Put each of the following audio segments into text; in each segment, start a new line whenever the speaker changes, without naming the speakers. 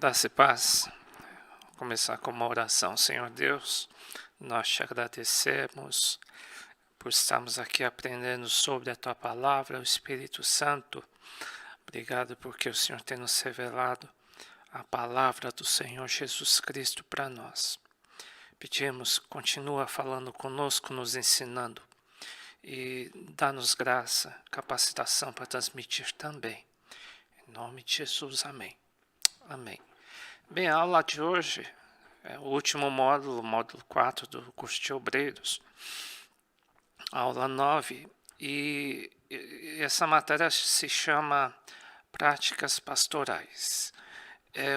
Graça e paz. Vou começar com uma oração. Senhor Deus, nós te agradecemos por estarmos aqui aprendendo sobre a Tua Palavra, o Espírito Santo. Obrigado porque o Senhor tem nos revelado a Palavra do Senhor Jesus Cristo para nós. Pedimos, continua falando conosco, nos ensinando e dá-nos graça, capacitação para transmitir também. Em nome de Jesus, amém. Amém. Bem, a aula de hoje é o último módulo, módulo 4 do curso de obreiros, aula 9, e essa matéria se chama Práticas Pastorais.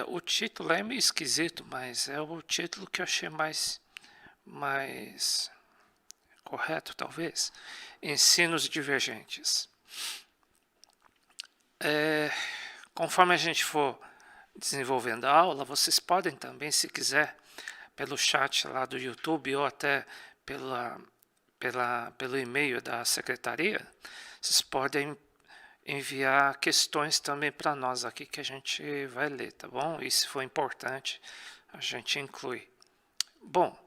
O título é meio esquisito, mas é o título que eu achei mais correto, talvez. Ensinos divergentes. Conforme a gente for desenvolvendo a aula, vocês podem também, se quiser, pelo chat lá do YouTube ou até pelo e-mail da secretaria, vocês podem enviar questões também para nós aqui que a gente vai ler, tá bom? E se for importante, a gente inclui. Bom,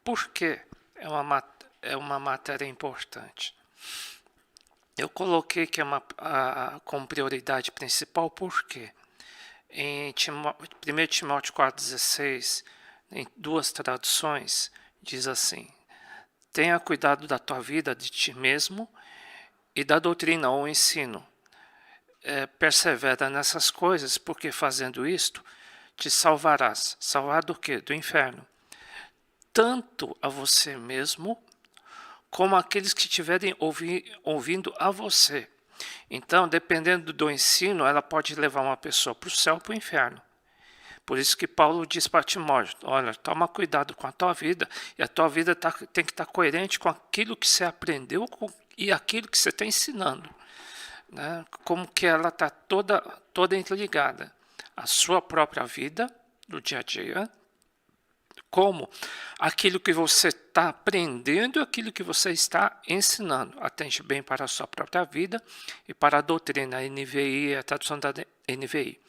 por que é uma matéria importante? Eu coloquei que é como prioridade principal, porque em 1 Timóteo 4,16, em duas traduções, diz assim: tenha cuidado da tua vida, de ti mesmo e da doutrina ou ensino. Persevera nessas coisas, porque fazendo isto, te salvarás. Salvar do quê? Do inferno. Tanto a você mesmo, como aqueles que estiverem ouvindo a você. Então, dependendo do ensino, ela pode levar uma pessoa para o céu ou para o inferno. Por isso que Paulo diz para Timóteo: olha, toma cuidado com a tua vida, e a tua vida tem que estar coerente com aquilo que você aprendeu e aquilo que você está ensinando. Né? Como que ela está toda interligada. A sua própria vida, do dia a dia, como aquilo que você está aprendendo, aquilo que você está ensinando. Atende bem para a sua própria vida e para a doutrina, a NVI, a tradução da NVI.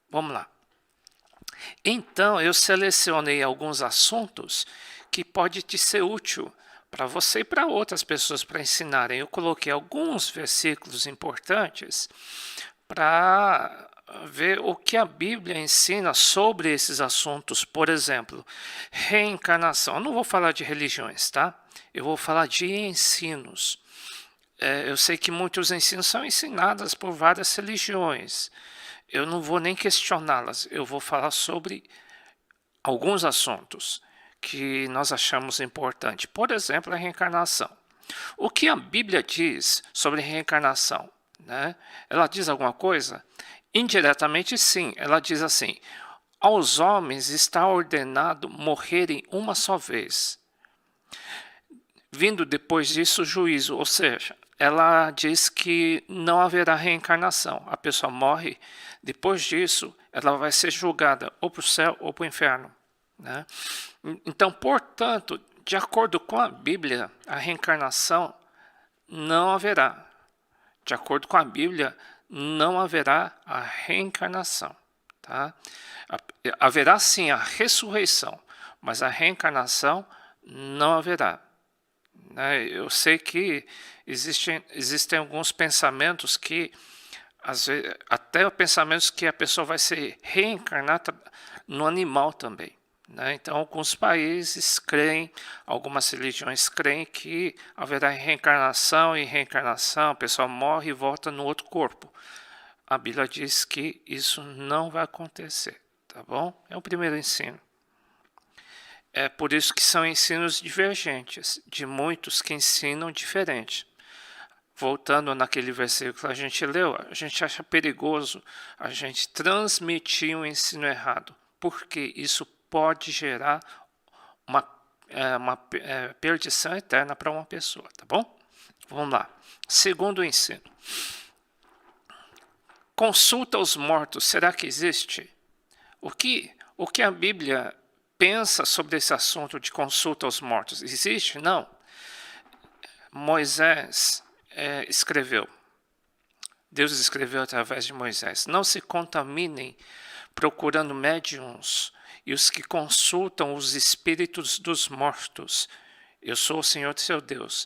Vamos lá. Então, eu selecionei alguns assuntos que pode te ser útil para você e para outras pessoas para ensinarem. Eu coloquei alguns versículos importantes para ver o que a Bíblia ensina sobre esses assuntos. Por exemplo, reencarnação. Eu não vou falar de religiões, tá? Eu vou falar de ensinos. Eu sei que muitos ensinos são ensinados por várias religiões. Eu não vou nem questioná-las. Eu vou falar sobre alguns assuntos que nós achamos importantes. Por exemplo, a reencarnação. O que a Bíblia diz sobre reencarnação? Né? Ela diz alguma coisa? Indiretamente, sim. Ela diz assim: aos homens está ordenado morrerem uma só vez, vindo depois disso o juízo. Ou seja, ela diz que não haverá reencarnação. A pessoa morre, depois disso ela vai ser julgada ou para o céu ou para o inferno. Né? Então, portanto, de acordo com a Bíblia, a reencarnação não haverá. De acordo com a Bíblia, não haverá a reencarnação. Tá? Haverá sim a ressurreição, mas a reencarnação não haverá. Eu sei que existem alguns pensamentos que, às vezes, até pensamentos que a pessoa vai ser reencarnada no animal também. Então, alguns países creem, algumas religiões creem que haverá reencarnação, a pessoa morre e volta no outro corpo. A Bíblia diz que isso não vai acontecer, tá bom? É o primeiro ensino. É por isso que são ensinos divergentes, de muitos que ensinam diferente. Voltando naquele versículo que a gente leu, a gente acha perigoso a gente transmitir um ensino errado, porque isso pode gerar uma perdição eterna para uma pessoa, tá bom? Vamos lá. Segundo ensino. Consulta aos mortos, será que existe? O que a Bíblia pensa sobre esse assunto de consulta aos mortos? Existe? Não. Moisés escreveu: Deus escreveu através de Moisés: não se contaminem procurando médiuns e os que consultam os espíritos dos mortos. Eu sou o Senhor seu Deus.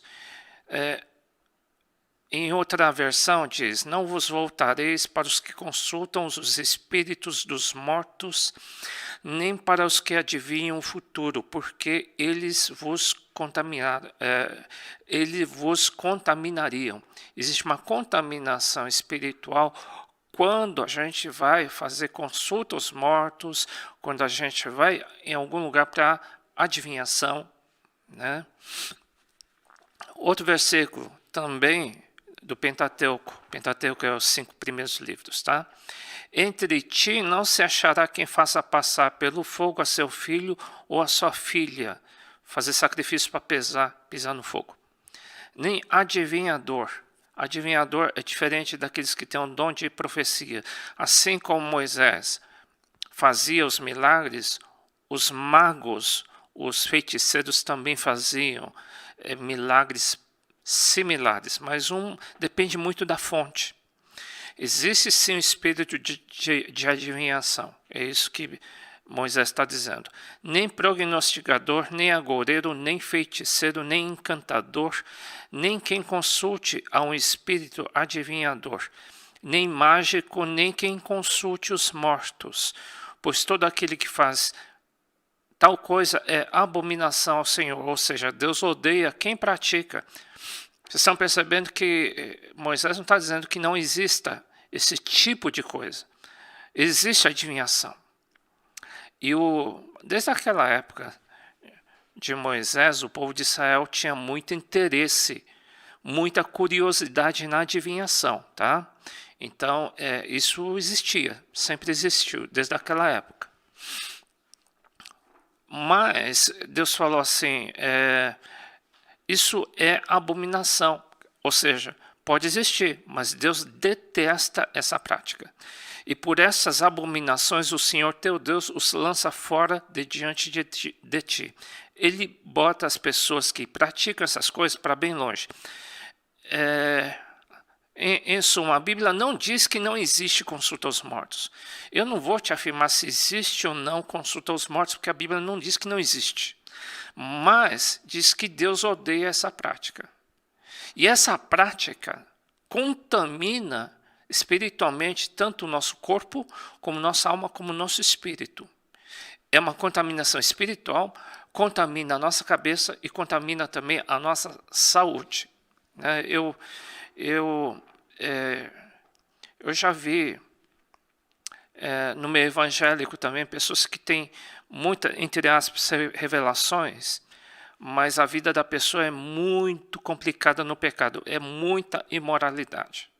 Em outra versão diz: não vos voltareis para os que consultam os espíritos dos mortos, nem para os que adivinham o futuro, porque eles vos contaminariam. Existe uma contaminação espiritual quando a gente vai fazer consulta aos mortos, quando a gente vai em algum lugar para adivinhação, né? Outro versículo também do Pentateuco. Pentateuco é os 5 primeiros livros, tá? Entre ti não se achará quem faça passar pelo fogo a seu filho ou a sua filha, fazer sacrifício para pisar no fogo. Nem adivinhador. Adivinhador é diferente daqueles que têm o dom de profecia. Assim como Moisés fazia os milagres, os magos, os feiticeiros também faziam milagres similares, mas depende muito da fonte. Existe sim um espírito de adivinhação, é isso que Moisés está dizendo. Nem prognosticador, nem agoureiro, nem feiticeiro, nem encantador, nem quem consulte a um espírito adivinhador, nem mágico, nem quem consulte os mortos, pois todo aquele que faz tal coisa é abominação ao Senhor, ou seja, Deus odeia quem pratica. Vocês estão percebendo que Moisés não está dizendo que não exista esse tipo de coisa. Existe adivinhação. E desde aquela época de Moisés, o povo de Israel tinha muito interesse, muita curiosidade na adivinhação, tá? Então, isso existia, sempre existiu, desde aquela época. Mas Deus falou assim, isso é abominação, ou seja, pode existir, mas Deus detesta essa prática. E por essas abominações o Senhor teu Deus os lança fora de diante de ti. Ele bota as pessoas que praticam essas coisas para bem longe. Em suma, a Bíblia não diz que não existe consulta aos mortos. Eu não vou te afirmar se existe ou não consulta aos mortos, porque a Bíblia não diz que não existe. Mas diz que Deus odeia essa prática. E essa prática contamina espiritualmente tanto o nosso corpo, como nossa alma, como o nosso espírito. É uma contaminação espiritual, contamina a nossa cabeça e contamina também a nossa saúde. Eu já vi no meio evangélico também pessoas que têm muita, entre aspas, revelações, mas a vida da pessoa é muito complicada no pecado, é muita imoralidade.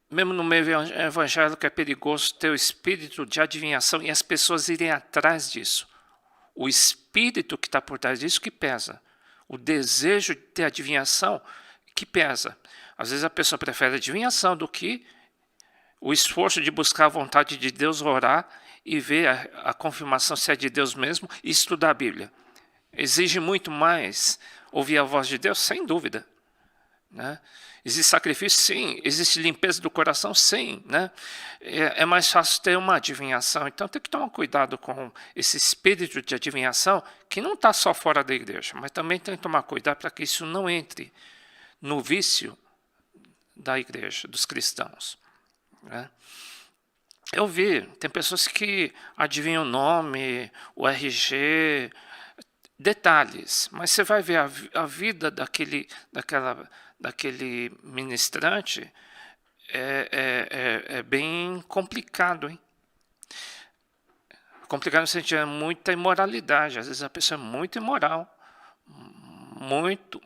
Mesmo no meio evangélico é perigoso ter o espírito de adivinhação e as pessoas irem atrás disso. O espírito que está por trás disso que pesa. O desejo de ter adivinhação que pesa. Às vezes a pessoa prefere a adivinhação do que o esforço de buscar a vontade de Deus, orar e ver a confirmação se é de Deus mesmo e estudar a Bíblia. Exige muito mais ouvir a voz de Deus, sem dúvida. Né? Existe sacrifício? Sim. Existe limpeza do coração? Sim. Né? É mais fácil ter uma adivinhação. Então tem que tomar cuidado com esse espírito de adivinhação que não está só fora da igreja, mas também tem que tomar cuidado para que isso não entre no vício da igreja, dos cristãos. Né? Eu vi, tem pessoas que adivinham o nome, o RG, detalhes, mas você vai ver a vida daquele ministrante é bem complicado, hein? Complicado no sentido de muita imoralidade. Às vezes a pessoa é muito imoral,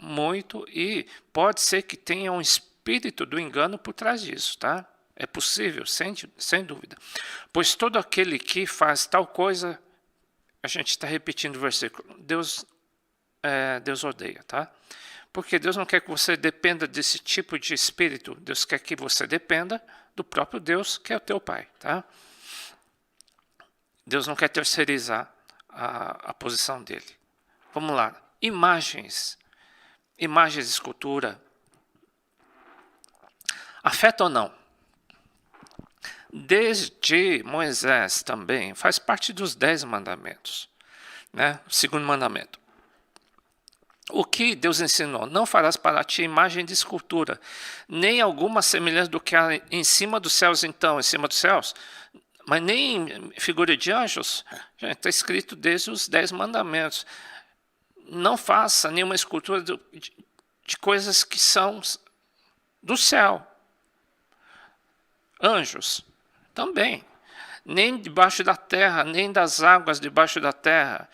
muito, e pode ser que tenha um espírito do engano por trás disso, tá? É possível, sem dúvida. Pois todo aquele que faz tal coisa, a gente está repetindo o versículo, Deus odeia, tá? Porque Deus não quer que você dependa desse tipo de espírito, Deus quer que você dependa do próprio Deus, que é o teu Pai, tá? Deus não quer terceirizar a posição dele. Vamos lá. Imagens de escultura. Afeta ou não? Desde Moisés também, faz parte dos 10 mandamentos, né? O segundo mandamento. O que Deus ensinou? Não farás para ti imagem de escultura, nem alguma semelhança do que há em cima dos céus, então, em cima dos céus, mas nem figura de anjos. Está escrito desde os 10 mandamentos. Não faça nenhuma escultura de coisas que são do céu. Anjos também. Nem debaixo da terra, nem das águas debaixo da terra.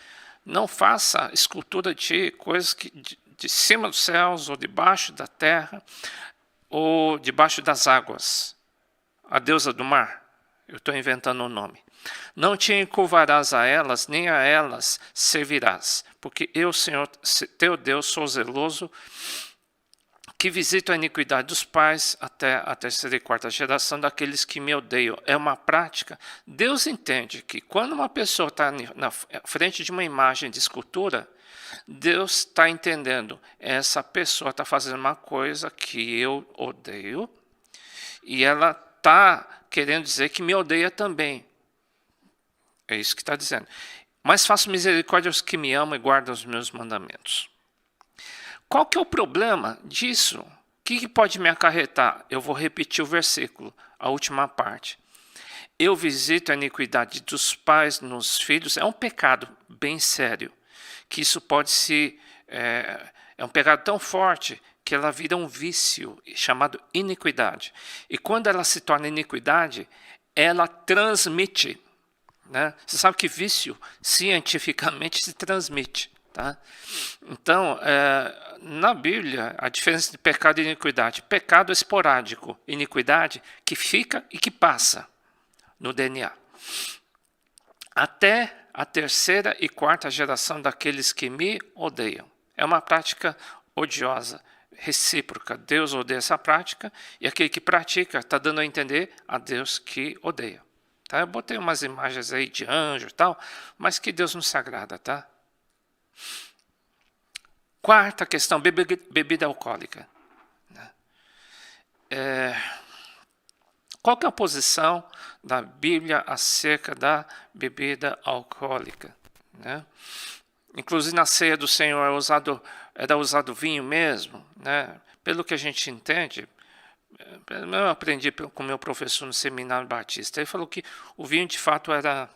Não faça escultura de coisas que de cima dos céus, ou debaixo da terra, ou debaixo das águas. A deusa do mar. Eu estou inventando o nome. Não te encurvarás a elas, nem a elas servirás, porque eu, Senhor, teu Deus, sou zeloso, que visito a iniquidade dos pais até a terceira e quarta geração daqueles que me odeiam. É uma prática. Deus entende que quando uma pessoa está na frente de uma imagem de escultura, Deus está entendendo, essa pessoa está fazendo uma coisa que eu odeio, e ela está querendo dizer que me odeia também. É isso que está dizendo. Mas faço misericórdia aos que me amam e guardam os meus mandamentos. Qual que é o problema disso? O que pode me acarretar? Eu vou repetir o versículo, a última parte. Eu visito a iniquidade dos pais nos filhos. É um pecado bem sério. Que isso pode se... É um pecado tão forte que ela vira um vício chamado iniquidade. E quando ela se torna iniquidade, ela transmite. Né? Você sabe que vício cientificamente se transmite. Tá? Então, na Bíblia, a diferença de pecado e iniquidade. Pecado é esporádico, iniquidade que fica e que passa no DNA. Até a terceira e quarta geração daqueles que me odeiam. É uma prática odiosa, recíproca. Deus odeia essa prática e aquele que pratica está dando a entender a Deus que odeia. Tá? Eu botei umas imagens aí de anjo e tal, mas que Deus não se agrada, tá? Quarta questão, bebida alcoólica. Qual que é a posição da Bíblia acerca da bebida alcoólica? Né? Inclusive na ceia do Senhor era usado vinho mesmo, né? Pelo que a gente entende, eu aprendi com meu professor no seminário batista, ele falou que o vinho de fato era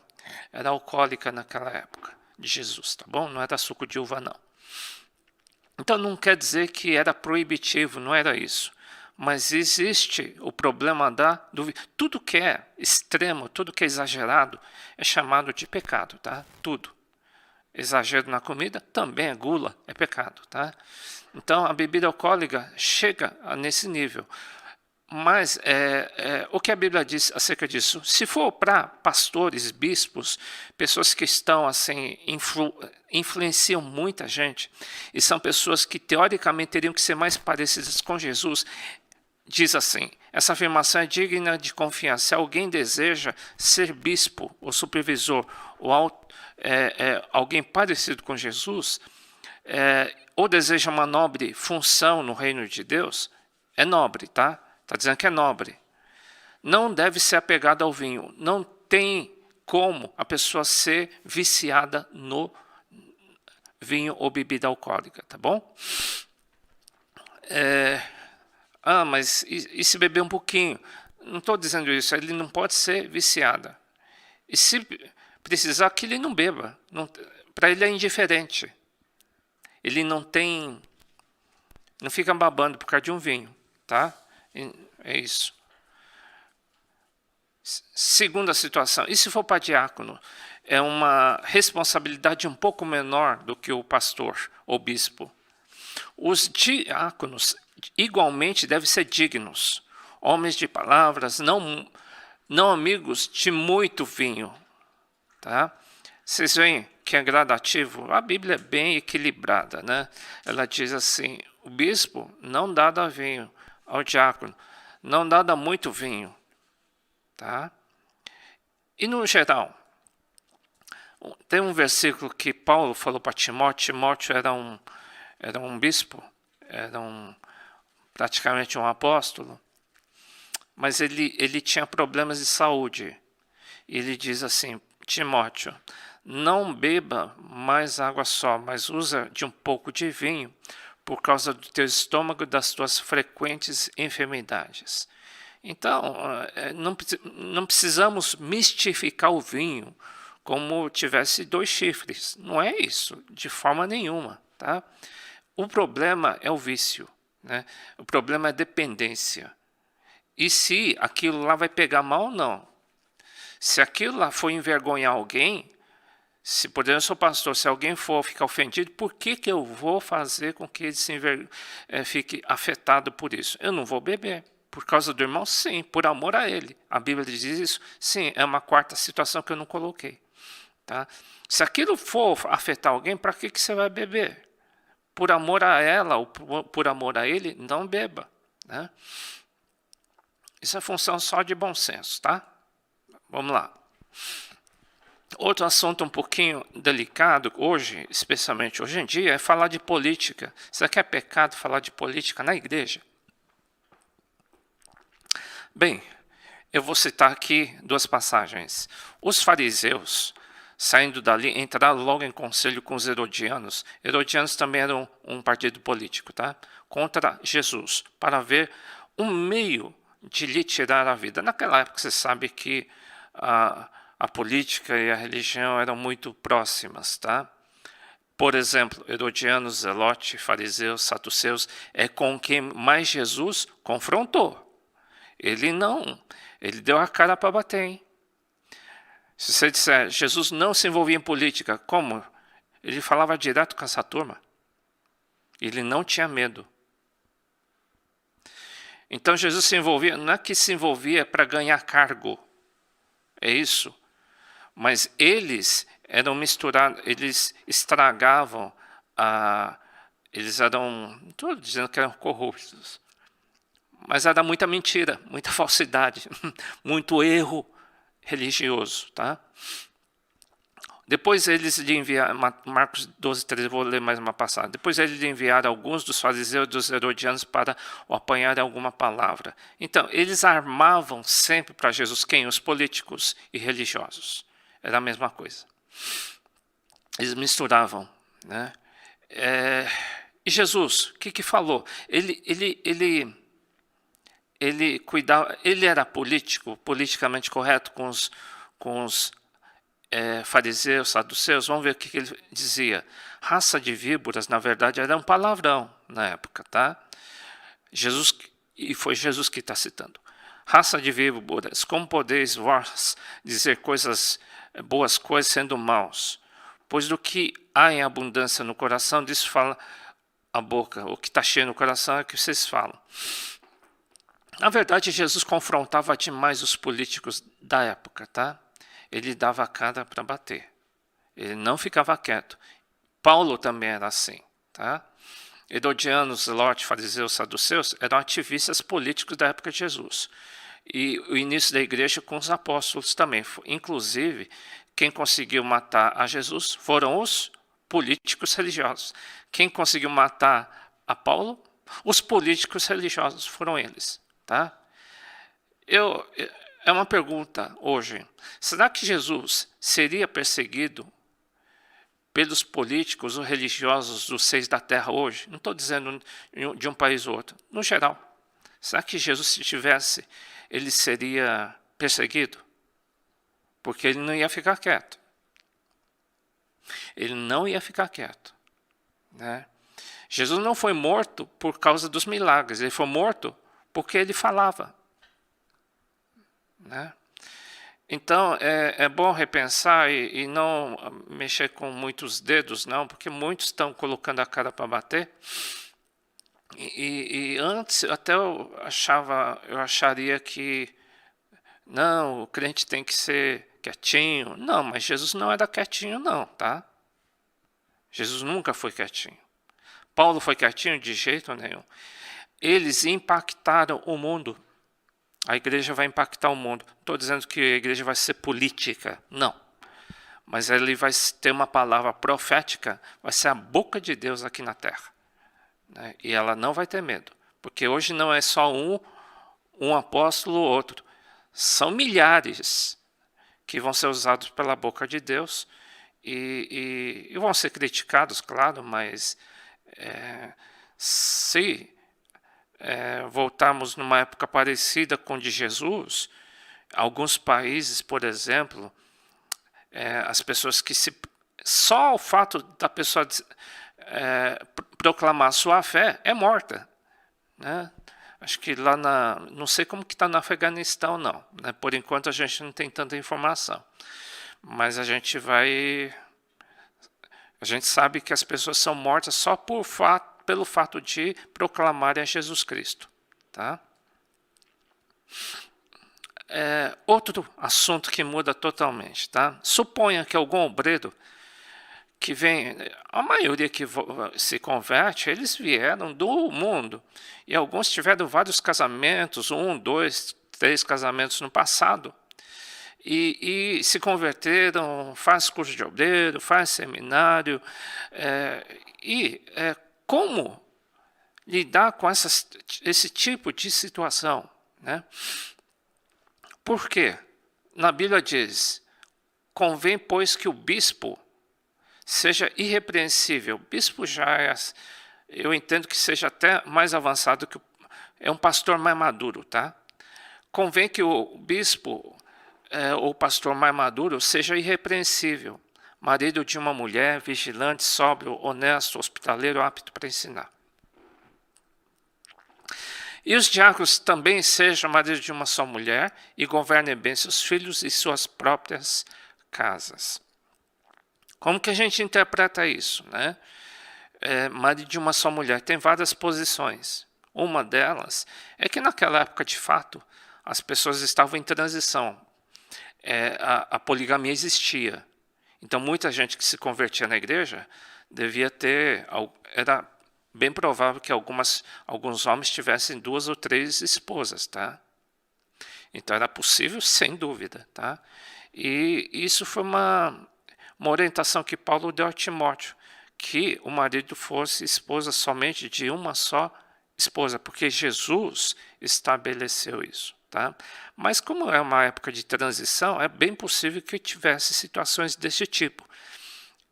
alcoólica naquela época de Jesus, tá bom? Não era suco de uva, não. Então não quer dizer que era proibitivo, não era isso. Mas existe o problema do vinho. Tudo que é extremo, tudo que é exagerado é chamado de pecado, tá? Tudo. Exagero na comida também é gula, é pecado, tá? Então a bebida alcoólica chega nesse nível. Mas o que a Bíblia diz acerca disso? Se for para pastores, bispos, pessoas que estão assim, influenciam muita gente, e são pessoas que teoricamente teriam que ser mais parecidas com Jesus, diz assim, essa afirmação é digna de confiança. Se alguém deseja ser bispo ou supervisor, ou alguém parecido com Jesus, ou deseja uma nobre função no reino de Deus, é nobre, tá? Está dizendo que é nobre. Não deve ser apegado ao vinho. Não tem como a pessoa ser viciada no vinho ou bebida alcoólica, tá bom? Mas e se beber um pouquinho? Não estou dizendo isso. Ele não pode ser viciada. E se precisar, que ele não beba. Para ele é indiferente. Ele não fica babando por causa de um vinho, tá? É isso. Segunda situação, e se for para diácono? É uma responsabilidade um pouco menor do que o pastor ou bispo. Os diáconos igualmente devem ser dignos, homens de palavras, não amigos de muito vinho. Tá? Vocês veem que é gradativo? A Bíblia é bem equilibrada, né? Ela diz assim, o bispo não dá vinho, ao diácono, não dá muito vinho, tá? E no geral, tem um versículo que Paulo falou para Timóteo. Timóteo era um bispo, praticamente um apóstolo, mas ele tinha problemas de saúde. Ele diz assim: Timóteo, não beba mais água só, mas usa de um pouco de vinho, por causa do teu estômago e das tuas frequentes enfermidades. Então, não precisamos mistificar o vinho como tivesse 2 chifres. Não é isso, de forma nenhuma. Tá? O problema é o vício, né? O problema é a dependência. E se aquilo lá vai pegar mal ou não. Se aquilo lá for envergonhar alguém, se por exemplo eu sou pastor, se alguém for ficar ofendido, por que eu vou fazer com que ele fique afetado por isso? Eu não vou beber. Por causa do irmão? Sim, por amor a ele. A Bíblia diz isso? Sim, é uma quarta situação que eu não coloquei. Tá? Se aquilo for afetar alguém, para que você vai beber? Por amor a ela ou por amor a ele, não beba. Né? Isso é função só de bom senso, tá? Vamos lá. Outro assunto um pouquinho delicado hoje, especialmente hoje em dia, é falar de política. Será que é pecado falar de política na igreja? Bem, eu vou citar aqui 2 passagens. Os fariseus, saindo dali, entraram logo em conselho com os herodianos. Herodianos também eram um partido político, tá? Contra Jesus, para ver um meio de lhe tirar a vida. Naquela época, você sabe que a política e a religião eram muito próximas, tá? Por exemplo, herodianos, zelotes, fariseus, saduceus, é com quem mais Jesus confrontou. Ele deu a cara para bater, hein? Se você disser, Jesus não se envolvia em política, como? Ele falava direto com essa turma. Ele não tinha medo. Então Jesus se envolvia, não é que se envolvia para ganhar cargo, é isso. Mas eles eram misturados, eles estragavam, eles eram, não estou dizendo que eram corruptos, mas era muita mentira, muita falsidade, muito erro religioso. Tá? Depois eles lhe enviaram, Marcos 12, 13, vou ler mais uma passagem. Depois eles lhe enviaram alguns dos fariseus e dos herodianos para o apanhar alguma palavra. Então, eles armavam sempre para Jesus quem? Os políticos e religiosos. Era a mesma coisa. Eles misturavam. Né? E Jesus, o que falou? Ele cuidava, ele era político, politicamente correto com os fariseus, saduceus. Vamos ver o que ele dizia. Raça de víboras, na verdade, era um palavrão na época. Tá? Jesus, e foi Jesus que está citando. Raça de víboras, como podeis vós dizer boas coisas sendo maus? Pois do que há em abundância no coração, disso fala a boca. O que está cheio no coração é o que vocês falam. Na verdade, Jesus confrontava demais os políticos da época, tá? Ele dava a cara para bater. Ele não ficava quieto. Paulo também era assim, tá? Herodianos, zelotes, fariseus, saduceus eram ativistas políticos da época de Jesus. E o início da igreja com os apóstolos também. Inclusive, quem conseguiu matar a Jesus foram os políticos religiosos. Quem conseguiu matar a Paulo? Os políticos religiosos foram eles. Tá? É uma pergunta hoje. Será que Jesus seria perseguido pelos políticos ou religiosos dos 6 da terra hoje? Não estou dizendo de um país ou outro. No geral. Será que Jesus, se tivesse, ele seria perseguido? Porque ele não ia ficar quieto. Ele não ia ficar quieto. Né? Jesus não foi morto por causa dos milagres. Ele foi morto porque ele falava. Né? Então, é bom repensar e não mexer com muitos dedos, não, porque muitos estão colocando a cara para bater. E antes até eu acharia que não, o crente tem que ser quietinho. Não, mas Jesus não era quietinho não, tá? Jesus nunca foi quietinho. Paulo foi quietinho de jeito nenhum. Eles impactaram o mundo. A igreja vai impactar o mundo. Não estou dizendo que a igreja vai ser política, não. Mas ele vai ter uma palavra profética, vai ser a boca de Deus aqui na terra. Né? E ela não vai ter medo. Porque hoje não é só um apóstolo ou outro. São milhares que vão ser usados pela boca de Deus e vão ser criticados, claro, mas se voltarmos numa época parecida com a de Jesus, alguns países, por exemplo, as pessoas que só o fato da pessoa proclamar sua fé é morta, né? Acho que lá não sei como que está no Afeganistão, não, né? Por enquanto a gente não tem tanta informação, mas a gente sabe que as pessoas são mortas só pelo fato de proclamarem a Jesus Cristo, tá? Outro assunto que muda totalmente, tá? Suponha que algum obreiro que vem, a maioria que se converte, eles vieram do mundo, e alguns tiveram vários casamentos, 1, 2, 3 casamentos no passado, e se converteram, faz curso de obreiro, faz seminário, como lidar com esse tipo de situação, né? Por quê? Na Bíblia diz, convém, pois, que o bispo seja irrepreensível. O bispo eu entendo que seja até mais avançado, é um pastor mais maduro, tá? Convém que o bispo ou pastor mais maduro seja irrepreensível, marido de uma mulher, vigilante, sóbrio, honesto, hospitaleiro, apto para ensinar. E os diáconos também sejam maridos de uma só mulher e governem bem seus filhos e suas próprias casas. Como que a gente interpreta isso, né? Marido de uma só mulher tem várias posições. Uma delas é que naquela época, de fato, as pessoas estavam em transição. A poligamia existia. Então, muita gente que se convertia na igreja era bem provável que alguns homens tivessem 2 ou 3 esposas, tá? Então, era possível, sem dúvida, tá? E isso foi uma orientação que Paulo deu a Timóteo, que o marido fosse esposa somente de uma só esposa, porque Jesus estabeleceu isso, tá? Mas como é uma época de transição, é bem possível que tivesse situações desse tipo.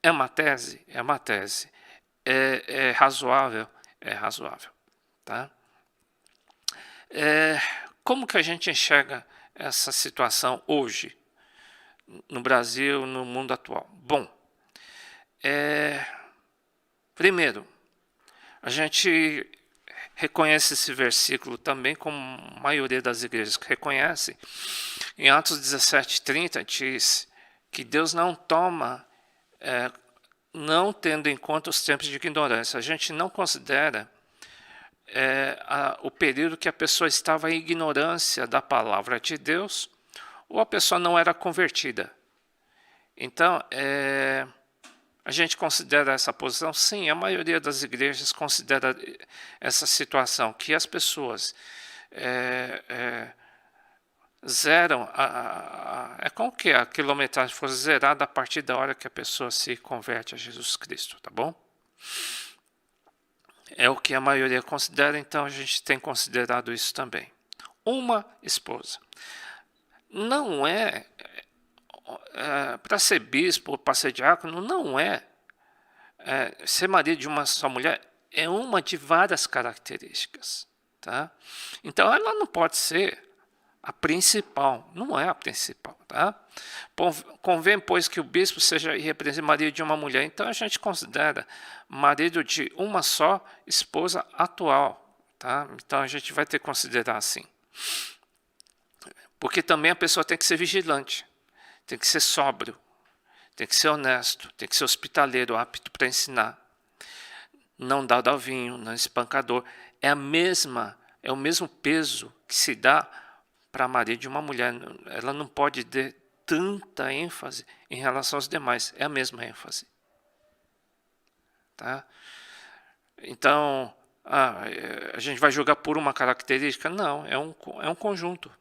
É uma tese? É uma tese. É razoável? É razoável, tá? Como que a gente enxerga essa situação hoje, no Brasil, no mundo atual? Bom, primeiro, a gente reconhece esse versículo também, como a maioria das igrejas reconhece. Em Atos 17:30 diz que Deus não toma, não tendo em conta os tempos de ignorância. A gente não considera o período que a pessoa estava em ignorância da palavra de Deus, ou a pessoa não era convertida. Então, a gente considera essa posição? Sim, a maioria das igrejas considera essa situação, que as pessoas zeram, é como que a quilometragem fosse zerada a partir da hora que a pessoa se converte a Jesus Cristo, tá bom? É o que a maioria considera, então a gente tem considerado isso também. Uma esposa. Não para ser bispo ou para ser diácono, não ser marido de uma só mulher, é uma de várias características, tá? Então ela não pode ser a principal, não é a principal, tá? Convém, pois, que o bispo seja irrepreensível, marido de uma mulher. Então a gente considera marido de uma só esposa atual, tá? Então a gente vai ter que considerar assim. Porque também a pessoa tem que ser vigilante, tem que ser sóbrio, tem que ser honesto, tem que ser hospitaleiro, apto para ensinar, não dado ao vinho, não espancador. É o mesmo peso que se dá para a marido de uma mulher. Ela não pode ter tanta ênfase em relação aos demais, é a mesma ênfase, tá? Então, a gente vai julgar por uma característica? Não, é um conjunto.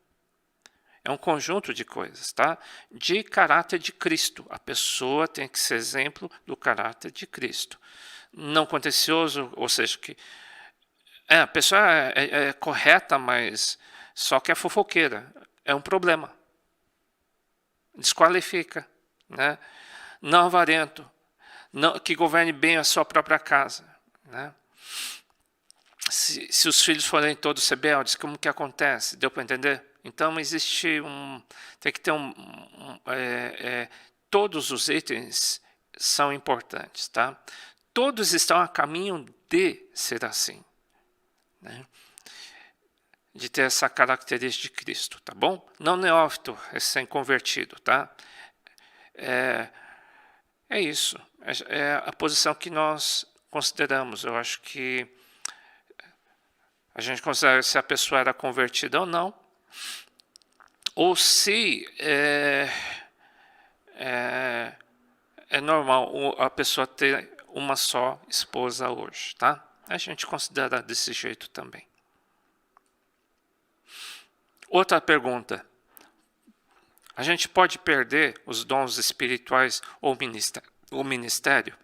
É um conjunto de coisas, tá? De caráter de Cristo. A pessoa tem que ser exemplo do caráter de Cristo. Não contencioso, ou seja, que a pessoa é correta, mas Só que é fofoqueira, é um problema. Desqualifica, né? Não avarento, não, que governe bem a sua própria casa, né? Se os filhos forem todos rebeldes, como que acontece? Deu para entender? Então existe tem que ter todos os itens são importantes, tá? Todos estão a caminho de ser assim, né? De ter essa característica de Cristo, tá bom? Não neófito, recém-convertido, tá? É isso, é a posição que nós consideramos. Eu acho que a gente considera se a pessoa era convertida ou não, ou se é normal a pessoa ter uma só esposa hoje, tá? A gente considera desse jeito também. Outra pergunta. A gente pode perder os dons espirituais ou o ministério?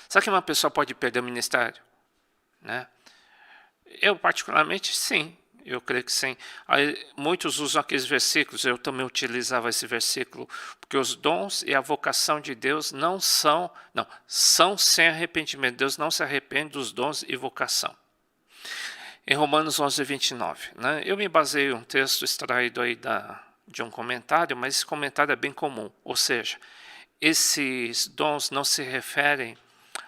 Será que uma pessoa pode perder o ministério? Né? Eu, particularmente, sim. Eu creio que sim. Aí, muitos usam aqueles versículos, eu também utilizava esse versículo, porque os dons e a vocação de Deus são sem arrependimento. Deus não se arrepende dos dons e vocação. Em Romanos 11, 29. Né? Eu me baseei em um texto extraído aí de um comentário, mas esse comentário é bem comum. Ou seja, esses dons não se referem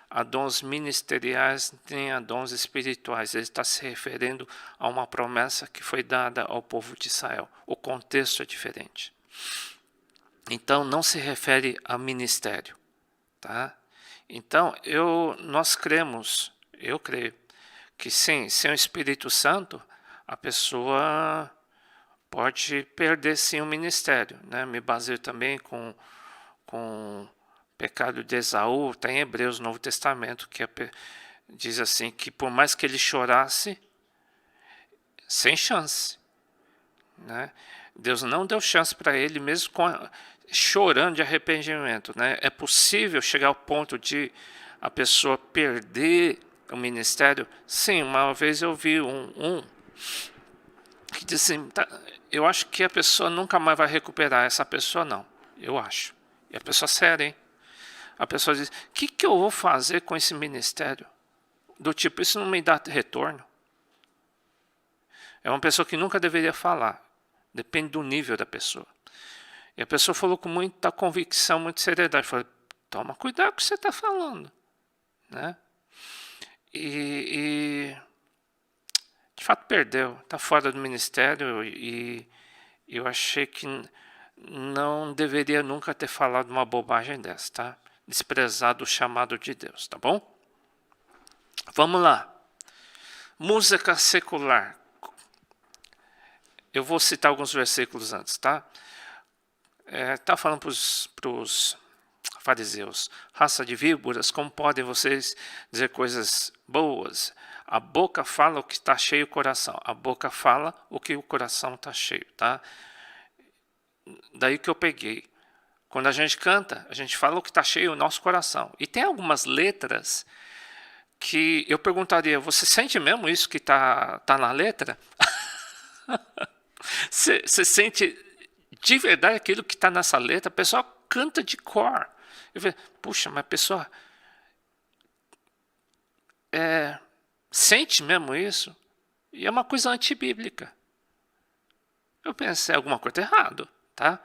a dons ministeriais nem a dons espirituais. Ele está se referindo a uma promessa que foi dada ao povo de Israel. O contexto é diferente. Então, não se refere a ministério. Tá? Então, nós cremos, eu creio, que sim, sem o Espírito Santo, a pessoa pode perder sim o ministério. Né? Me baseio também com o pecado de Esaú, está em Hebreus, no Novo Testamento, que diz assim, que por mais que ele chorasse, sem chance. Né? Deus não deu chance para ele, mesmo chorando de arrependimento. Né? É possível chegar ao ponto de a pessoa perder o ministério? Sim, uma vez eu vi um que disse assim, eu acho que a pessoa nunca mais vai recuperar. Essa pessoa não, eu acho. E a pessoa séria, hein? A pessoa diz, o que eu vou fazer com esse ministério? Do tipo, isso não me dá retorno. É uma pessoa que nunca deveria falar. Depende do nível da pessoa. E a pessoa falou com muita convicção, muita seriedade. Falei, toma cuidado com o que você está falando. Né? E de fato perdeu. Está fora do ministério e eu achei que não deveria nunca ter falado uma bobagem dessa, tá? Desprezado o chamado de Deus, tá bom? Vamos lá. Música secular. Eu vou citar alguns versículos antes, tá? Tá falando para os fariseus, raça de víboras, como podem vocês dizer coisas boas? A boca fala o que está cheio o coração. A boca fala o que o coração está cheio, tá? Daí que eu peguei. Quando a gente canta, a gente fala o que está cheio o nosso coração. E tem algumas letras que eu perguntaria, você sente mesmo isso que tá na letra? Você sente de verdade aquilo que está nessa letra? A pessoa canta de cor. Eu falei, puxa, mas a pessoa sente mesmo isso? E é uma coisa antibíblica. Eu pensei, alguma coisa errada, tá?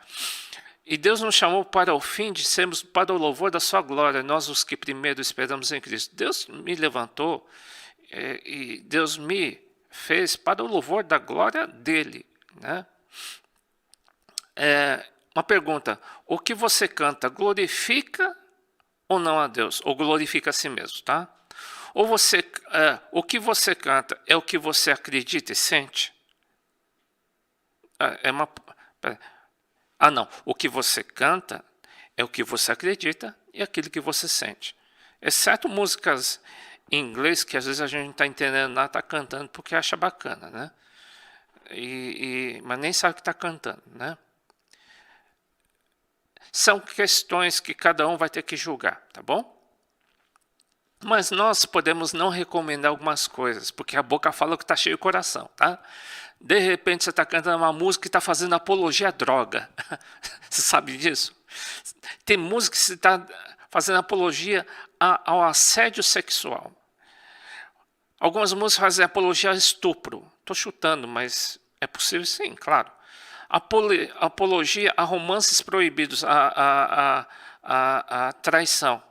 E Deus nos chamou para o fim de sermos para o louvor da sua glória, nós os que primeiro esperamos em Cristo. Deus me levantou e Deus me fez para o louvor da glória dele. Né? Uma pergunta, o que você canta glorifica ou não a Deus? Ou glorifica a si mesmo, tá? Ou o que você canta é o que você acredita e sente? Não. O que você canta é o que você acredita e aquilo que você sente. Exceto músicas em inglês que às vezes a gente não está entendendo nada, está cantando porque acha bacana, né? Mas nem sabe o que está cantando, né? São questões que cada um vai ter que julgar, tá bom? Mas nós podemos não recomendar algumas coisas, porque a boca fala que está cheio o coração, tá? De repente você está cantando uma música que está fazendo apologia à droga. Você sabe disso? Tem música que está fazendo apologia ao assédio sexual. Algumas músicas fazem apologia ao estupro. Estou chutando, mas é possível sim, claro. Apologia a romances proibidos, a traição.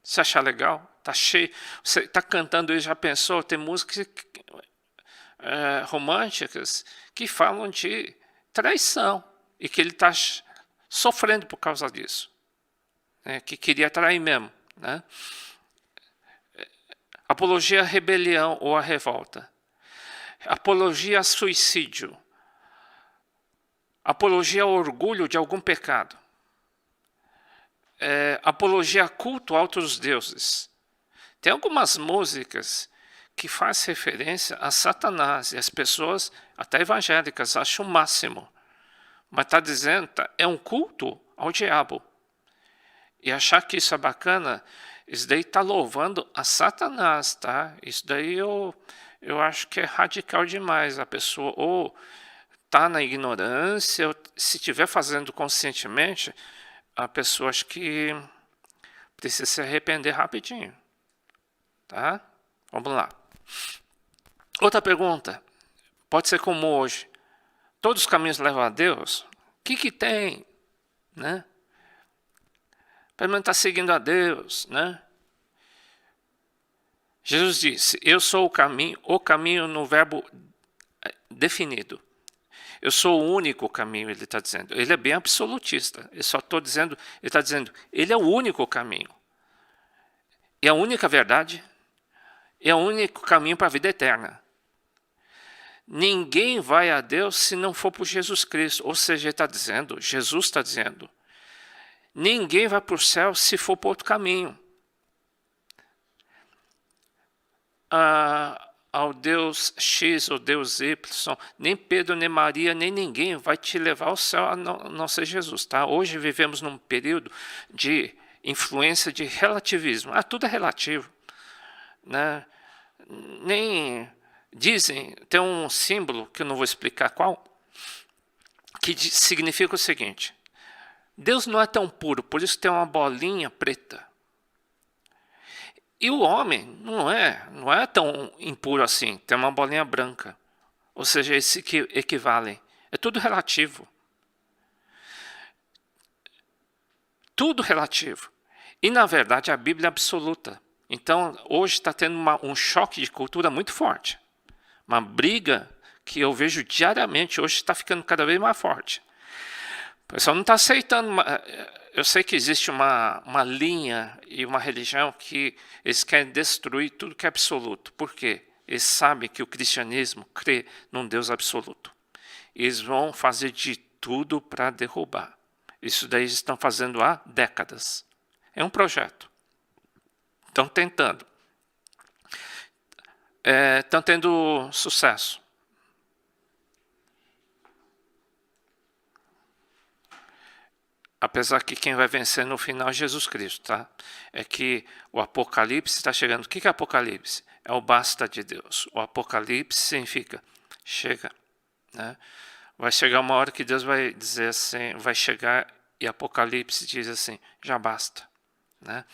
Você acha legal? Tá cheio. Você está cantando e já pensou? Tem músicas românticas que falam de traição e que ele está sofrendo por causa disso, né? Que queria trair mesmo, né? Apologia à rebelião ou à revolta, apologia a suicídio, apologia ao orgulho de algum pecado, apologia a culto a outros deuses. Tem algumas músicas que fazem referência a Satanás e as pessoas, até evangélicas, acham o máximo. Mas está dizendo, é um culto ao diabo. E achar que isso é bacana, isso daí está louvando a Satanás, tá? Isso daí eu acho que é radical demais. A pessoa ou está na ignorância, ou, se estiver fazendo conscientemente, a pessoa acho que precisa se arrepender rapidinho. Tá? Vamos lá. Outra pergunta. Pode ser como hoje. Todos os caminhos levam a Deus? O que tem? Né? Pelo menos está seguindo a Deus, né? Jesus disse, eu sou o caminho no verbo definido. Eu sou o único caminho, ele está dizendo. Ele é bem absolutista. Eu só estou dizendo, ele está dizendo, ele é o único caminho. É a única verdade. É o único caminho para a vida eterna. Ninguém vai a Deus se não for por Jesus Cristo. Ou seja, ele está dizendo, Jesus está dizendo, ninguém vai para o céu se for por outro caminho. Ao Deus X ou Deus Y, nem Pedro, nem Maria, nem ninguém vai te levar ao céu a não ser Jesus. Tá? Hoje vivemos num período de influência de relativismo. Tudo é relativo. Né? Nem dizem, tem um símbolo que eu não vou explicar qual, que significa o seguinte: Deus não é tão puro, por isso tem uma bolinha preta. E o homem não é tão impuro assim, tem uma bolinha branca. Ou seja, esse que equivalem. É tudo relativo. Tudo relativo. E na verdade a Bíblia é absoluta. Então hoje está tendo um choque de cultura muito forte. Uma briga que eu vejo diariamente, hoje está ficando cada vez mais forte. O pessoal não está aceitando. Eu sei que existe uma linha e uma religião que eles querem destruir tudo que é absoluto. Por quê? Eles sabem que o cristianismo crê num Deus absoluto. Eles vão fazer de tudo para derrubar. Isso daí eles estão fazendo há décadas. É um projeto. Estão tentando. Estão tendo sucesso. Apesar que quem vai vencer no final é Jesus Cristo, tá? É que o Apocalipse está chegando. O que é Apocalipse? É o basta de Deus. O Apocalipse significa chega, né? Vai chegar uma hora que Deus vai dizer assim, vai chegar e Apocalipse diz assim, já basta, né?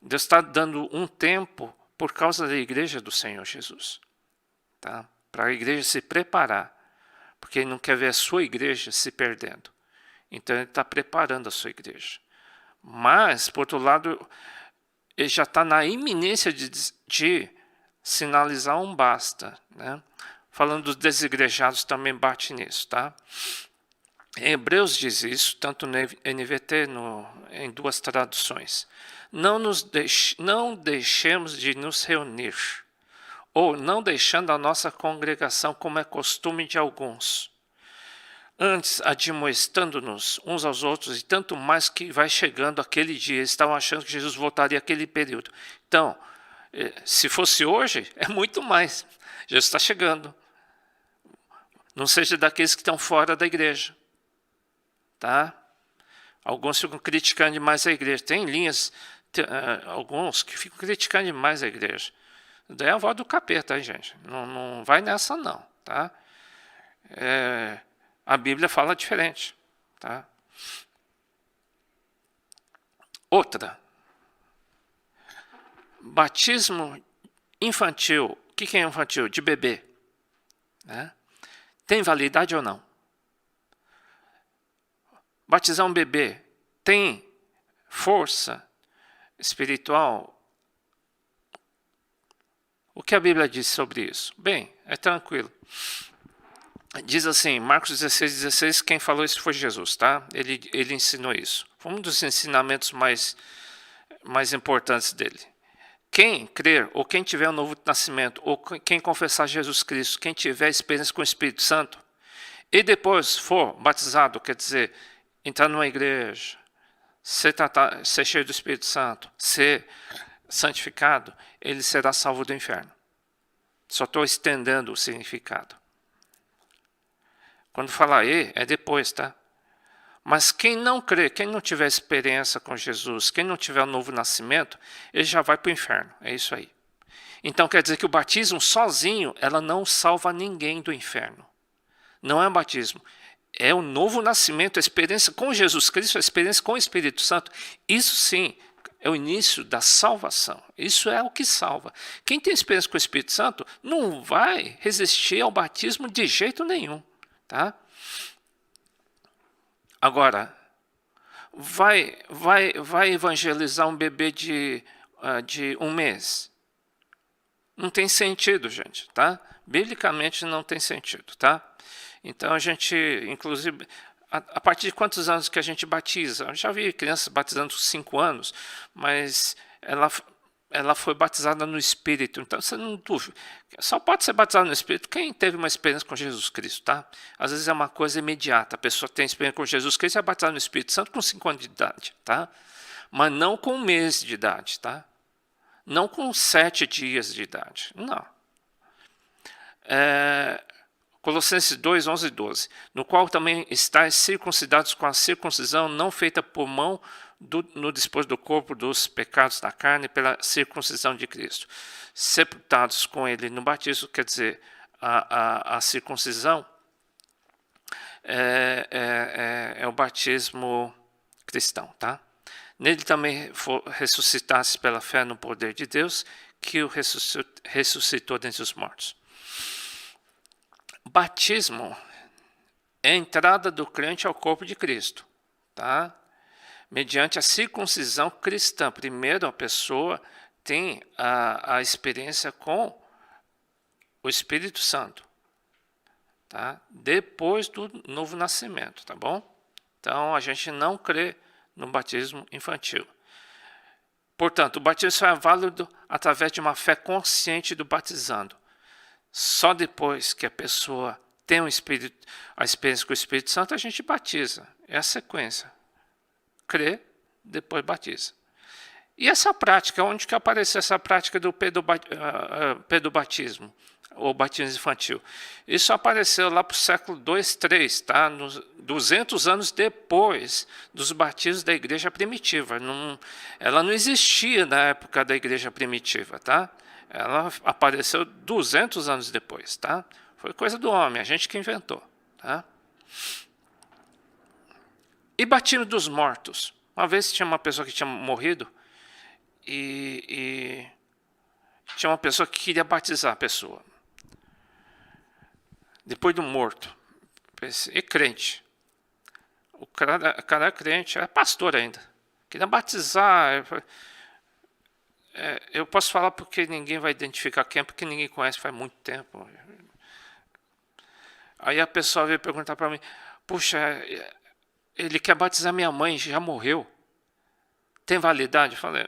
Deus está dando um tempo por causa da igreja do Senhor Jesus, tá? Para a igreja se preparar, porque Ele não quer ver a sua igreja se perdendo. Então Ele está preparando a sua igreja. Mas, por outro lado, Ele já está na iminência de sinalizar um basta, né? Falando dos desigrejados também bate nisso, tá? Em Hebreus diz isso, tanto no NVT, em duas traduções. Não deixemos de nos reunir, ou não deixando a nossa congregação como é costume de alguns. Antes, admoestando-nos uns aos outros, e tanto mais que vai chegando aquele dia. Eles estavam achando que Jesus voltaria aquele período. Então, se fosse hoje, é muito mais. Jesus está chegando. Não seja daqueles que estão fora da igreja. Tá? Alguns ficam criticando demais a igreja. Tem linhas alguns que ficam criticando demais a igreja. Daí é a voz do capeta, hein, gente? Não vai nessa não, tá? A Bíblia fala diferente, tá? Outra, batismo infantil. O que é infantil? De bebê, né? Tem validade ou não? Batizar um bebê tem força espiritual? O que a Bíblia diz sobre isso? Bem, é tranquilo. Diz assim, Marcos 16, quem falou isso foi Jesus, tá? Ele ensinou isso. Foi um dos ensinamentos mais importantes dele. Quem crer, ou quem tiver o novo nascimento, ou quem confessar Jesus Cristo, quem tiver experiência com o Espírito Santo, e depois for batizado, quer dizer, entrar numa igreja, ser cheio do Espírito Santo, ser santificado, ele será salvo do inferno. Só estou estendendo o significado. Quando falar é depois, tá? Mas quem não crê, quem não tiver experiência com Jesus, quem não tiver o novo nascimento, ele já vai para o inferno. É isso aí. Então quer dizer que o batismo sozinho, ela não salva ninguém do inferno. Não é um batismo. É o novo nascimento, a experiência com Jesus Cristo, a experiência com o Espírito Santo. Isso sim é o início da salvação. Isso é o que salva. Quem tem experiência com o Espírito Santo não vai resistir ao batismo de jeito nenhum. Tá? Agora, vai evangelizar um bebê de 1 mês? Não tem sentido, gente, tá? Biblicamente não tem sentido, tá? Então a gente, inclusive, a partir de quantos anos que a gente batiza? Eu já vi crianças batizando com 5 anos, mas ela foi batizada no Espírito, então você não duvida. Só pode ser batizado no Espírito quem teve uma experiência com Jesus Cristo, tá? Às vezes é uma coisa imediata, a pessoa tem experiência com Jesus Cristo e é batizada no Espírito Santo com 5 anos de idade, tá? Mas não com 1 mês de idade, tá? Não com 7 dias de idade, não. Colossenses 2, 11 e 12, no qual também estáis circuncidados com a circuncisão não feita por mão no dispor do corpo dos pecados da carne pela circuncisão de Cristo. Sepultados com ele no batismo, quer dizer, a circuncisão é o batismo cristão, tá? Nele também ressuscitasse pela fé no poder de Deus, que o ressuscitou dentre os mortos. Batismo é a entrada do crente ao corpo de Cristo, tá? Mediante a circuncisão cristã. Primeiro a pessoa tem a experiência com o Espírito Santo, tá? Depois do novo nascimento, tá bom? Então a gente não crê no batismo infantil. Portanto, o batismo só é válido através de uma fé consciente do batizando. Só depois que a pessoa tem a experiência com o Espírito Santo, a gente batiza. É a sequência. Crê, depois batiza. E essa prática, onde que apareceu essa prática do pedobatismo, ou batismo infantil? Isso apareceu lá para o século 2, 3, tá? 200 anos depois dos batismos da igreja primitiva. Ela não existia na época da igreja primitiva, tá? Ela apareceu 200 anos depois, tá? Foi coisa do homem, a gente que inventou, tá? E batismo dos mortos. Uma vez tinha uma pessoa que tinha morrido e tinha uma pessoa que queria batizar a pessoa. Depois do morto. E crente. O cara é crente, é pastor ainda. Queria batizar. Eu posso falar porque ninguém vai identificar quem, porque ninguém conhece faz muito tempo. Aí a pessoa veio perguntar para mim, puxa, ele quer batizar minha mãe, já morreu. Tem validade? Eu falei,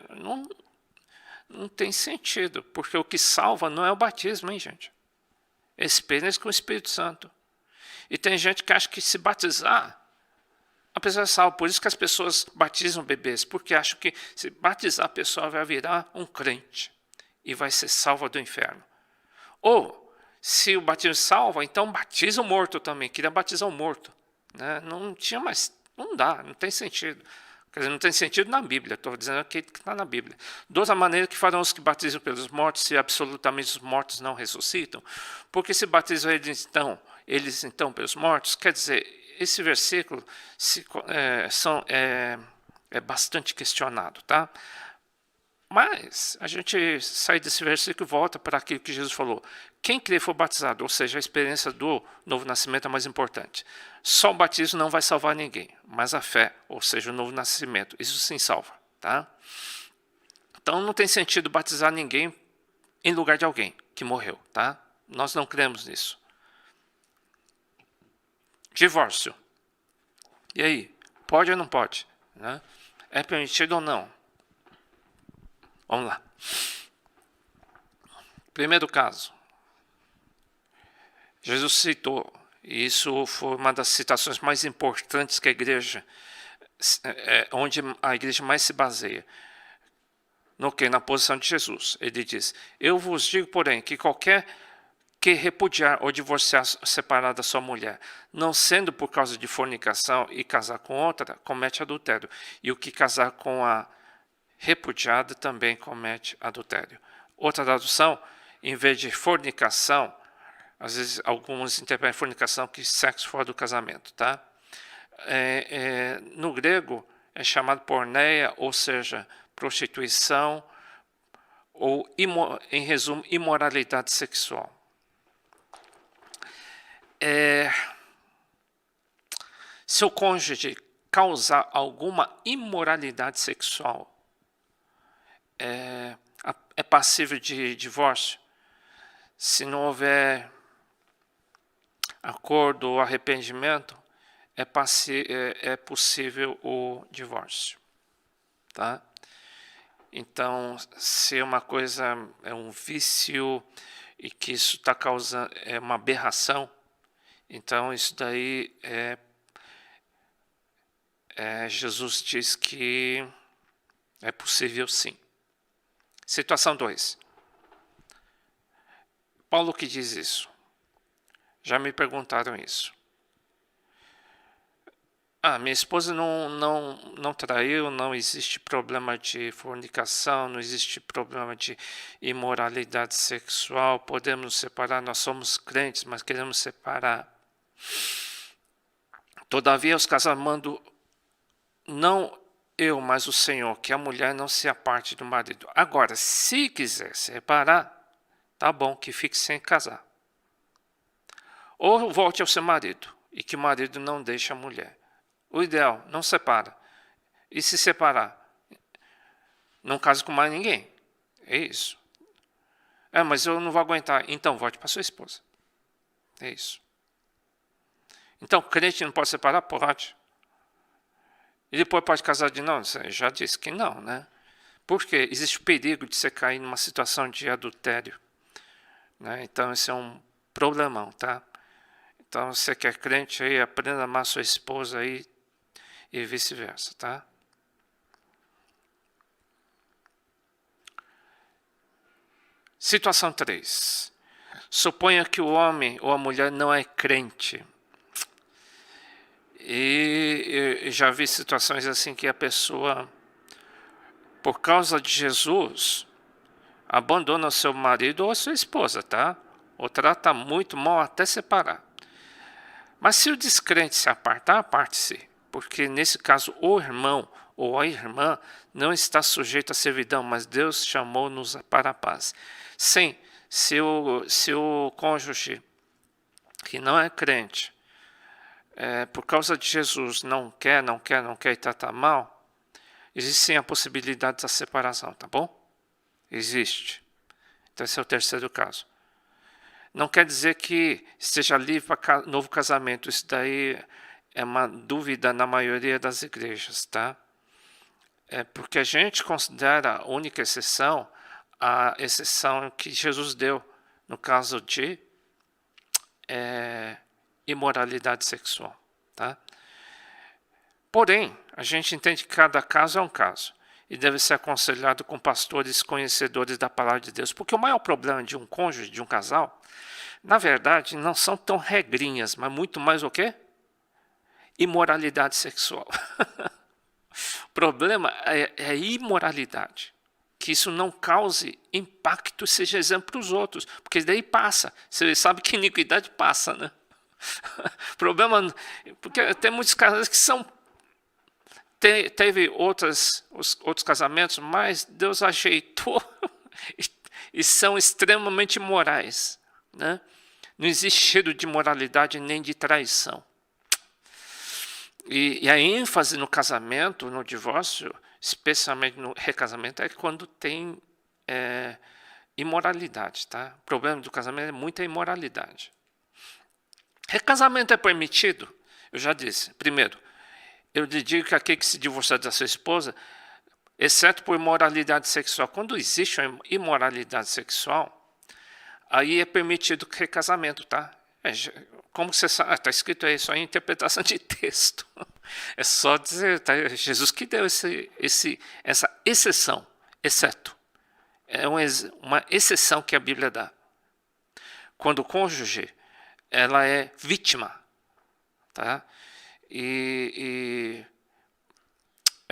não tem sentido, porque o que salva não é o batismo, hein, gente? É experiência com o Espírito Santo. E tem gente que acha que se batizar, a pessoa é salva. Por isso que as pessoas batizam bebês, porque acham que se batizar a pessoa vai virar um crente e vai ser salva do inferno. Ou, se o batismo salva, então batiza o morto também. Queria batizar o morto, né? Não tinha mais, não dá, não tem sentido. Quer dizer, não tem sentido na Bíblia, estou dizendo aqui que está na Bíblia. De outra maneira, que farão os que batizam pelos mortos, se absolutamente os mortos não ressuscitam? Porque se batizam eles então pelos mortos, quer dizer, esse versículo é bastante questionado, tá? Mas a gente sai desse versículo e volta para aquilo que Jesus falou. Quem crê for batizado, ou seja, a experiência do novo nascimento é mais importante. Só o batismo não vai salvar ninguém, mas a fé, ou seja, o novo nascimento, isso sim salva, tá? Então não tem sentido batizar ninguém em lugar de alguém que morreu, tá? Nós não cremos nisso. Divórcio. E aí? Pode ou não pode? Né? É permitido ou não? Vamos lá. Primeiro caso. Jesus citou, e isso foi uma das citações mais importantes que a igreja, onde a igreja mais se baseia. No que? Na posição de Jesus. Ele diz, eu vos digo, porém, que qualquer que repudiar ou divorciar, separar da sua mulher, não sendo por causa de fornicação e casar com outra, comete adultério. E o que casar com a repudiada também comete adultério. Outra tradução, em vez de fornicação, às vezes alguns interpretam fornicação que sexo fora do casamento, tá? No grego é chamado porneia, ou seja, prostituição, ou, em resumo, imoralidade sexual. Se o cônjuge causar alguma imoralidade sexual, é passível de divórcio. Se não houver acordo ou arrependimento, é possível o divórcio, tá? Então, se uma coisa é um vício e que isso está causando uma aberração, então isso daí Jesus diz que é possível sim. Situação 2. Paulo que diz isso. Já me perguntaram isso. Minha esposa não traiu, não existe problema de fornicação, não existe problema de imoralidade sexual, podemos nos separar, nós somos crentes, mas queremos separar. Todavia os casais mandam, não eu, mas o Senhor, que a mulher não se aparte do marido. Agora, se quiser separar, tá bom, que fique sem casar. Ou volte ao seu marido, e que o marido não deixe a mulher. O ideal, não separa. E se separar? Não casa com mais ninguém. É isso. Mas eu não vou aguentar. Então, volte para sua esposa. É isso. Então, crente não pode separar? Pode. E depois pode casar de novo? Eu já disse que não, né? Porque existe o perigo de você cair numa situação de adultério. Né? Então, esse é um problemão, tá? Então, você que é crente aí, aprenda a amar sua esposa aí e vice-versa, tá? Situação 3. Suponha que o homem ou a mulher não é crente. E eu já vi situações assim que a pessoa, por causa de Jesus, abandona o seu marido ou a sua esposa, tá? Ou trata muito mal até separar. Mas se o descrente se apartar, aparte-se. Porque nesse caso o irmão ou a irmã não está sujeito à servidão, mas Deus chamou-nos para a paz. Sim, se o cônjuge que não é crente, por causa de Jesus, não quer e trata mal, existe sim a possibilidade da separação, tá bom? Existe. Então esse é o terceiro caso. Não quer dizer que esteja livre para novo casamento, isso daí é uma dúvida na maioria das igrejas, tá? Porque a gente considera a única exceção a exceção que Jesus deu no caso de imoralidade sexual, tá? Porém, a gente entende que cada caso é um caso e deve ser aconselhado com pastores conhecedores da palavra de Deus, porque o maior problema de um cônjuge, de um casal, na verdade, não são tão regrinhas, mas muito mais o quê? Imoralidade sexual. O problema é a imoralidade. Que isso não cause impacto, seja exemplo para os outros. Porque daí passa. Você sabe que iniquidade passa, né? Problema... Porque tem muitos casais que são... Teve outros casamentos, mas Deus ajeitou e são extremamente morais, né? Não existe cheiro de moralidade nem de traição. E a ênfase no casamento, no divórcio, especialmente no recasamento, é quando tem imoralidade, tá? O problema do casamento é muita imoralidade. Recasamento é permitido? Eu já disse. Primeiro, eu lhe digo que aquele que se divorciar da sua esposa, exceto por imoralidade sexual, quando existe uma imoralidade sexual, aí é permitido recasamento, tá? Como você sabe? Está escrito aí, só em interpretação de texto. É só dizer, tá? Jesus que deu essa exceção, exceto. É uma exceção que a Bíblia dá. Quando o cônjuge, ela é vítima, tá? É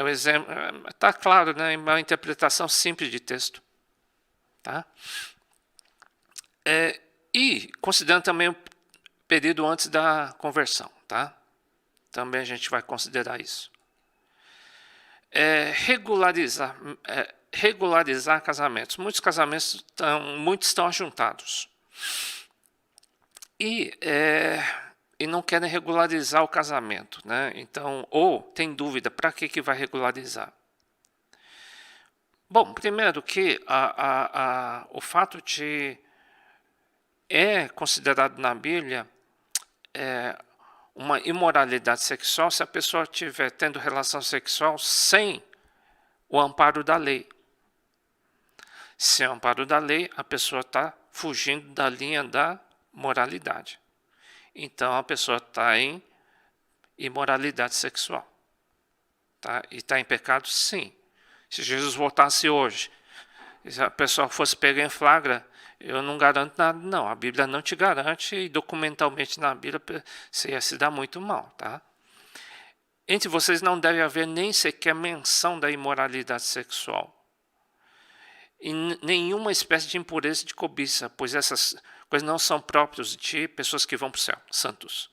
um exemplo, está claro, né? Uma interpretação simples de texto, tá? E considerando também o período antes da conversão, tá? Também a gente vai considerar isso. Regularizar casamentos. Muitos casamentos estão ajuntados. E não querem regularizar o casamento, né? Então, ou tem dúvida, para que vai regularizar? Bom, primeiro que o fato de considerado na Bíblia uma imoralidade sexual se a pessoa estiver tendo relação sexual sem o amparo da lei. Sem o amparo da lei, a pessoa está fugindo da linha da moralidade. Então, a pessoa está em imoralidade sexual. Tá? E está em pecado, sim. Se Jesus voltasse hoje, se a pessoa fosse pegar em flagra, eu não garanto nada, não. A Bíblia não te garante e documentalmente na Bíblia você ia se dar muito mal, tá? Entre vocês não deve haver nem sequer menção da imoralidade sexual. E nenhuma espécie de impureza e de cobiça, pois essas coisas não são próprias de pessoas que vão para o céu, santos.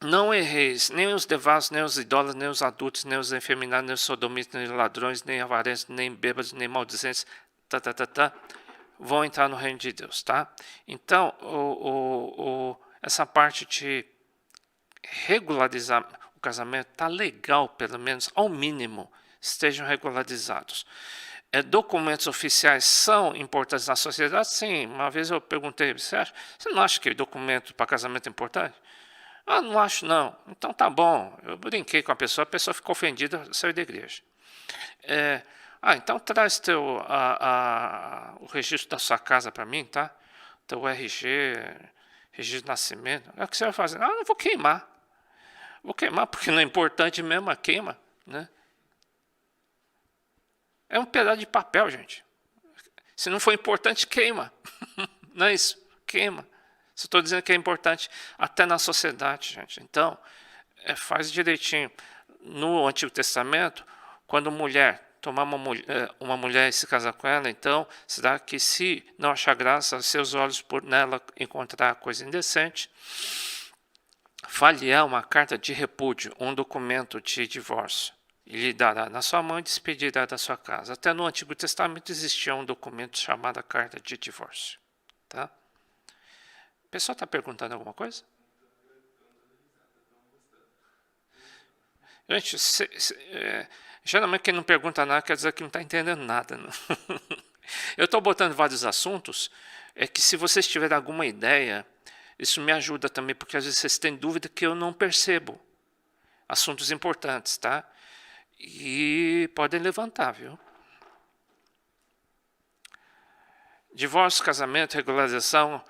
Não erreis, nem os devasos, nem os idólatras, nem os adultos, nem os efeminados, nem os sodomitas, nem os ladrões, nem avarentos, nem bêbados, nem maldizentes, vão entrar no reino de Deus, tá? Então, essa parte de regularizar o casamento tá legal, pelo menos, ao mínimo, estejam regularizados. Documentos oficiais são importantes na sociedade? Sim. Uma vez eu perguntei, você não acha que documento para casamento é importante? Ah, não acho não. Então tá bom. Eu brinquei com a pessoa ficou ofendida, saiu da igreja. Então traz o registro da sua casa para mim, tá? Teu RG, registro de nascimento. O que você vai fazer? Não vou queimar. Vou queimar porque não é importante mesmo, a queima, né? É um pedaço de papel, gente. Se não for importante, queima. Não é isso? Queima. Se estou dizendo que é importante até na sociedade, gente. Então, faz direitinho. No Antigo Testamento, quando tomar uma mulher e se casar com ela, então, será que se não achar graça, seus olhos por nela encontrar coisa indecente, far-lhe-á uma carta de repúdio, um documento de divórcio. E lhe dará na sua mão e despedirá da sua casa. Até no Antigo Testamento existia um documento chamado carta de divórcio. Tá? O pessoal está perguntando alguma coisa? Gente, geralmente quem não pergunta nada quer dizer que não está entendendo nada. Não? Eu estou botando vários assuntos, que se vocês tiverem alguma ideia, isso me ajuda também, porque às vezes vocês têm dúvida que eu não percebo. Assuntos importantes, tá? E podem levantar, viu? Divórcio, casamento, regularização,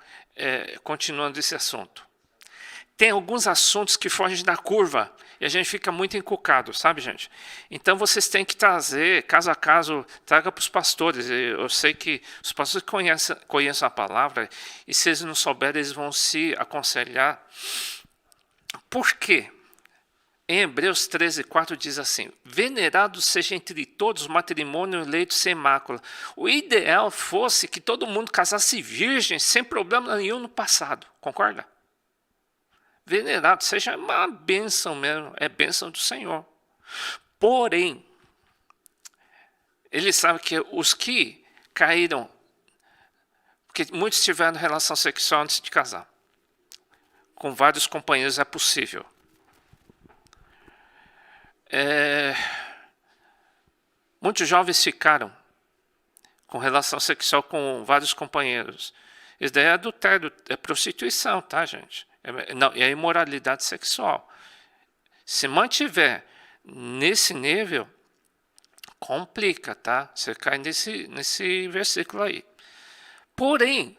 continuando esse assunto. Tem alguns assuntos que fogem da curva e a gente fica muito encucado, sabe, gente? Então vocês têm que trazer, caso a caso, traga para os pastores. Eu sei que os pastores conhecem a palavra e se eles não souberem, eles vão se aconselhar. Por quê? Em Hebreus 13:4 diz assim: venerado seja entre todos o matrimônio eleito sem mácula. O ideal fosse que todo mundo casasse virgem, sem problema nenhum no passado. Concorda? Venerado seja uma bênção mesmo, é bênção do Senhor. Porém, ele sabe que os que caíram, porque muitos tiveram relação sexual antes de casar. Com vários companheiros é possível. Muitos jovens ficaram com relação sexual com vários companheiros. Isso daí é adultério, é prostituição, tá, gente? É imoralidade sexual. Se mantiver nesse nível, complica, tá? Você cai nesse versículo aí. Porém,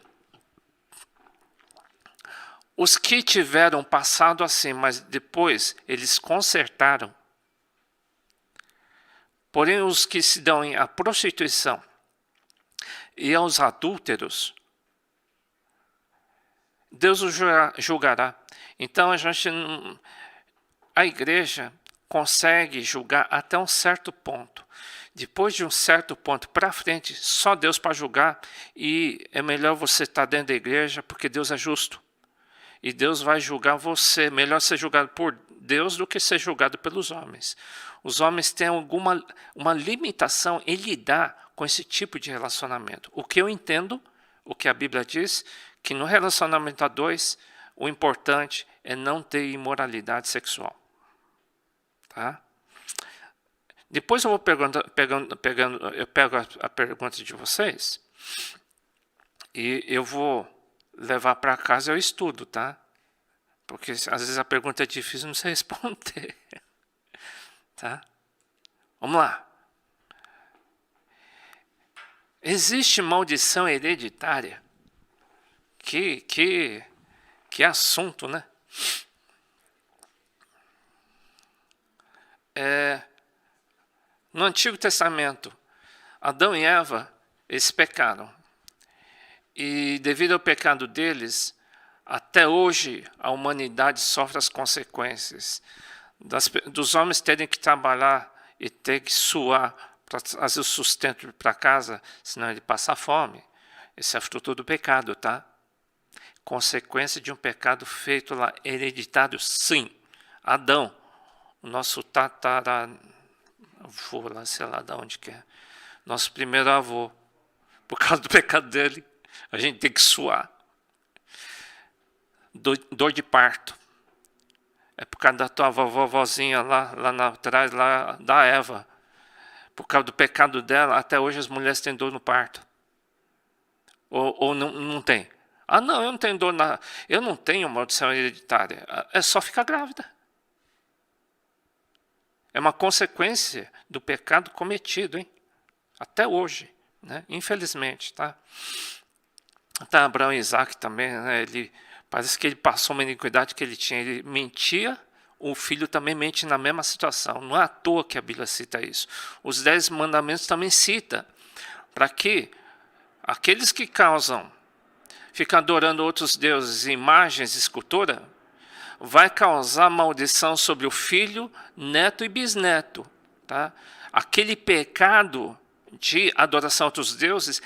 os que tiveram passado assim, mas depois eles consertaram. Porém, os que se dão à prostituição e aos adúlteros, Deus os julgará. Então, a igreja consegue julgar até um certo ponto. Depois de um certo ponto para frente, só Deus para julgar, e é melhor você estar dentro da igreja, porque Deus é justo. E Deus vai julgar você. Melhor ser julgado por Deus do que ser julgado pelos homens. Os homens têm uma limitação em lidar com esse tipo de relacionamento. O que eu entendo, o que a Bíblia diz, que no relacionamento a dois, o importante é não ter imoralidade sexual. Tá? Depois eu vou eu pego a pergunta de vocês e eu vou levar para casa e eu estudo, tá? Porque às vezes a pergunta é difícil, não sei responder. Tá? Vamos lá. Existe maldição hereditária? Que assunto, né? No Antigo Testamento, Adão e Eva, eles pecaram. E devido ao pecado deles, até hoje a humanidade sofre as consequências dos homens terem que trabalhar e ter que suar para trazer o sustento para casa, senão ele passa fome. Esse é fruto do pecado, tá? Consequência de um pecado feito lá, hereditário, sim. Adão, o nosso tataravô, lá, sei lá de onde que é, nosso primeiro avô, por causa do pecado dele, a gente tem que suar. Dor de parto. É por causa da tua vovozinha lá atrás, lá da Eva. Por causa do pecado dela, até hoje as mulheres têm dor no parto. Ou não tem? Ah, não, eu não tenho dor eu não tenho maldição hereditária. É só ficar grávida. É uma consequência do pecado cometido, hein? Até hoje, né? Infelizmente, tá? Até Abraão e Isaac também, né? Parece que ele passou uma iniquidade que ele tinha. Ele mentia, o filho também mente na mesma situação. Não é à toa que a Bíblia cita isso. Os 10 mandamentos também cita. Para que aqueles que ficam adorando outros deuses, imagens, escultura, vai causar maldição sobre o filho, neto e bisneto. Tá? Aquele pecado de adoração a outros deuses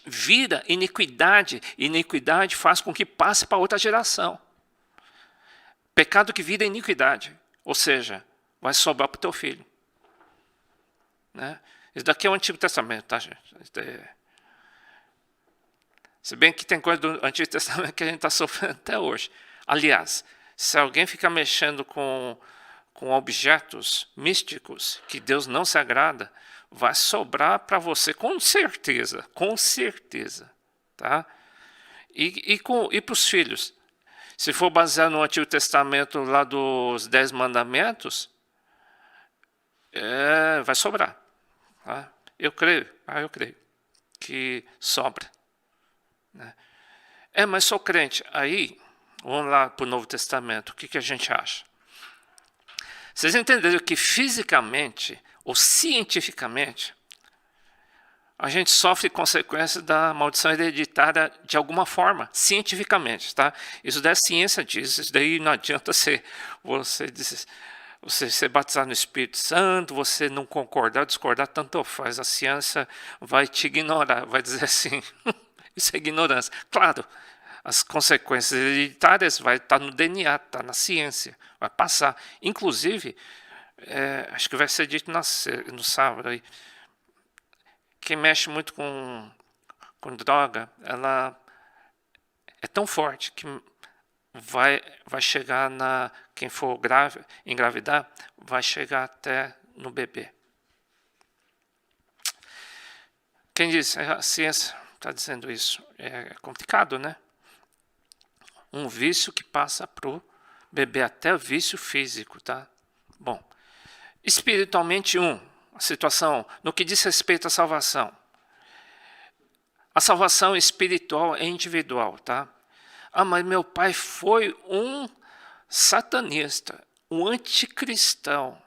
vira iniquidade. Iniquidade faz com que passe para outra geração. Pecado que vira iniquidade. Ou seja, vai sobrar para o teu filho. Né? Isso daqui é o Antigo Testamento, tá, gente? Se bem que tem coisa do Antigo Testamento que a gente está sofrendo até hoje. Aliás, se alguém fica mexendo com objetos místicos que Deus não se agrada, vai sobrar para você com certeza, tá? E para os filhos, se for baseado no Antigo Testamento lá dos 10 mandamentos, vai sobrar, tá? Eu creio que sobra, né? Mas sou crente. Aí, vamos lá para o Novo Testamento, o que a gente acha? Vocês entenderam que fisicamente ou cientificamente a gente sofre consequências da maldição hereditária de alguma forma, cientificamente, tá? Isso daí a ciência diz, isso daí não adianta você dizer, você ser batizado no Espírito Santo, você não concordar, discordar, tanto faz. A ciência vai te ignorar, vai dizer assim, isso é ignorância. Claro, as consequências hereditárias vai estar no DNA, está na ciência, vai passar. Inclusive, acho que vai ser dito no sábado aí, quem mexe muito com droga, ela é tão forte que vai chegar quem for engravidar, vai chegar até no bebê. Quem disse? A ciência está dizendo isso. É complicado, né? Um vício que passa pro bebê, até vício físico, tá? Bom, espiritualmente a situação, no que diz respeito à salvação. A salvação espiritual é individual, tá? Ah, mas meu pai foi um satanista, um anticristão.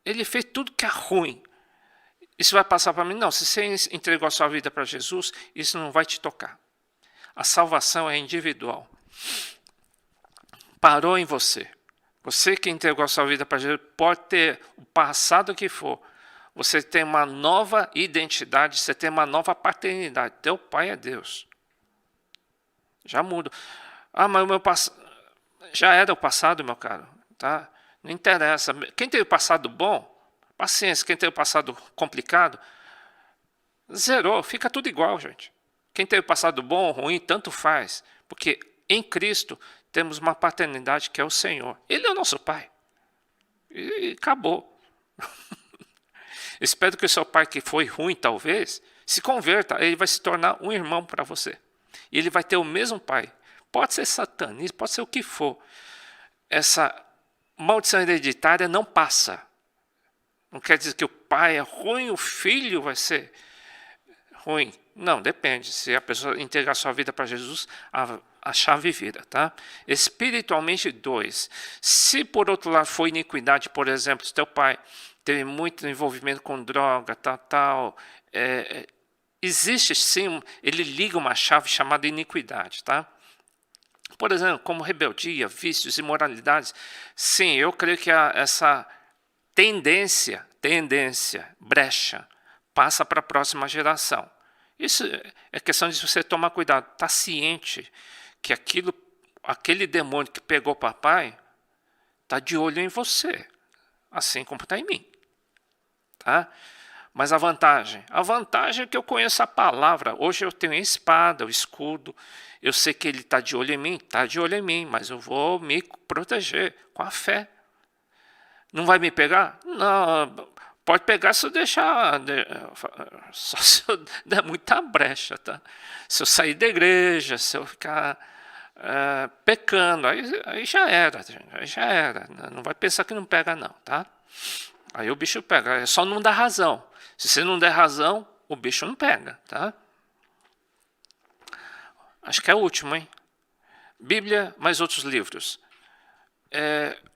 Ele fez tudo que é ruim. Isso vai passar para mim? Não, se você entregou a sua vida para Jesus, isso não vai te tocar. A salvação é individual. Parou em você. Você que entregou a sua vida para Jesus, pode ter o passado que for. Você tem uma nova identidade, você tem uma nova paternidade. Teu pai é Deus. Já muda. Ah, mas o meu passado já era o passado, meu caro, tá? Não interessa. Quem tem o passado bom, paciência. Quem tem o passado complicado, zerou. Fica tudo igual, gente. Quem tem o passado bom ou ruim, tanto faz. Porque em Cristo temos uma paternidade que é o Senhor. Ele é o nosso pai. E acabou. Espero que o seu pai, que foi ruim, talvez, se converta. Ele vai se tornar um irmão para você. E ele vai ter o mesmo pai. Pode ser satanista, pode ser o que for. Essa maldição hereditária não passa. Não quer dizer que o pai é ruim, o filho vai ser ruim. Não, depende. Se a pessoa entregar sua vida para Jesus, a chave vira, tá? Espiritualmente, 2. Se por outro lado for iniquidade, por exemplo, se teu pai teve muito envolvimento com droga, tal, existe sim, ele liga uma chave chamada iniquidade, tá? Por exemplo, como rebeldia, vícios, imoralidades. Sim, eu creio que essa tendência, brecha, passa para a próxima geração. Isso é questão de você tomar cuidado, estar ciente que aquele demônio que pegou o papai está de olho em você, assim como está em mim. Tá? Mas a vantagem é que eu conheço a palavra. Hoje eu tenho a espada, o escudo. Eu sei que ele está de olho em mim, mas eu vou me proteger com a fé. Não vai me pegar? Não, pode pegar se eu deixar, só se eu der muita brecha, tá? Se eu sair da igreja, se eu ficar pecando, aí já era, não vai pensar que não pega não, tá? Aí o bicho pega, é só não dar razão. Se você não der razão, o bicho não pega, tá? Acho que é o último, hein? Bíblia, mais outros livros.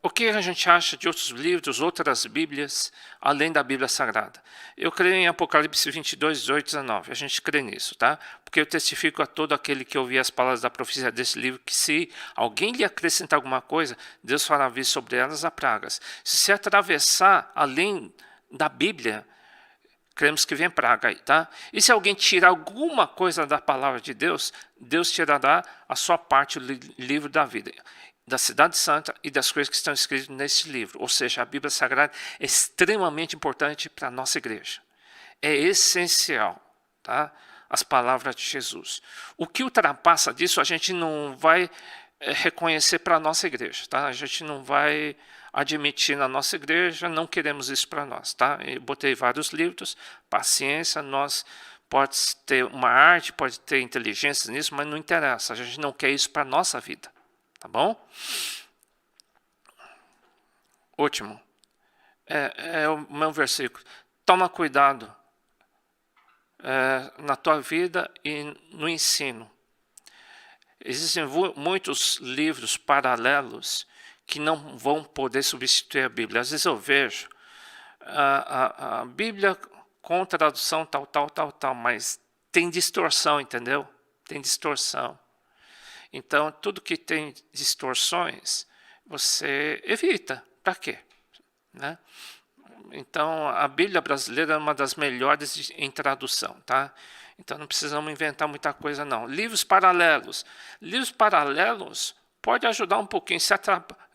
O que a gente acha de outros livros, outras Bíblias, além da Bíblia Sagrada? Eu creio em Apocalipse 22, 18, 19. A gente crê nisso, tá? Porque eu testifico a todo aquele que ouvir as palavras da profecia desse livro que se alguém lhe acrescentar alguma coisa, Deus fará vir sobre elas as pragas. Se você atravessar além da Bíblia, cremos que vem praga aí, tá? E se alguém tirar alguma coisa da palavra de Deus, Deus tirará a sua parte do livro da vida, da cidade santa e das coisas que estão escritas nesse livro. Ou seja, a Bíblia Sagrada é extremamente importante para a nossa igreja. É essencial, tá? As palavras de Jesus. O que ultrapassa disso, a gente não vai reconhecer para a nossa igreja, tá? A gente não vai admitir na nossa igreja, não queremos isso para nós, tá? Eu botei vários livros, paciência, nós pode ter uma arte, pode ter inteligência nisso, mas não interessa, a gente não quer isso para a nossa vida, tá bom? Último, é o meu versículo, toma cuidado na tua vida e no ensino. Existem muitos livros paralelos que não vão poder substituir a Bíblia. Às vezes eu vejo a Bíblia com tradução tal, mas tem distorção, entendeu? Tem distorção. Então, tudo que tem distorções, você evita. Para quê? né? Então, a Bíblia brasileira é uma das melhores em tradução, tá? Então, não precisamos inventar muita coisa, não. Livros paralelos. Livros paralelos pode ajudar um pouquinho.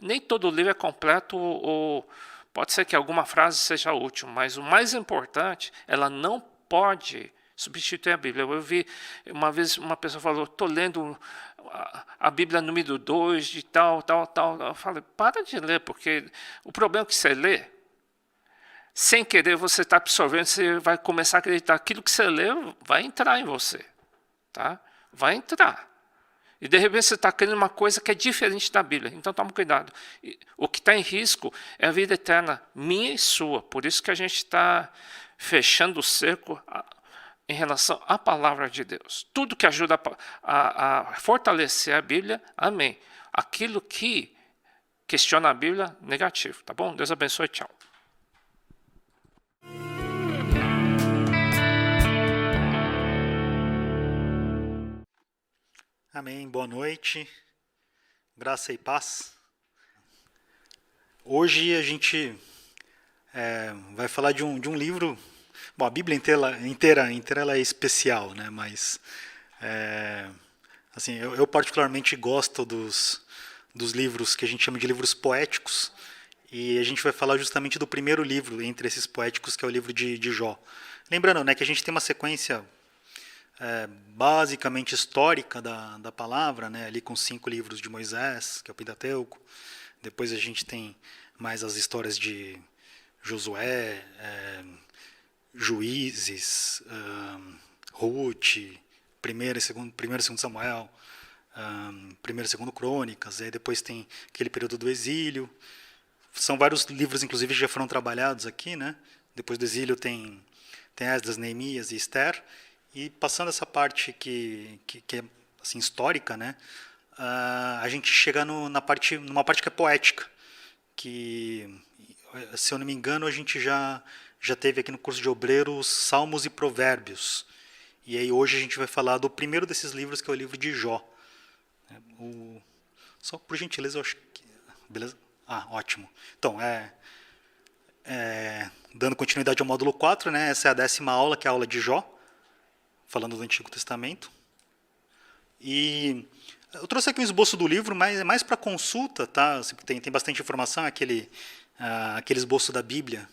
Nem todo livro é completo, ou pode ser que alguma frase seja útil, mas o mais importante, ela não pode substituir a Bíblia. Eu vi uma vez uma pessoa falou, estou lendo a Bíblia número 2 de tal. Eu falei, para de ler, porque o problema é que você lê, sem querer você está absorvendo, você vai começar a acreditar. Aquilo que você lê vai entrar em você. Tá? Vai entrar. E de repente você está querendo uma coisa que é diferente da Bíblia. Então tome cuidado. O que está em risco é a vida eterna, minha e sua. Por isso que a gente está fechando o cerco em relação à palavra de Deus. Tudo que ajuda a fortalecer a Bíblia, amém. Aquilo que questiona a Bíblia, negativo. Tá bom? Deus abençoe, tchau.
Amém, boa noite, graça e paz. Hoje a gente vai falar de um livro. Bom, a Bíblia inteira ela é especial, né? Mas assim, eu particularmente gosto dos livros que a gente chama de livros poéticos, e a gente vai falar justamente do primeiro livro entre esses poéticos, que é o livro de Jó. Lembrando, né, que a gente tem uma sequência basicamente histórica da palavra, né, ali com 5 livros de Moisés, que é o Pentateuco. Depois a gente tem mais as histórias de Josué, Juízes, Ruth, primeiro e segundo Samuel, primeiro e segundo Crônicas. Aí depois tem aquele período do exílio. São vários livros, inclusive, que já foram trabalhados aqui, né? Depois do exílio tem Esdras, Neemias e Esther. E passando essa parte que é assim, histórica, né, a gente chega numa parte que é poética, que, se eu não me engano, a gente já teve aqui no curso de Obreiros Salmos e Provérbios. E aí hoje a gente vai falar do primeiro desses livros, que é o livro de Jó. Só por gentileza, eu acho que... Beleza? Ah, ótimo. Então, dando continuidade ao módulo 4, né, essa é a 10ª aula, que é a aula de Jó, falando do Antigo Testamento. E eu trouxe aqui um esboço do livro, mas é mais para consulta, tá? Tem bastante informação, aquele esboço da Bíblia,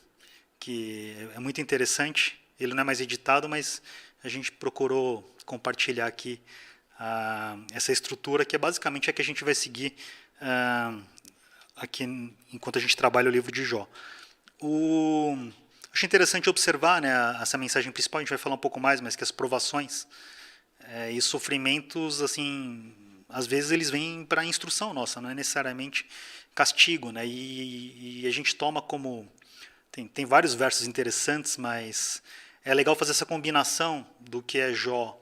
que é muito interessante. Ele não é mais editado, mas a gente procurou compartilhar aqui essa estrutura, que é basicamente a que a gente vai seguir aqui enquanto a gente trabalha o livro de Jó. Acho interessante observar, né, essa mensagem principal. A gente vai falar um pouco mais, mas que as provações e sofrimentos, assim, às vezes eles vêm para instrução nossa, não é necessariamente castigo, né? E a gente toma como... Tem vários versos interessantes, mas é legal fazer essa combinação do que é Jó,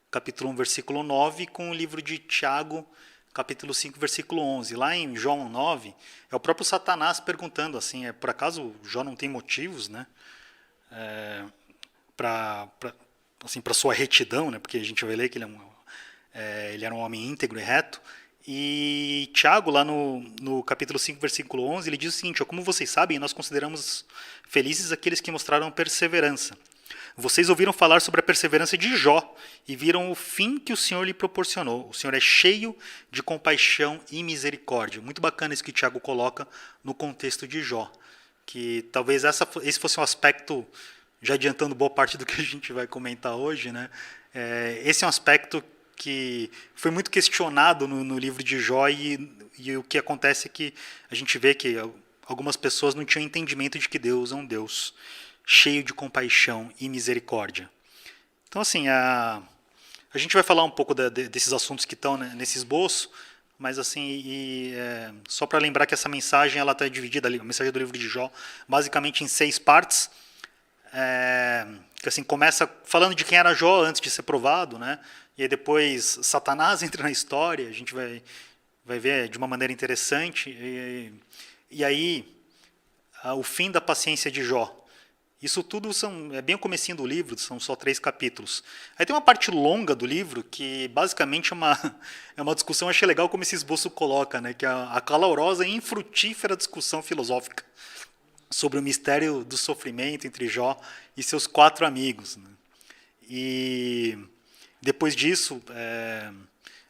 capítulo 1, versículo 9, com o livro de Tiago, capítulo 5, versículo 11. Lá em João 9, é o próprio Satanás perguntando assim, por acaso Jó não tem motivos, né, para sua retidão, né, porque a gente vai ler que ele era um homem íntegro e reto. E Tiago, lá no capítulo 5, versículo 11, ele diz o seguinte: como vocês sabem, nós consideramos felizes aqueles que mostraram perseverança. Vocês ouviram falar sobre a perseverança de Jó e viram o fim que o Senhor lhe proporcionou. O Senhor é cheio de compaixão e misericórdia. Muito bacana isso que Tiago coloca no contexto de Jó. Que talvez esse fosse um aspecto, já adiantando boa parte do que a gente vai comentar hoje, né? Esse é um aspecto que foi muito questionado no livro de Jó, e o que acontece é que a gente vê que algumas pessoas não tinham entendimento de que Deus é um Deus cheio de compaixão e misericórdia. Então, assim, a gente vai falar um pouco desses assuntos que estão, né, nesse esboço, mas assim, só para lembrar que essa mensagem está dividida, a mensagem do livro de Jó, basicamente em 6 partes. Que assim, começa falando de quem era Jó antes de ser provado, né? E aí depois Satanás entra na história, a gente vai ver de uma maneira interessante, e aí o fim da paciência de Jó. Isso tudo é bem o comecinho do livro, são só 3 capítulos. Aí tem uma parte longa do livro que basicamente é uma discussão. Achei legal como esse esboço coloca, né, que é a calorosa e infrutífera discussão filosófica. sobre o mistério do sofrimento entre Jó e seus 4 amigos, né? E depois disso,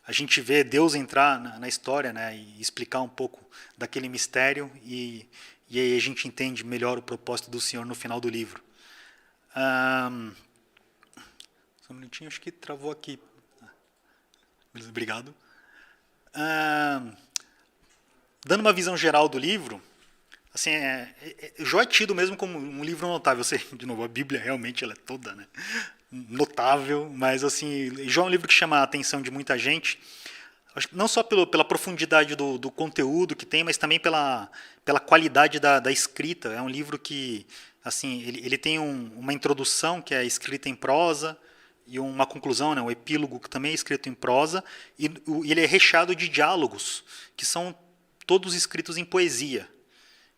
a gente vê Deus entrar na história, né, e explicar um pouco daquele mistério, e aí a gente entende melhor o propósito do Senhor no final do livro. Só um minutinho, acho que travou aqui. Beleza, obrigado. Dando uma visão geral do livro, assim, Jó é tido mesmo como um livro notável. Eu sei, de novo, a Bíblia realmente ela é toda, né, notável, mas assim, Jó é um livro que chama a atenção de muita gente, não só pela profundidade do conteúdo que tem, mas também pela qualidade da escrita. É um livro que, assim, ele tem uma introdução que é escrita em prosa, e uma conclusão, né, um epílogo que também é escrito em prosa, e ele é recheado de diálogos, que são todos escritos em poesia.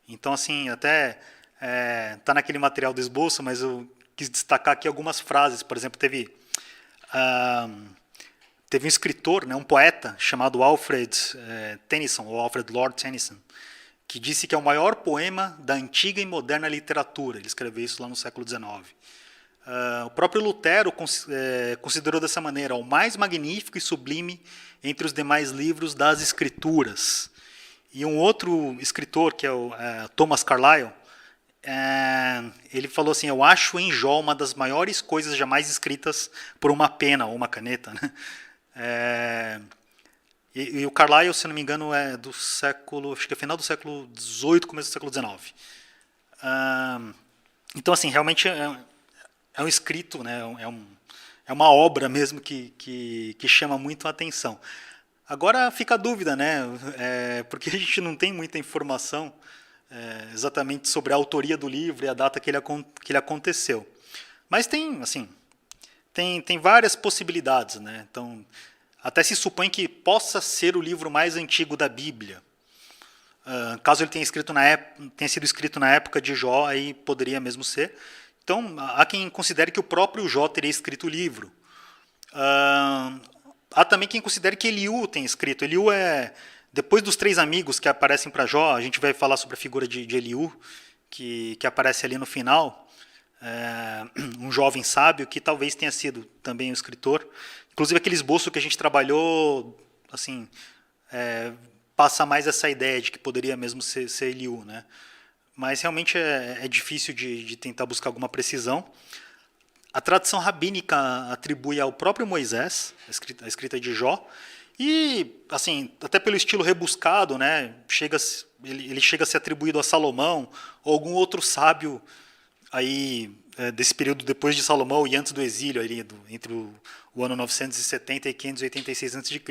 Então, assim, até está naquele material do esboço, mas eu quis destacar aqui algumas frases. Por exemplo, teve um escritor, né, um poeta, chamado Alfred Tennyson, ou Alfred Lord Tennyson, que disse que é o maior poema da antiga e moderna literatura. Ele escreveu isso lá no século XIX. O próprio Lutero considerou dessa maneira: o mais magnífico e sublime entre os demais livros das Escrituras. E um outro escritor, que é o Thomas Carlyle, ele falou assim: eu acho em Jó uma das maiores coisas jamais escritas por uma pena ou uma caneta, né? E o Carlyle, se não me engano, é do século, acho que é final do século XVIII, começo do século XIX. Então, assim, realmente é um escrito, né? É uma obra mesmo que chama muito a atenção. Agora fica a dúvida, né? Porque a gente não tem muita informação exatamente sobre a autoria do livro e a data que ele aconteceu. Mas tem, assim, tem várias possibilidades, né? Então, até se supõe que possa ser o livro mais antigo da Bíblia. Caso ele tenha sido escrito na época de Jó, aí poderia mesmo ser. Então, há quem considere que o próprio Jó teria escrito o livro. Há também quem considere que Eliú tem escrito. Eliú depois dos 3 amigos que aparecem para Jó, a gente vai falar sobre a figura de Eliú, que aparece ali no final, um jovem sábio que talvez tenha sido também um escritor. Inclusive, aquele esboço que a gente trabalhou, assim, passa mais essa ideia de que poderia mesmo ser Eliú, né? Mas realmente é difícil de tentar buscar alguma precisão. A tradição rabínica atribui ao próprio Moisés a escrita de Jó, e, assim, até pelo estilo rebuscado, né, ele chega a ser atribuído a Salomão ou algum outro sábio aí, desse período depois de Salomão e antes do exílio, ali, entre o ano 970 e 586 a.C.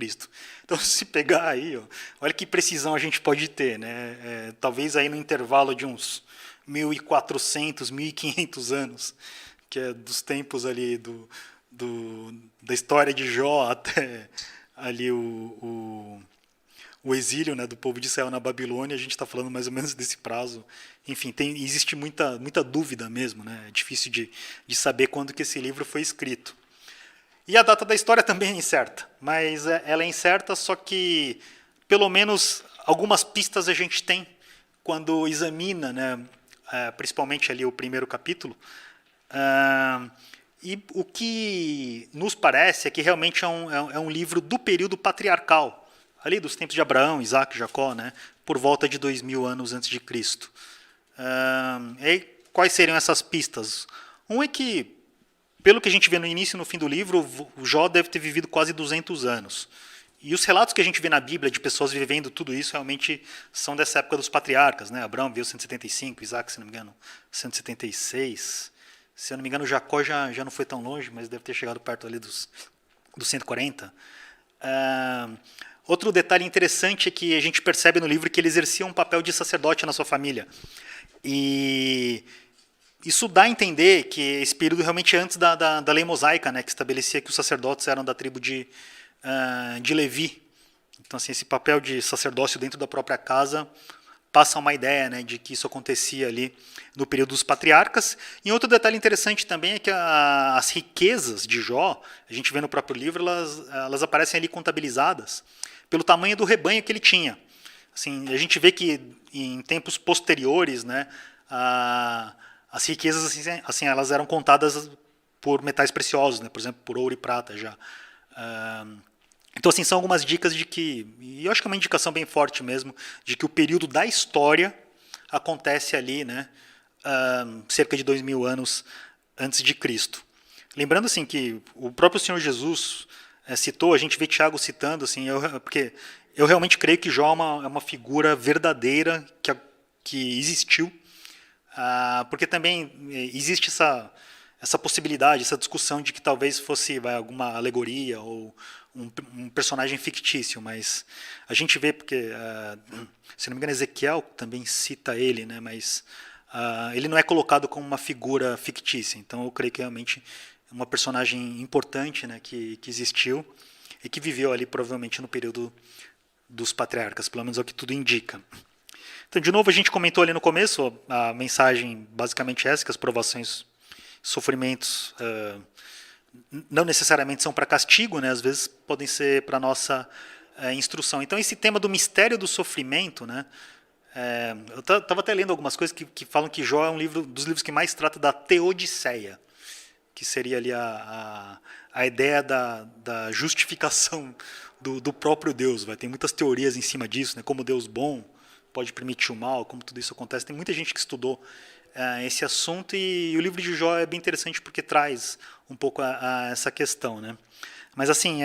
Então, se pegar aí, olha que precisão a gente pode ter, né? Talvez aí no intervalo de uns 1.400, 1.500 anos, que é dos tempos ali da história de Jó até ali o exílio, né, do povo de Israel na Babilônia. A gente está falando mais ou menos desse prazo. Enfim, existe muita dúvida mesmo, né? É difícil de saber quando que esse livro foi escrito. E a data da história também é incerta, mas ela é incerta, só que pelo menos algumas pistas a gente tem quando examina, né, principalmente ali o primeiro capítulo. E o que nos parece é que realmente é um livro do período patriarcal, ali dos tempos de Abraão, Isaac e Jacó, né, por volta de 2000 anos antes de Cristo. E quais seriam essas pistas? Um é que, pelo que a gente vê no início e no fim do livro, o Jó deve ter vivido quase 200 anos. E os relatos que a gente vê na Bíblia de pessoas vivendo tudo isso realmente são dessa época dos patriarcas, né? Abraão viveu 175, Isaac, se não me engano, 176. Se eu não me engano, Jacó já não foi tão longe, mas deve ter chegado perto ali dos 140. Outro detalhe interessante é que a gente percebe no livro que ele exercia um papel de sacerdote na sua família. E isso dá a entender que esse período realmente é antes da lei mosaica, né, que estabelecia que os sacerdotes eram da tribo de Levi. Então, assim, esse papel de sacerdócio dentro da própria casa passa uma ideia, né, de que isso acontecia ali no período dos patriarcas. E outro detalhe interessante também é que as riquezas de Jó, a gente vê no próprio livro, elas aparecem ali contabilizadas pelo tamanho do rebanho que ele tinha. Assim, a gente vê que em tempos posteriores, né, as riquezas assim, elas eram contadas por metais preciosos, né? Por exemplo, por ouro e prata já. Então, assim, são algumas dicas de que, e eu acho que é uma indicação bem forte mesmo, de que o período da história acontece ali, né, cerca de 2000 anos antes de Cristo. Lembrando, assim, que o próprio Senhor Jesus citou, a gente vê Tiago citando, assim, porque eu realmente creio que Jó é uma figura verdadeira que existiu, porque também existe essa possibilidade, essa discussão de que talvez fosse alguma alegoria ou um personagem fictício, mas a gente vê porque, se não me engano, Ezequiel também cita ele, né, mas ele não é colocado como uma figura fictícia, então eu creio que realmente é uma personagem importante, né, que existiu e que viveu ali provavelmente no período dos patriarcas, pelo menos é o que tudo indica. Então, de novo, a gente comentou ali no começo, a mensagem basicamente é essa, que as provações, sofrimentos não necessariamente são para castigo, né? Às vezes podem ser para nossa instrução. Então, esse tema do mistério do sofrimento, né? Eu estava até lendo algumas coisas que falam que Jó é um dos livros que mais trata da teodiceia, que seria ali a ideia da justificação do próprio Deus. Tem muitas teorias em cima disso, né? Como Deus bom pode permitir o mal, como tudo isso acontece. Tem muita gente que estudou esse assunto e o livro de Jó é bem interessante porque traz um pouco essa questão, né? Mas assim,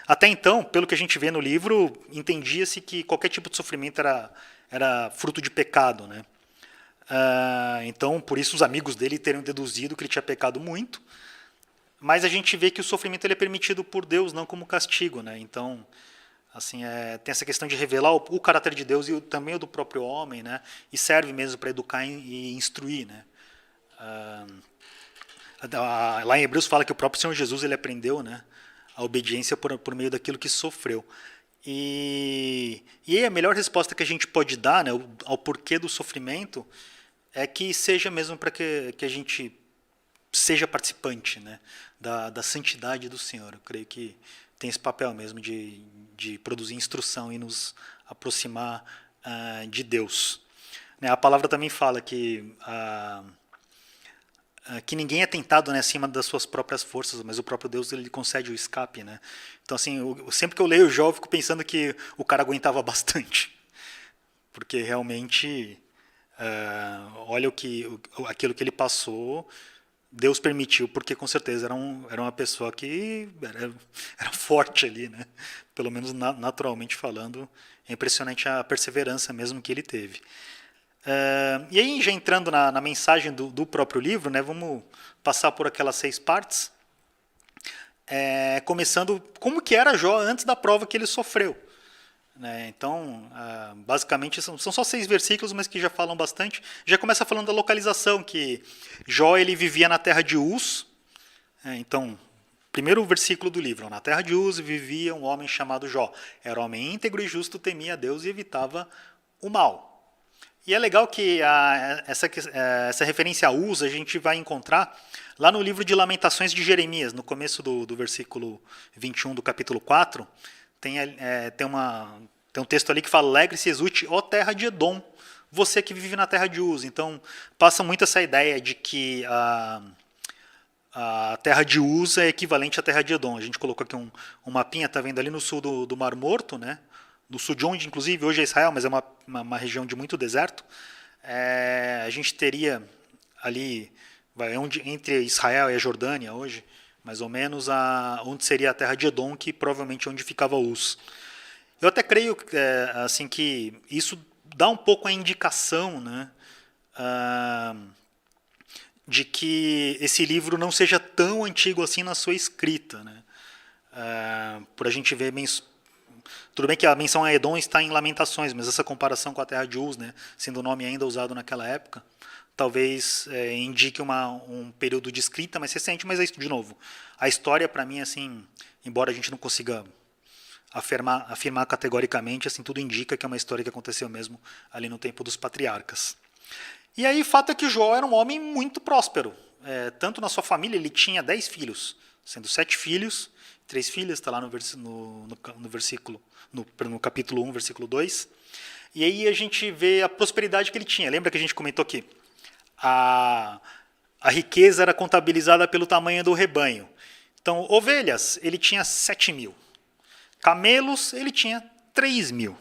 até então, pelo que a gente vê no livro, entendia-se que qualquer tipo de sofrimento era fruto de pecado, né? Então, por isso os amigos dele teriam deduzido que ele tinha pecado muito, mas a gente vê que o sofrimento ele é permitido por Deus, não como castigo, né? Então, assim, tem essa questão de revelar o caráter de Deus e também o do próprio homem, né? E serve mesmo para educar e instruir, né? Lá em Hebreus fala que o próprio Senhor Jesus ele aprendeu, né, a obediência por meio daquilo que sofreu. E aí a melhor resposta que a gente pode dar, né, ao porquê do sofrimento é que seja mesmo para que a gente seja participante, né, da santidade do Senhor. Eu creio que tem esse papel mesmo de produzir instrução e nos aproximar de Deus. A palavra também fala que ninguém é tentado, né, acima das suas próprias forças, mas o próprio Deus ele concede o escape, né? Então, assim, sempre que eu leio o Jó, eu fico pensando que o cara aguentava bastante, porque realmente, olha aquilo que ele passou, Deus permitiu, porque com certeza era uma pessoa que era forte ali, né? Pelo menos naturalmente falando, é impressionante a perseverança mesmo que ele teve. E aí, já entrando na mensagem do próprio livro, né, vamos passar por aquelas 6 partes, começando como que era Jó antes da prova que ele sofreu. Né? Então, basicamente, são só 6 versículos, mas que já falam bastante. Já começa falando da localização, que Jó ele vivia na terra de Uz. Então, primeiro versículo do livro, na terra de Uz vivia um homem chamado Jó. Era homem íntegro e justo, temia a Deus e evitava o mal. E é legal que essa referência a Uz a gente vai encontrar lá no livro de Lamentações de Jeremias, no começo do versículo 21 do capítulo 4, tem um texto ali que fala: alegre-se e exulte, ó terra de Edom, você que vive na terra de Uz. Então, passa muito essa ideia de que a terra de Uz é equivalente à terra de Edom. A gente colocou aqui um mapinha, tá vendo ali no sul do Mar Morto, né? No sul de onde, inclusive, hoje é Israel, mas é uma região de muito deserto. A gente teria ali, entre Israel e a Jordânia hoje, mais ou menos, onde seria a terra de Edom, que provavelmente é onde ficava Uz. Eu até creio assim, que isso dá um pouco a indicação, né, de que esse livro não seja tão antigo assim na sua escrita. Né? Por a gente ver tudo bem que a menção a Edom está em Lamentações, mas essa comparação com a terra de Uz, né, sendo o nome ainda usado naquela época, talvez indique um período de escrita mais recente, mas é isso de novo. A história, para mim, assim, embora a gente não consiga afirmar categoricamente, assim, tudo indica que é uma história que aconteceu mesmo ali no tempo dos patriarcas. E aí, o fato é que Jó era um homem muito próspero. Tanto na sua família, ele tinha 10 filhos, sendo 7 filhos, 3 filhas, está lá no capítulo 1, versículo 2. E aí a gente vê a prosperidade que ele tinha. Lembra que a gente comentou aqui? A riqueza era contabilizada pelo tamanho do rebanho. Então, ovelhas, ele tinha 7.000. Camelos, ele tinha 3.000.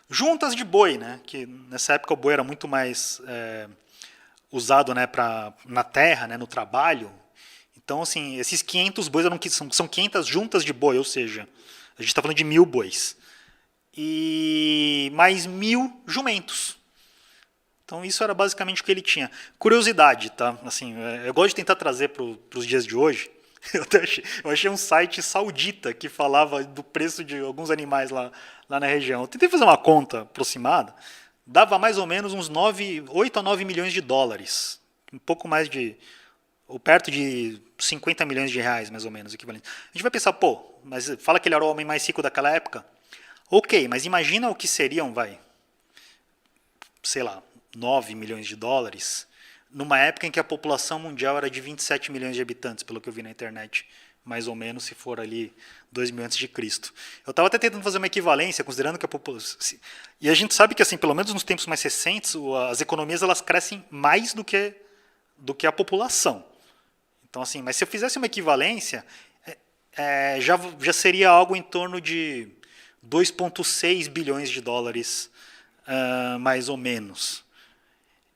Juntas de boi, né? Que nessa época o boi era muito mais usado, né, na terra, né, no trabalho. Então, assim, esses 500 bois são 500 juntas de boi, ou seja, a gente está falando de 1.000 bois. E mais 1.000 jumentos. Então, isso era basicamente o que ele tinha. Curiosidade, tá? Assim, eu gosto de tentar trazer para os dias de hoje. Eu achei um site saudita que falava do preço de alguns animais lá na região. Eu tentei fazer uma conta aproximada. Dava mais ou menos uns 8 a 9 milhões de dólares. Um pouco mais de... ou perto de 50 milhões de reais, mais ou menos, equivalente. A gente vai pensar, pô, mas fala que ele era o homem mais rico daquela época. Ok, mas imagina o que seriam, sei lá, 9 milhões de dólares, numa época em que a população mundial era de 27 milhões de habitantes, pelo que eu vi na internet, mais ou menos, se for ali 2000 a.C. Eu estava até tentando fazer uma equivalência, considerando que a população... E a gente sabe que, assim, pelo menos nos tempos mais recentes, as economias elas crescem mais do que a população. Então, assim, mas se eu fizesse uma equivalência, já seria algo em torno de 2,6 bilhões de dólares, mais ou menos.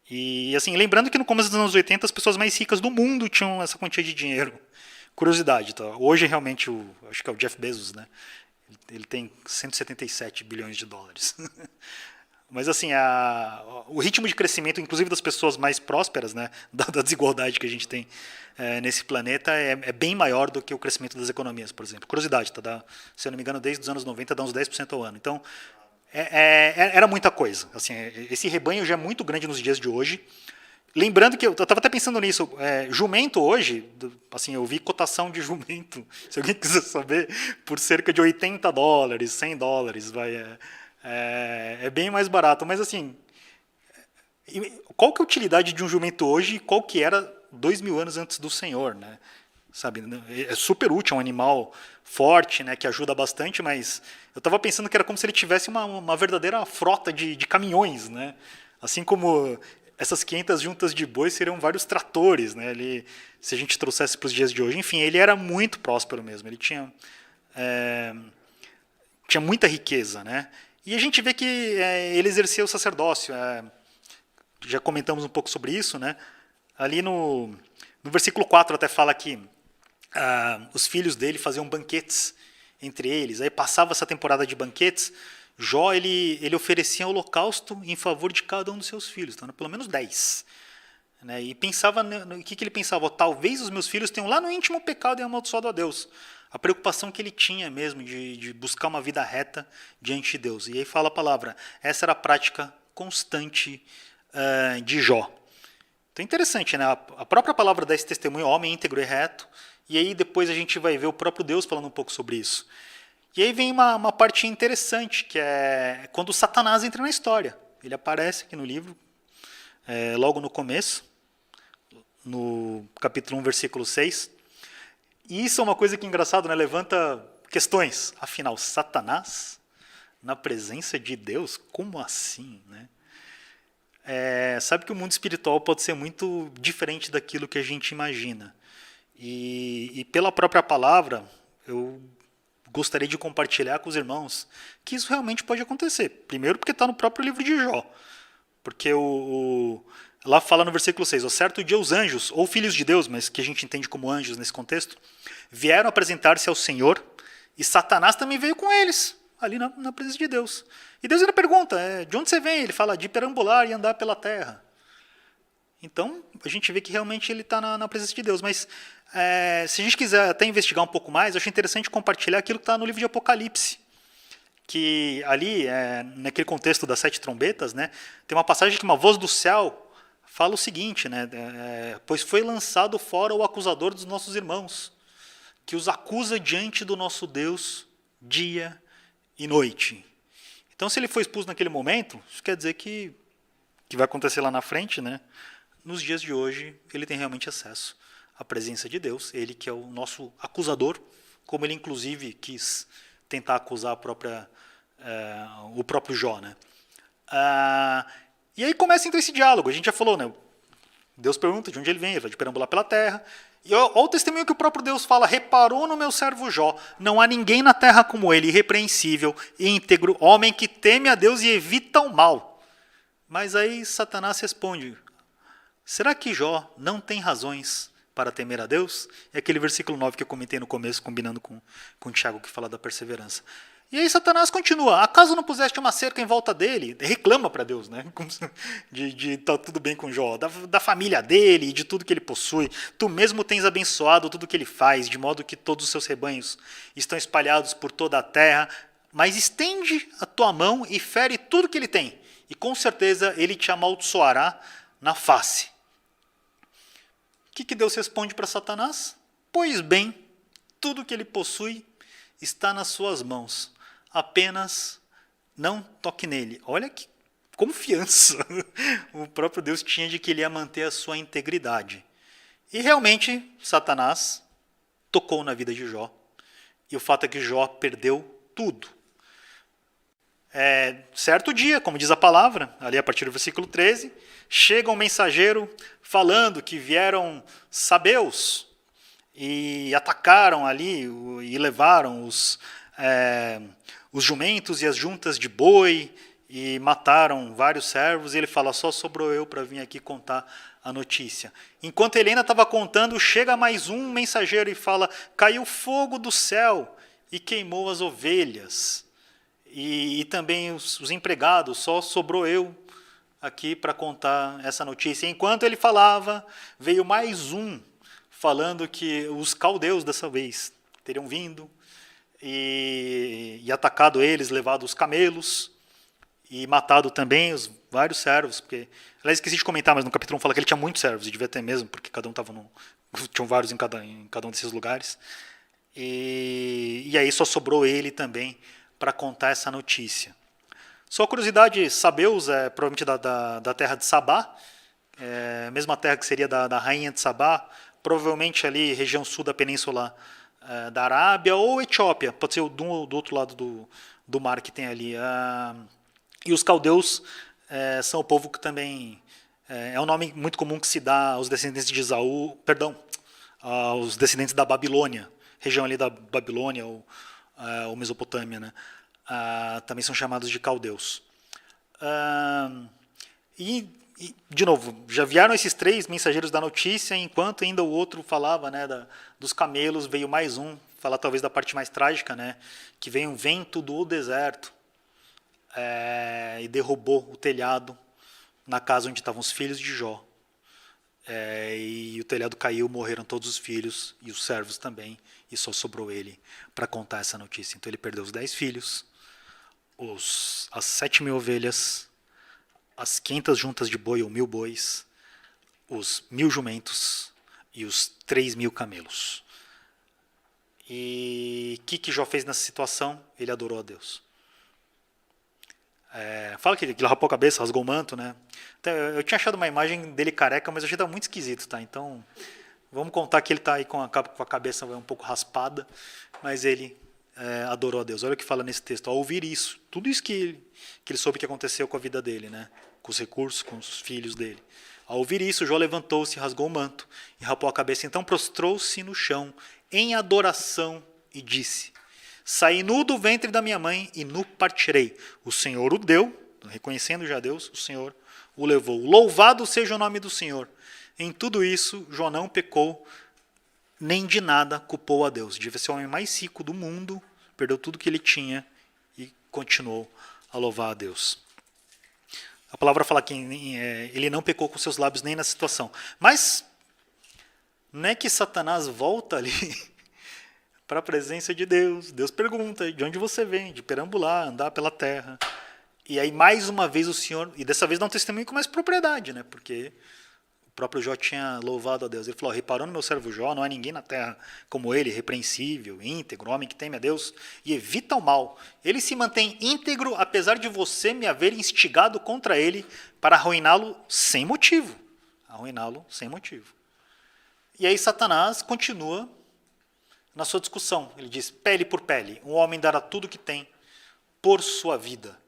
E, assim, lembrando que no começo dos anos 80 as pessoas mais ricas do mundo tinham essa quantia de dinheiro. Curiosidade, tá? Hoje realmente, acho que é o Jeff Bezos, né? Ele tem 177 bilhões de dólares. Mas, assim, o ritmo de crescimento, inclusive das pessoas mais prósperas, né, da desigualdade que a gente tem nesse planeta, é bem maior do que o crescimento das economias, por exemplo. Curiosidade, tá? Se eu não me engano, desde os anos 90 dá uns 10% ao ano. Então, era muita coisa. Assim, esse rebanho já é muito grande nos dias de hoje. Lembrando que eu estava até pensando nisso, jumento hoje, assim, eu vi cotação de jumento, se alguém quiser saber, por cerca de 80 dólares, 100 dólares, é bem mais barato. Mas, assim, qual que é a utilidade de um jumento hoje e qual que era 2.000 anos antes do Senhor, né? Sabe, é super útil, é um animal forte, né, que ajuda bastante, mas eu estava pensando que era como se ele tivesse uma verdadeira frota de caminhões, né? Assim como essas 500 juntas de boi seriam vários tratores, né? Se a gente trouxesse para os dias de hoje. Enfim, ele era muito próspero mesmo, ele tinha muita riqueza, né? E a gente vê que ele exercia o sacerdócio, já comentamos um pouco sobre isso, né? Ali no versículo 4 até fala que os filhos dele faziam banquetes entre eles. Aí passava essa temporada de banquetes, Jó ele oferecia holocausto em favor de cada um dos seus filhos, então, pelo menos 10. Né? E pensava no que ele pensava? Talvez os meus filhos tenham lá no íntimo pecado e amaldiçoado a Deus. A preocupação que ele tinha mesmo de buscar uma vida reta diante de Deus. E aí fala a palavra, essa era a prática constante de Jó. Então é interessante, né? A própria palavra dá esse testemunho, homem íntegro e reto, e aí depois a gente vai ver o próprio Deus falando um pouco sobre isso. E aí vem uma parte interessante, que é quando Satanás entra na história. Ele aparece aqui no livro, logo no começo, no capítulo 1, versículo 6. E isso é uma coisa que é engraçado, né? Levanta questões. Afinal, Satanás, na presença de Deus, como assim, né? Sabe que o mundo espiritual pode ser muito diferente daquilo que a gente imagina. E pela própria palavra, eu gostaria de compartilhar com os irmãos que isso realmente pode acontecer. Primeiro porque está no próprio livro de Jó. Porque lá fala no versículo 6, certo dia os anjos, ou filhos de Deus, mas que a gente entende como anjos nesse contexto, vieram apresentar-se ao Senhor, e Satanás também veio com eles, ali na presença de Deus. E Deus ainda pergunta, de onde você vem? Ele fala, de perambular e andar pela terra. Então, a gente vê que realmente ele está na presença de Deus. Mas, se a gente quiser até investigar um pouco mais, eu acho interessante compartilhar aquilo que está no livro de Apocalipse. Que ali, naquele contexto das 7 trombetas, né, tem uma passagem que uma voz do céu fala o seguinte, né, pois foi lançado fora o acusador dos nossos irmãos, que os acusa diante do nosso Deus dia e noite. Então, se ele foi expulso naquele momento, isso quer dizer que vai acontecer lá na frente, né? Nos dias de hoje, ele tem realmente acesso à presença de Deus, ele que é o nosso acusador, como ele inclusive quis tentar acusar o próprio Jó, né? E aí começa então esse diálogo. A gente já falou, né? Deus pergunta de onde ele vem, ele vai de perambular pela terra. E olha o testemunho que o próprio Deus fala: reparou no meu servo Jó, não há ninguém na terra como ele, irrepreensível, íntegro, homem que teme a Deus e evita o mal. Mas aí Satanás responde: será que Jó não tem razões para temer a Deus? É aquele versículo 9 que eu comentei no começo, combinando com o Tiago, que fala da perseverança. E aí Satanás continua: acaso não puseste uma cerca em volta dele? Reclama para Deus, né? De tá tudo bem com Jó, da família dele e de tudo que ele possui. Tu mesmo tens abençoado tudo que ele faz, de modo que todos os seus rebanhos estão espalhados por toda a terra. Mas estende a tua mão e fere tudo que ele tem, e com certeza ele te amaldiçoará na face. O que Deus responde para Satanás? Pois bem, tudo que ele possui está nas suas mãos. Apenas não toque nele. Olha que confiança o próprio Deus tinha de que ele ia manter a sua integridade. E realmente, Satanás tocou na vida de Jó. E o fato é que Jó perdeu tudo. Certo dia, como diz a palavra, ali a partir do versículo 13, chega um mensageiro falando que vieram sabeus e atacaram ali e levaram os jumentos e as juntas de boi e mataram vários servos. E ele fala: só sobrou eu para vir aqui contar a notícia. Enquanto ele ainda estava contando, chega mais um mensageiro e fala: caiu fogo do céu e queimou as ovelhas. E também os empregados, só sobrou eu aqui para contar essa notícia. Enquanto ele falava, veio mais um falando que os caldeus dessa vez teriam vindo e atacado eles, levado os camelos e matado também os vários servos. Porque, aliás, esqueci de comentar, mas no capítulo 1 fala que ele tinha muitos servos, e devia ter mesmo, porque cada um estava tinham vários em cada um desses lugares. E aí só sobrou ele também para contar essa notícia. Só curiosidade, sabeus é provavelmente da terra de Sabá, a mesma terra que seria da rainha de Sabá, provavelmente ali região sul da península da Arábia ou Etiópia, pode ser do outro lado do mar que tem ali. E os caldeus são o povo que também é um nome muito comum que se dá aos descendentes de Esaú, perdão, aos descendentes da Babilônia, região ali da Babilônia ou Mesopotâmia, né? Também são chamados de caldeus. E, de novo, já vieram esses três mensageiros da notícia, enquanto ainda o outro falava, né, dos camelos, veio mais um, falar talvez da parte mais trágica, né, que veio um vento do deserto e derrubou o telhado na casa onde estavam os filhos de Jó. E o telhado caiu, morreram todos os filhos e os servos também, e só sobrou ele para contar essa notícia. Então ele perdeu os 10 filhos, as 7.000 ovelhas, as 500 juntas de boi ou 1.000 bois, os 1.000 jumentos e os 3.000 camelos. E o que Jó fez nessa situação? Ele adorou a Deus. Fala que ele rapou a cabeça, rasgou o manto, né? Eu tinha achado uma imagem dele careca, mas eu achei que tá muito esquisito, tá? Então, vamos contar que ele está aí com a cabeça um pouco raspada, mas ele adorou a Deus. Olha o que fala nesse texto. Ao ouvir isso, tudo isso que ele soube que aconteceu com a vida dele, né? Com os recursos, com os filhos dele. Ao ouvir isso, Jó levantou-se, rasgou o manto e rapou a cabeça. Então prostrou-se no chão em adoração e disse: saí nu do ventre da minha mãe e nu partirei. O Senhor o deu, reconhecendo já Deus, o Senhor o levou. Louvado seja o nome do Senhor. Em tudo isso, Jó não pecou, nem de nada culpou a Deus. Devia ser o homem mais rico do mundo, perdeu tudo que ele tinha e continuou a louvar a Deus. A palavra fala que ele não pecou com seus lábios nem na situação. Mas não é que Satanás volta ali para a presença de Deus. Deus pergunta: de onde você vem? De perambular, andar pela terra. E aí mais uma vez o Senhor, e dessa vez dá um testemunho com mais propriedade, né? Porque o próprio Jó tinha louvado a Deus. Ele falou: reparou no meu servo Jó, não há ninguém na terra como ele, repreensível, íntegro, homem que teme a Deus e evita o mal. Ele se mantém íntegro, apesar de você me haver instigado contra ele para arruiná-lo sem motivo. Arruiná-lo sem motivo. E aí Satanás continua na sua discussão. Ele diz: pele por pele, um homem dará tudo o que tem por sua vida.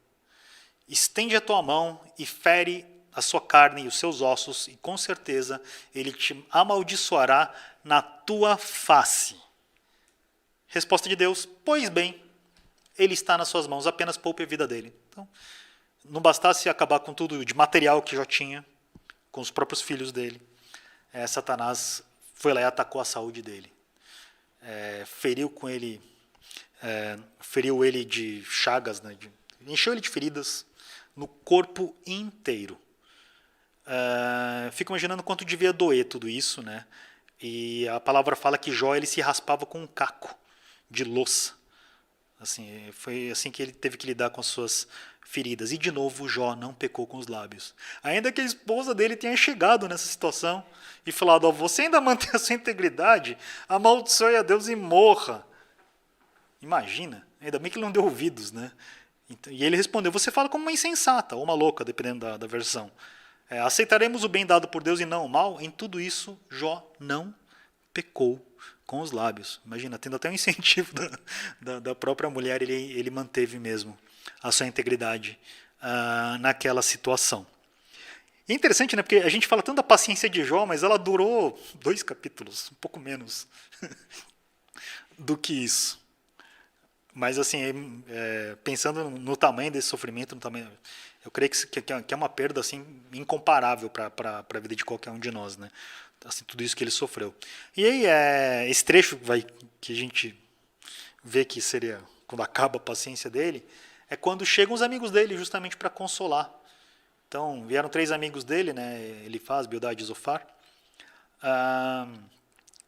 estende a tua mão e fere a sua carne e os seus ossos, e com certeza ele te amaldiçoará na tua face. Resposta de Deus: pois bem, ele está nas suas mãos, apenas poupe a vida dele. Então, não bastasse acabar com tudo de material que já tinha, com os próprios filhos dele, Satanás foi lá e atacou a saúde dele. Feriu ele de chagas, né, encheu ele de feridas no corpo inteiro. Fico imaginando quanto devia doer tudo isso, né? E a palavra fala que Jó ele se raspava com um caco de louça. Assim, foi assim que ele teve que lidar com as suas feridas. E de novo Jó não pecou com os lábios. Ainda que a esposa dele tenha chegado nessa situação e falado: você ainda mantém a sua integridade? Amaldiçoe a Deus e morra. Imagina, ainda bem que ele não deu ouvidos, né? E ele respondeu: você fala como uma insensata ou uma louca, dependendo da versão. Aceitaremos o bem dado por Deus e não o mal? Em tudo isso, Jó não pecou com os lábios. Imagina, tendo até um incentivo da própria mulher, ele manteve mesmo a sua integridade naquela situação. E é interessante, né, porque a gente fala tanto da paciência de Jó, mas ela durou 2 capítulos, um pouco menos do que isso. Mas assim, pensando no tamanho desse sofrimento, eu creio que é uma perda assim, incomparável para a vida de qualquer um de nós, né? Assim, tudo isso que ele sofreu. E aí, esse trecho que a gente vê que seria quando acaba a paciência dele, é quando chegam os amigos dele justamente para consolar. Então, vieram 3 amigos dele, né? Elifaz, Bildade e Zofar,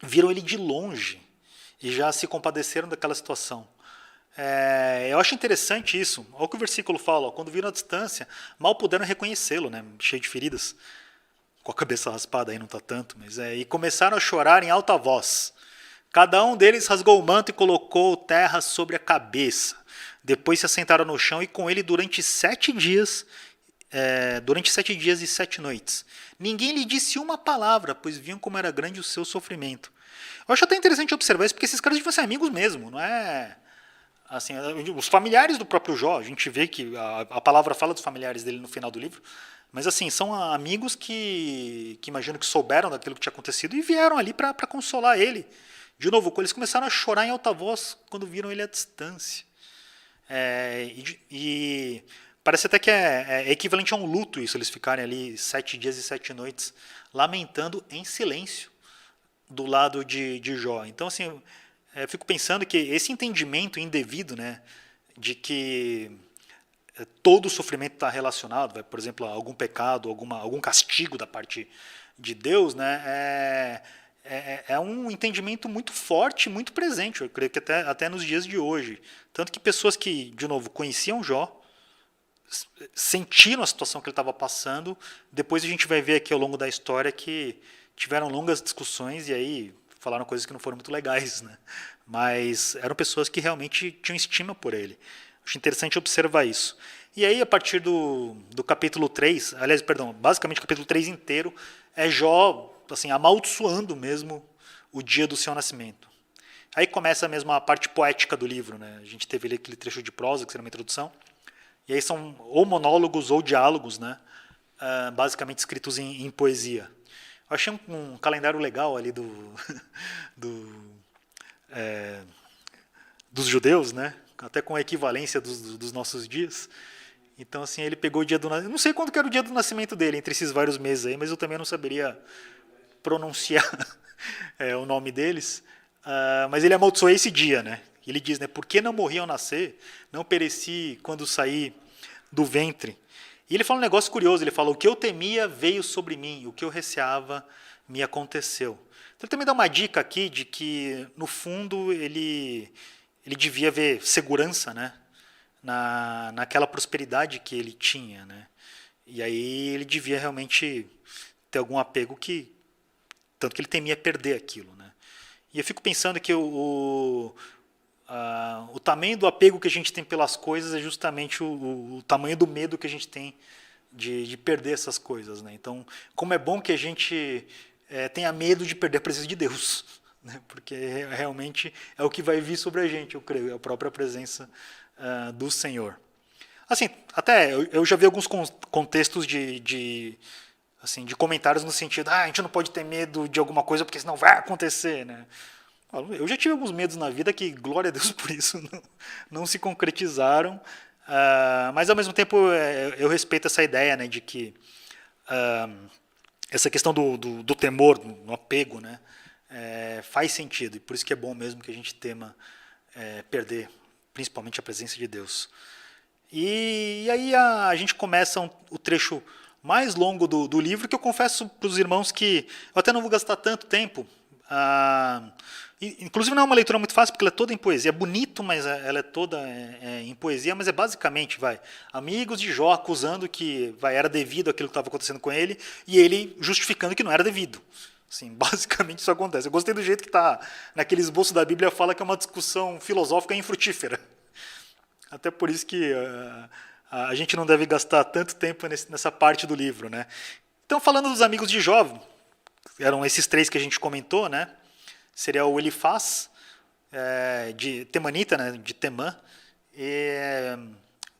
viram ele de longe e já se compadeceram daquela situação. Eu acho interessante isso. Olha o que o versículo fala: quando viram à distância, mal puderam reconhecê-lo, né? Cheio de feridas, com a cabeça raspada, aí não está tanto, mas e começaram a chorar em alta voz. Cada um deles rasgou o manto e colocou terra sobre a cabeça. Depois se assentaram no chão e com ele durante 7 dias, e 7 noites. Ninguém lhe disse uma palavra, pois viam como era grande o seu sofrimento. Eu acho até interessante observar isso, porque esses caras deviam ser amigos mesmo, não é? Assim, os familiares do próprio Jó, a gente vê que a palavra fala dos familiares dele no final do livro, mas assim, são amigos que imagino que souberam daquilo que tinha acontecido e vieram ali para consolar ele. De novo, eles começaram a chorar em alta voz quando viram ele à distância. E parece até que é equivalente a um luto isso, eles ficarem ali 7 dias e 7 noites lamentando em silêncio do lado de Jó. Então, assim, eu fico pensando que esse entendimento indevido, né, de que todo o sofrimento está relacionado, por exemplo, a algum pecado, algum castigo da parte de Deus, né, é um entendimento muito forte, muito presente, eu creio que até nos dias de hoje. Tanto que pessoas que, de novo, conheciam Jó, sentiram a situação que ele estava passando, depois a gente vai ver aqui ao longo da história que tiveram longas discussões e aí falaram coisas que não foram muito legais, né? Mas eram pessoas que realmente tinham estima por ele. Acho interessante observar isso. E aí, a partir do capítulo 3, aliás, perdão, basicamente o capítulo 3 inteiro, é Jó assim, amaldiçoando mesmo o dia do seu nascimento. Aí começa mesmo a parte poética do livro, né? A gente teve ali aquele trecho de prosa, que será uma introdução, e aí são ou monólogos ou diálogos, né? Basicamente escritos em poesia. Eu achei um calendário legal ali dos judeus, né? Até com a equivalência dos nossos dias. Então, assim, ele pegou o dia do nascimento. Não sei quando que era o dia do nascimento dele, entre esses vários meses aí, mas eu também não saberia pronunciar o nome deles. Mas ele amaldiçoou esse dia, né? Ele diz, né? Por que não morri ao nascer? Não pereci quando saí do ventre. E ele fala um negócio curioso, ele fala: o que eu temia veio sobre mim, o que eu receava me aconteceu. Então ele também dá uma dica aqui de que, no fundo, ele devia ver segurança, né, naquela prosperidade que ele tinha, né? E aí ele devia realmente ter algum apego tanto que ele temia perder aquilo, né? E eu fico pensando que o tamanho do apego que a gente tem pelas coisas é justamente o tamanho do medo que a gente tem de perder essas coisas, né? Então, como é bom que a gente tenha medo de perder a presença de Deus, né? Porque realmente é o que vai vir sobre a gente, eu creio, é a própria presença do Senhor. Assim, até eu já vi alguns contextos assim, de comentários no sentido, a gente não pode ter medo de alguma coisa porque senão vai acontecer, né? Eu já tive alguns medos na vida que, glória a Deus por isso, não se concretizaram, mas ao mesmo tempo eu respeito essa ideia, né, de que essa questão do temor, do apego, né, faz sentido, e por isso que é bom mesmo que a gente tema perder, principalmente a presença de Deus. E aí a gente começa o trecho mais longo do livro, que eu confesso para os irmãos que eu até não vou gastar tanto tempo. Inclusive não é uma leitura muito fácil, porque ela é toda em poesia. É bonito, mas ela é toda em poesia, mas é basicamente, amigos de Jó acusando que era devido àquilo que estava acontecendo com ele, e ele justificando que não era devido. Assim, basicamente isso acontece. Eu gostei do jeito que está naquele esboço da Bíblia, fala que é uma discussão filosófica infrutífera. Até por isso que a gente não deve gastar tanto tempo nessa parte do livro, né? Então, falando dos amigos de Jó, eram esses três que a gente comentou, né? Seria o Elifaz, de Temanita, né? De Temã, e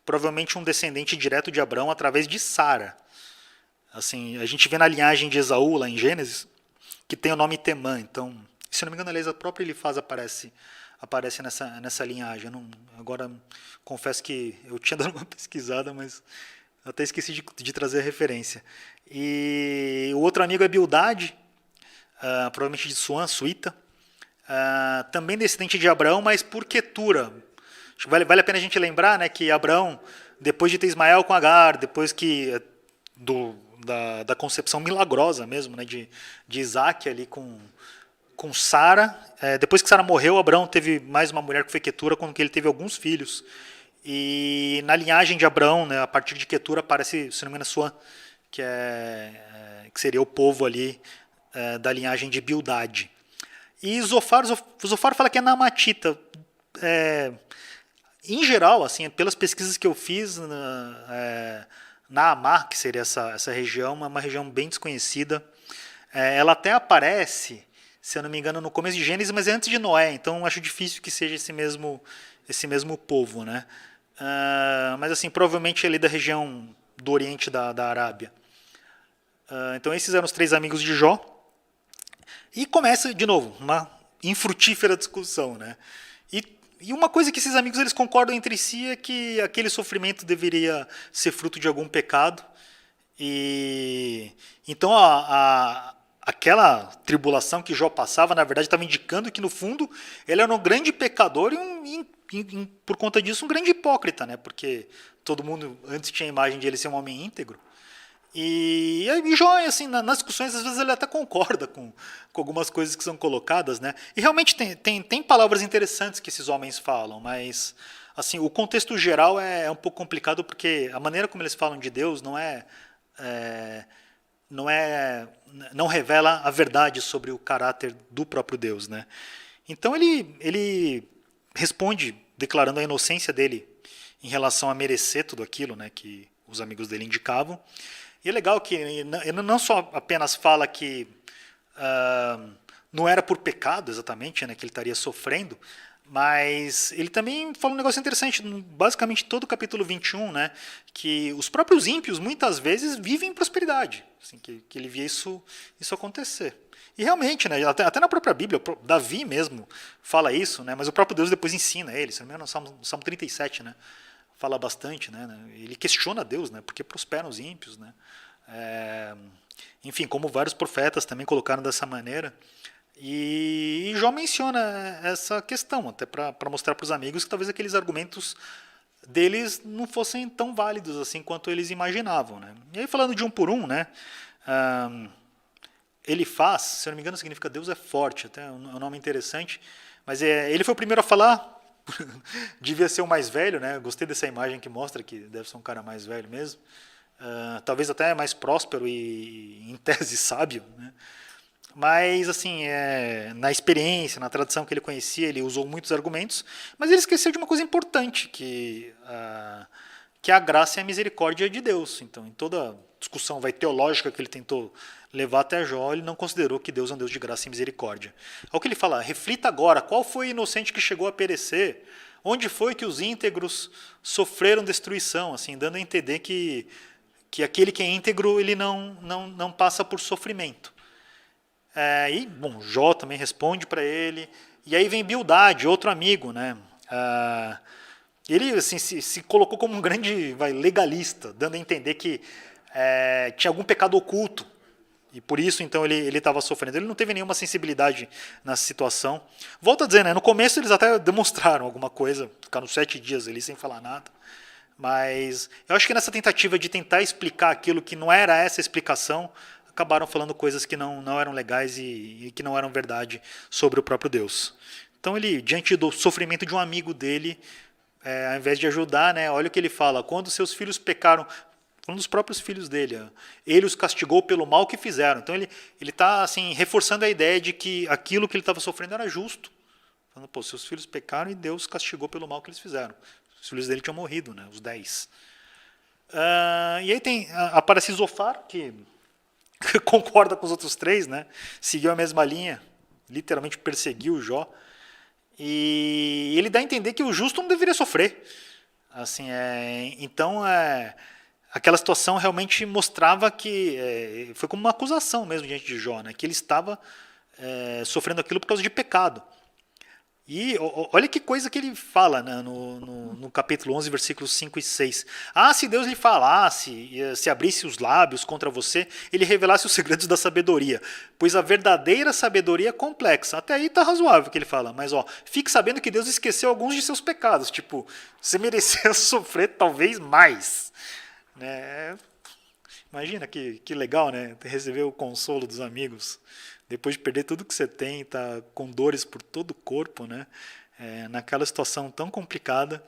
provavelmente um descendente direto de Abraão através de Sara. Assim, a gente vê na linhagem de Esaú, lá em Gênesis, que tem o nome Temã. Então, se não me engano, aliás, a própria Elifaz aparece nessa linhagem. Agora, confesso que eu tinha dado uma pesquisada, mas até esqueci de trazer a referência. E o outro amigo é Bildade, provavelmente de Suã, Suíta, também descendente de Abraão, mas por Quetura. Vale a pena a gente lembrar, né, que Abraão, depois de ter Ismael com Agar, depois que da concepção milagrosa mesmo, né, de Isaac ali com Sara, depois que Sara morreu, Abraão teve mais uma mulher que foi Quetura, com que ele teve alguns filhos. E na linhagem de Abraão, né, a partir de Quetura, aparece, se não me engano, Suã, que seria o povo ali da linhagem de Bildade. E Zofar fala que é Naamatita. Em geral, assim, pelas pesquisas que eu fiz, Naamá, que seria essa região, é uma região bem desconhecida. Ela até aparece, se eu não me engano, no começo de Gênesis, mas é antes de Noé, então acho difícil que seja esse mesmo povo, né? Mas assim, provavelmente ali da região do Oriente da Arábia. Então esses eram os três amigos de Jó. E começa, de novo, uma infrutífera discussão, né? E uma coisa que esses amigos eles concordam entre si é que aquele sofrimento deveria ser fruto de algum pecado. E então aquela tribulação que Jó passava, na verdade, estava indicando que, no fundo, ele era um grande pecador e por conta disso, um grande hipócrita, né? Porque todo mundo antes tinha a imagem de ele ser um homem íntegro. E Jó, assim, nas discussões, às vezes ele até concorda com algumas coisas que são colocadas, né? E realmente tem palavras interessantes que esses homens falam, mas assim, o contexto geral é um pouco complicado, porque a maneira como eles falam de Deus não revela a verdade sobre o caráter do próprio Deus, né? Então ele responde declarando a inocência dele em relação a merecer tudo aquilo, né, que os amigos dele indicavam. E é legal que ele não só apenas fala que não era por pecado exatamente, né, que ele estaria sofrendo, mas ele também fala um negócio interessante, basicamente todo o capítulo 21, né, que os próprios ímpios muitas vezes vivem em prosperidade, assim, que ele via isso acontecer. E realmente, né, até na própria Bíblia, Davi mesmo fala isso, né, mas o próprio Deus depois ensina ele, se não me engano, no Salmo 37, né, fala bastante, né, ele questiona Deus, né, porque prosperam os ímpios, né, enfim, como vários profetas também colocaram dessa maneira. E Jó menciona essa questão, até para mostrar para os amigos que talvez aqueles argumentos deles não fossem tão válidos assim quanto eles imaginavam, né. E aí, falando de um por um, né, Elifaz, se eu não me engano, significa Deus é forte, até é um nome interessante, mas ele foi o primeiro a falar, devia ser o mais velho, né? Gostei dessa imagem que mostra que deve ser um cara mais velho mesmo, talvez até mais próspero e em tese sábio, né? Mas assim, na experiência, na tradição que ele conhecia, ele usou muitos argumentos, mas ele esqueceu de uma coisa importante, que que a graça e a misericórdia de Deus. Então, em toda discussão teológica que ele tentou levar até Jó, ele não considerou que Deus é um Deus de graça e misericórdia. Ao que ele fala, reflita agora, qual foi o inocente que chegou a perecer? Onde foi que os íntegros sofreram destruição? Assim, dando a entender que aquele que é íntegro, ele não passa por sofrimento. E, bom, Jó também responde para ele. E aí vem Bildade, outro amigo, né? Ele assim, se colocou como um grande legalista, dando a entender que tinha algum pecado oculto. E por isso, então, ele estava sofrendo. Ele não teve nenhuma sensibilidade nessa situação. Volto a dizer, né? No começo eles até demonstraram alguma coisa, ficaram 7 dias ali sem falar nada. Mas eu acho que nessa tentativa de tentar explicar aquilo que não era essa explicação, acabaram falando coisas que não eram legais e que não eram verdade sobre o próprio Deus. Então ele, diante do sofrimento de um amigo dele, ao invés de ajudar, né, olha o que ele fala, quando seus filhos pecaram, falando dos próprios filhos dele, ele os castigou pelo mal que fizeram. Então ele está assim, reforçando a ideia de que aquilo que ele estava sofrendo era justo. Falando, pô, seus filhos pecaram e Deus castigou pelo mal que eles fizeram. Os filhos dele tinham morrido, né, os 10. E aí aparece Zofar, que concorda com os outros 3, né, seguiu a mesma linha, literalmente perseguiu Jó. E ele dá a entender que o justo não deveria sofrer. Assim, então, aquela situação realmente mostrava que foi como uma acusação mesmo diante de Jó, né, que ele estava sofrendo aquilo por causa de pecado. E olha que coisa que ele fala, né, no capítulo 11, versículos 5 e 6. Se Deus lhe falasse, se abrisse os lábios contra você, ele revelasse os segredos da sabedoria, pois a verdadeira sabedoria é complexa. Até aí está razoável que ele fala, mas fique sabendo que Deus esqueceu alguns de seus pecados. Tipo, você merecia sofrer talvez mais. Né? Imagina que legal, né? Receber o consolo dos amigos. Depois de perder tudo que você tem, tá com dores por todo o corpo, né? Naquela situação tão complicada,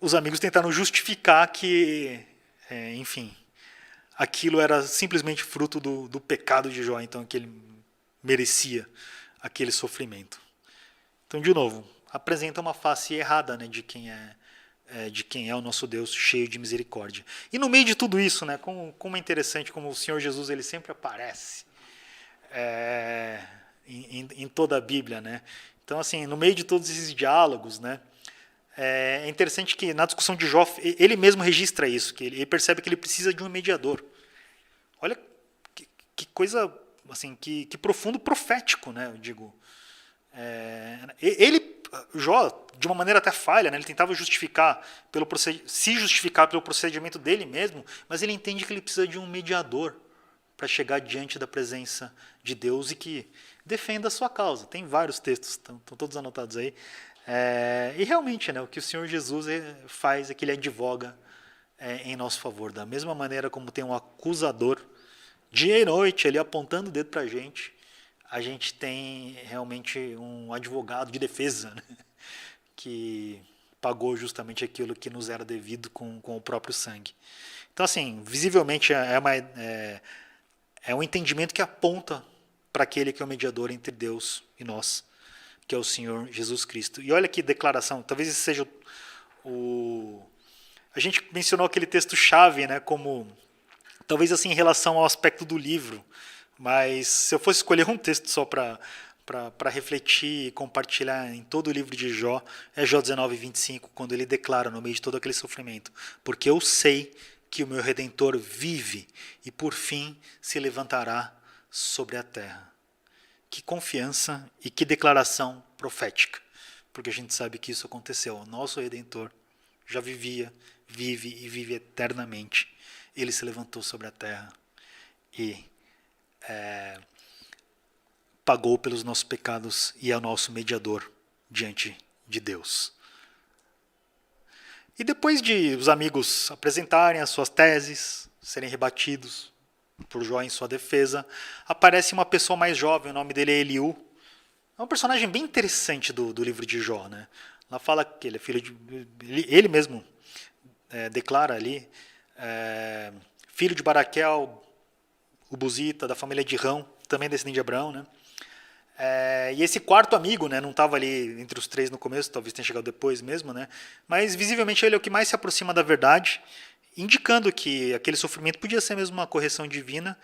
os amigos tentaram justificar que, enfim, aquilo era simplesmente fruto do pecado de Jó, então que ele merecia aquele sofrimento. Então, de novo, apresenta uma face errada, né, de quem é o nosso Deus cheio de misericórdia. E no meio de tudo isso, né, como é interessante como o Senhor Jesus ele sempre aparece em toda a Bíblia, né? Então, assim, no meio de todos esses diálogos, né, é interessante que na discussão de Jó ele mesmo registra isso, que ele percebe que ele precisa de um mediador. Olha que coisa, assim, que profundo profético, né? Eu digo. Jó, de uma maneira até falha, né? Ele tentava se justificar pelo procedimento dele mesmo, mas ele entende que ele precisa de um mediador para chegar diante da presença de Deus e que defenda a sua causa. Tem vários textos, estão todos anotados aí. E realmente, né, o que o Senhor Jesus faz é que ele advoga em nosso favor. Da mesma maneira como tem um acusador dia e noite ali apontando o dedo para a gente tem realmente um advogado de defesa, né, que pagou justamente aquilo que nos era devido com o próprio sangue. Então, assim, visivelmente é um entendimento que aponta para aquele que é o mediador entre Deus e nós, que é o Senhor Jesus Cristo. E olha que declaração, talvez esse seja a gente mencionou aquele texto-chave, né, como, talvez assim, em relação ao aspecto do livro, mas se eu fosse escolher um texto só para refletir e compartilhar em todo o livro de Jó, é Jó 19:25, quando ele declara no meio de todo aquele sofrimento, porque eu sei que o meu Redentor vive e por fim se levantará sobre a terra. Que confiança e que declaração profética, porque a gente sabe que isso aconteceu. O nosso Redentor já vivia, vive e vive eternamente. Ele se levantou sobre a terra e pagou pelos nossos pecados e é o nosso mediador diante de Deus. E depois de os amigos apresentarem as suas teses, serem rebatidos por Jó em sua defesa, aparece uma pessoa mais jovem, o nome dele é Eliú. É um personagem bem interessante do livro de Jó, né? Lá fala que ele é filho de... Ele mesmo declara ali, filho de Baraquel, o Buzita, da família de Rão, também descendente de Abraão, né? E esse quarto amigo, né, não estava ali entre os três no começo, talvez tenha chegado depois mesmo, né, mas visivelmente ele é o que mais se aproxima da verdade, indicando que aquele sofrimento podia ser mesmo uma correção divina.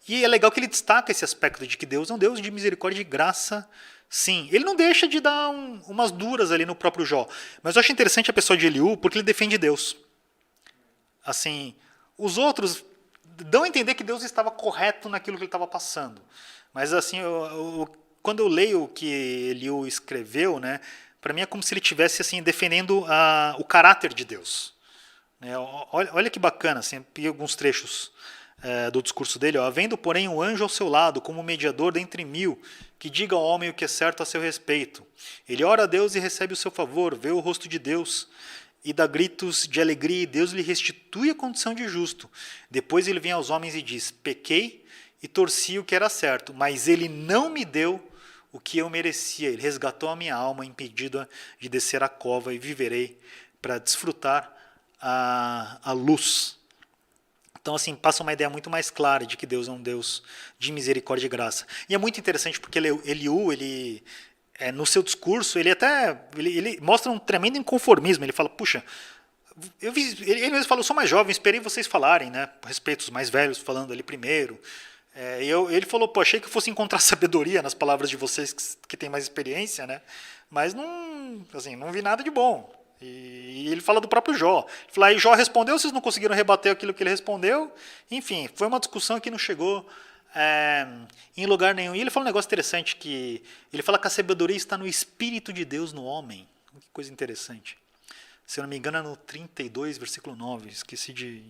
E é legal que ele destaca esse aspecto de que Deus é um Deus de misericórdia e graça. Sim, ele não deixa de dar umas duras ali no próprio Jó. Mas eu acho interessante a pessoa de Eliú porque ele defende Deus. Assim, os outros dão a entender que Deus estava correto naquilo que ele estava passando. Mas assim, quando eu leio o que Eliú escreveu, né, para mim é como se ele estivesse assim, defendendo o caráter de Deus. Olha que bacana, assim, peguei alguns trechos do discurso dele. Havendo, porém, um anjo ao seu lado, como mediador dentre mil, que diga ao homem o que é certo a seu respeito. Ele ora a Deus e recebe o seu favor, vê o rosto de Deus e dá gritos de alegria, e Deus lhe restitui a condição de justo. Depois ele vem aos homens e diz: pequei e torci o que era certo, mas ele não me deu o que eu merecia. Ele resgatou a minha alma, impedida de descer à cova, e viverei para desfrutar a luz. Então, assim, passa uma ideia muito mais clara de que Deus é um Deus de misericórdia e graça. E é muito interessante porque Eliú, no seu discurso, ele mostra um tremendo inconformismo. Ele fala, puxa, ele mesmo falou, eu sou mais jovem, esperei vocês falarem, né, a respeito dos mais velhos falando ali primeiro. Ele falou, pô, achei que eu fosse encontrar sabedoria nas palavras de vocês que têm mais experiência, né, mas não vi nada de bom. E ele fala do próprio Jó. Ele fala, aí Jó respondeu, vocês não conseguiram rebater aquilo que ele respondeu. Enfim, foi uma discussão que não chegou em lugar nenhum. E ele fala um negócio interessante, que ele fala que a sabedoria está no Espírito de Deus no homem. Que coisa interessante. Se eu não me engano é no 32, versículo 9. Esqueci de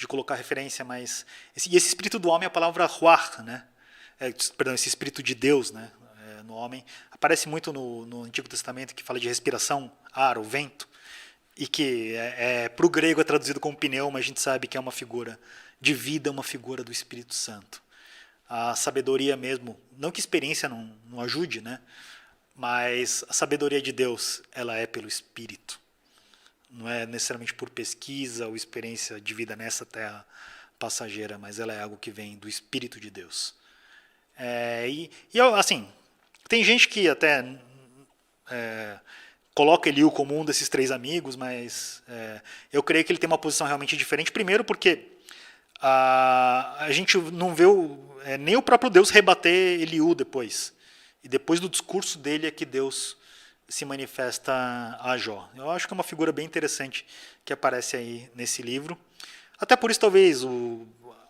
colocar referência, mas... esse Espírito do homem é a palavra ruach, né? Perdão, esse Espírito de Deus, né? No homem. Aparece muito no Antigo Testamento, que fala de respiração, ar, o vento, e que para o grego é traduzido como pneu, mas a gente sabe que é uma figura de vida, uma figura do Espírito Santo. A sabedoria mesmo, não que experiência não ajude, né? Mas a sabedoria de Deus, ela é pelo Espírito. Não é necessariamente por pesquisa ou experiência de vida nessa terra passageira, mas ela é algo que vem do Espírito de Deus. Assim, tem gente que até coloca Eliú como um desses três amigos, mas eu creio que ele tem uma posição realmente diferente. Primeiro porque a gente não vê nem o próprio Deus rebater Eliú depois. E depois do discurso dele é que Deus se manifesta a Jó. Eu acho que é uma figura bem interessante que aparece aí nesse livro. Até por isso, talvez,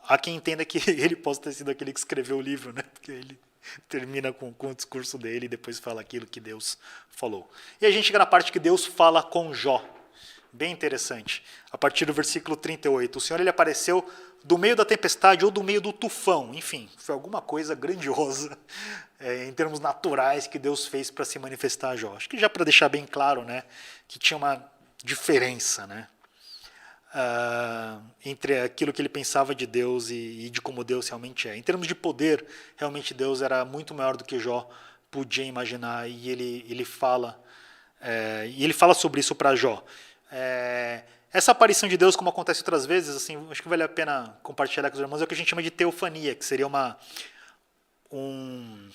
há quem entenda que ele possa ter sido aquele que escreveu o livro, né? Porque ele termina com o discurso dele e depois fala aquilo que Deus falou. E a gente chega na parte que Deus fala com Jó. Bem interessante. A partir do versículo 38. O Senhor ele apareceu do meio da tempestade ou do meio do tufão. Enfim, foi alguma coisa grandiosa em termos naturais que Deus fez para se manifestar a Jó. Acho que já para deixar bem claro, né, que tinha uma diferença, né, entre aquilo que ele pensava de Deus e de como Deus realmente é. Em termos de poder, realmente Deus era muito maior do que Jó podia imaginar, e ele fala sobre isso para Jó. Essa aparição de Deus, como acontece outras vezes, assim, acho que vale a pena compartilhar com os irmãos, é o que a gente chama de teofania, que seria um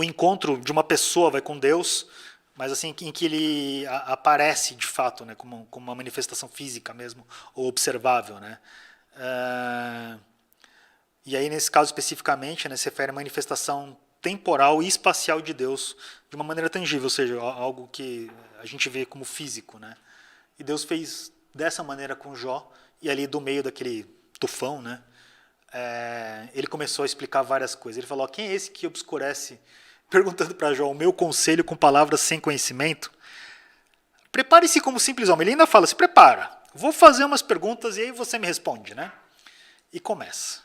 encontro de uma pessoa com Deus, mas assim, em que ele aparece de fato, né, como uma manifestação física mesmo, ou observável, né? E aí, nesse caso especificamente, né, se refere a manifestação temporal e espacial de Deus de uma maneira tangível, ou seja, algo que a gente vê como físico, né? E Deus fez dessa maneira com Jó, e ali do meio daquele tufão, né, ele começou a explicar várias coisas. Ele falou, quem é esse que obscurece, perguntando para Jó, o meu conselho com palavras sem conhecimento? Prepare-se como simples homem. Ele ainda fala, se prepara, vou fazer umas perguntas e aí você me responde, né? E começa.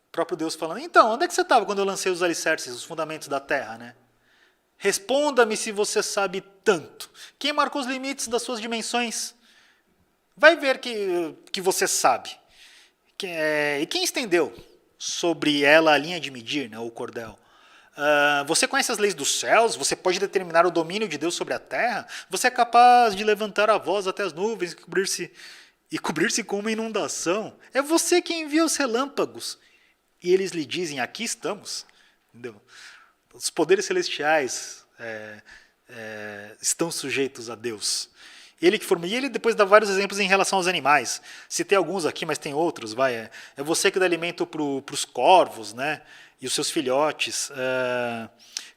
O próprio Deus falando, então, onde é que você estava quando eu lancei os alicerces, os fundamentos da terra, né? Responda-me se você sabe tanto. Quem marcou os limites das suas dimensões? Vai ver que você sabe. E quem estendeu sobre ela a linha de medir, né, o cordel? Você conhece as leis dos céus? Você pode determinar o domínio de Deus sobre a terra? Você é capaz de levantar a voz até as nuvens e cobrir-se com uma inundação? É você que envia os relâmpagos. E eles lhe dizem, aqui estamos. Entendeu? os poderes celestiais estão sujeitos a Deus. Ele que formou. E ele depois dá vários exemplos em relação aos animais. Citei alguns aqui, mas tem outros. É você que dá alimento para os corvos, né? E os seus filhotes,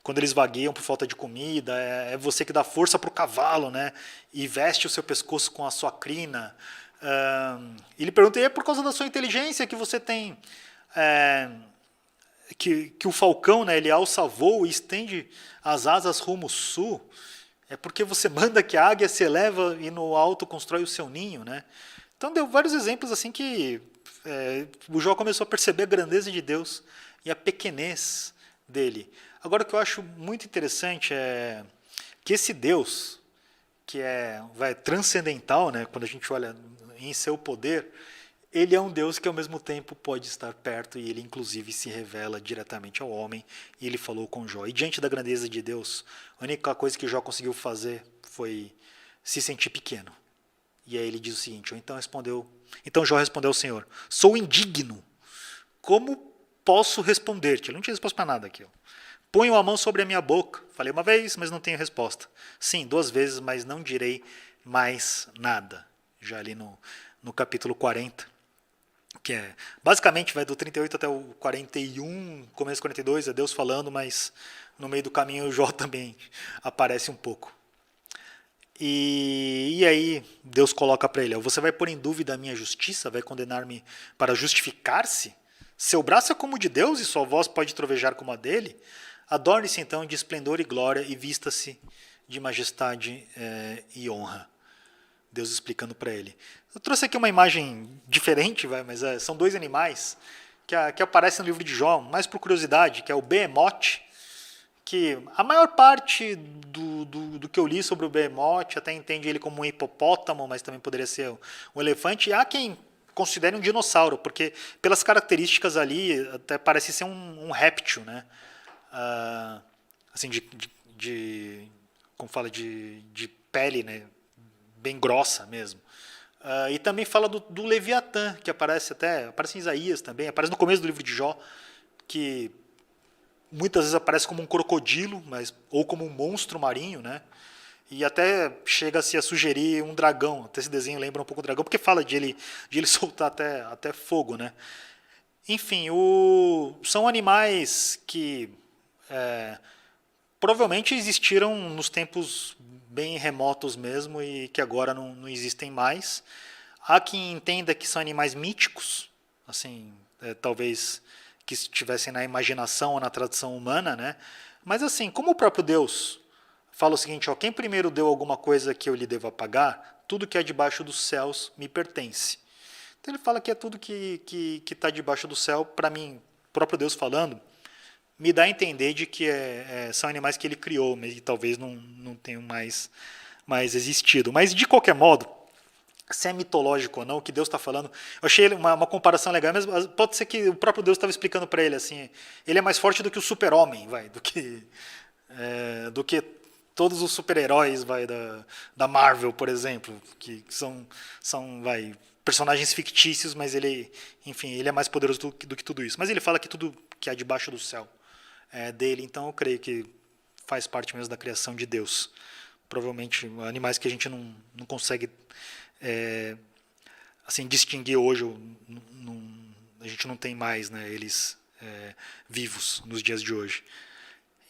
quando eles vagueiam por falta de comida. É você que dá força para o cavalo, né? E veste o seu pescoço com a sua crina. Ele pergunta, e é por causa da sua inteligência que você tem... que o falcão, né, ele alça voo e estende as asas rumo sul, é porque você manda que a águia se eleva e no alto constrói o seu ninho, né? Então deu vários exemplos assim que o Jó começou a perceber a grandeza de Deus e a pequenez dele. Agora o que eu acho muito interessante é que esse Deus, que transcendental, né, quando a gente olha em seu poder, ele é um Deus que ao mesmo tempo pode estar perto e ele inclusive se revela diretamente ao homem e ele falou com Jó. E diante da grandeza de Deus, a única coisa que Jó conseguiu fazer foi se sentir pequeno. E aí ele diz o seguinte, então Jó respondeu ao Senhor, sou indigno, como posso responder-te? Ele não tinha resposta para nada aqui. Ponho a mão sobre a minha boca, falei uma vez, mas não tenho resposta. Sim, 2 vezes, mas não direi mais nada. Já ali no capítulo 40. Que basicamente vai do 38 até o 41, começo 42, é Deus falando, mas no meio do caminho o Jó também aparece um pouco. E aí Deus coloca para ele, você vai pôr em dúvida a minha justiça, vai condenar-me para justificar-se? Seu braço é como o de Deus e sua voz pode trovejar como a dele? Adorne-se então de esplendor e glória e vista-se de majestade e honra. Deus explicando para ele. Eu trouxe aqui uma imagem diferente, mas são 2 animais que aparecem no livro de Jó, mais por curiosidade, que é o behemote, que a maior parte do que eu li sobre o behemote até entende ele como um hipopótamo, mas também poderia ser um elefante. E há quem considere um dinossauro, porque pelas características ali até parece ser um réptil, né? Assim, como fala, de pele, né? Bem grossa mesmo. E também fala do Leviatã, que aparece em Isaías também, aparece no começo do livro de Jó, que muitas vezes aparece como um crocodilo, ou como um monstro marinho, né? E até chega-se a sugerir um dragão. Até esse desenho lembra um pouco do dragão, porque fala de ele soltar até fogo, né? Enfim, são animais que provavelmente existiram nos tempos bem remotos mesmo e que agora não existem mais. Há quem entenda que são animais míticos, assim, talvez que estivessem na imaginação ou na tradição humana, né? Mas assim, como o próprio Deus fala o seguinte, quem primeiro deu alguma coisa que eu lhe devo pagar, tudo que é debaixo dos céus me pertence. Então ele fala que é tudo que está debaixo do céu, para mim, o próprio Deus falando, me dá a entender de que são animais que ele criou, mas talvez não tenham mais existido. Mas, de qualquer modo, se é mitológico ou não, o que Deus está falando, eu achei uma comparação legal, mas pode ser que o próprio Deus estava explicando para ele, assim, ele é mais forte do que o super-homem, do que todos os super-heróis da Marvel, por exemplo, que são personagens fictícios, mas ele é mais poderoso do que tudo isso. Mas ele fala que tudo que há debaixo do céu dele, então eu creio que faz parte mesmo da criação de Deus. Provavelmente animais que a gente não consegue assim distinguir hoje, a gente não tem mais, né, eles vivos nos dias de hoje.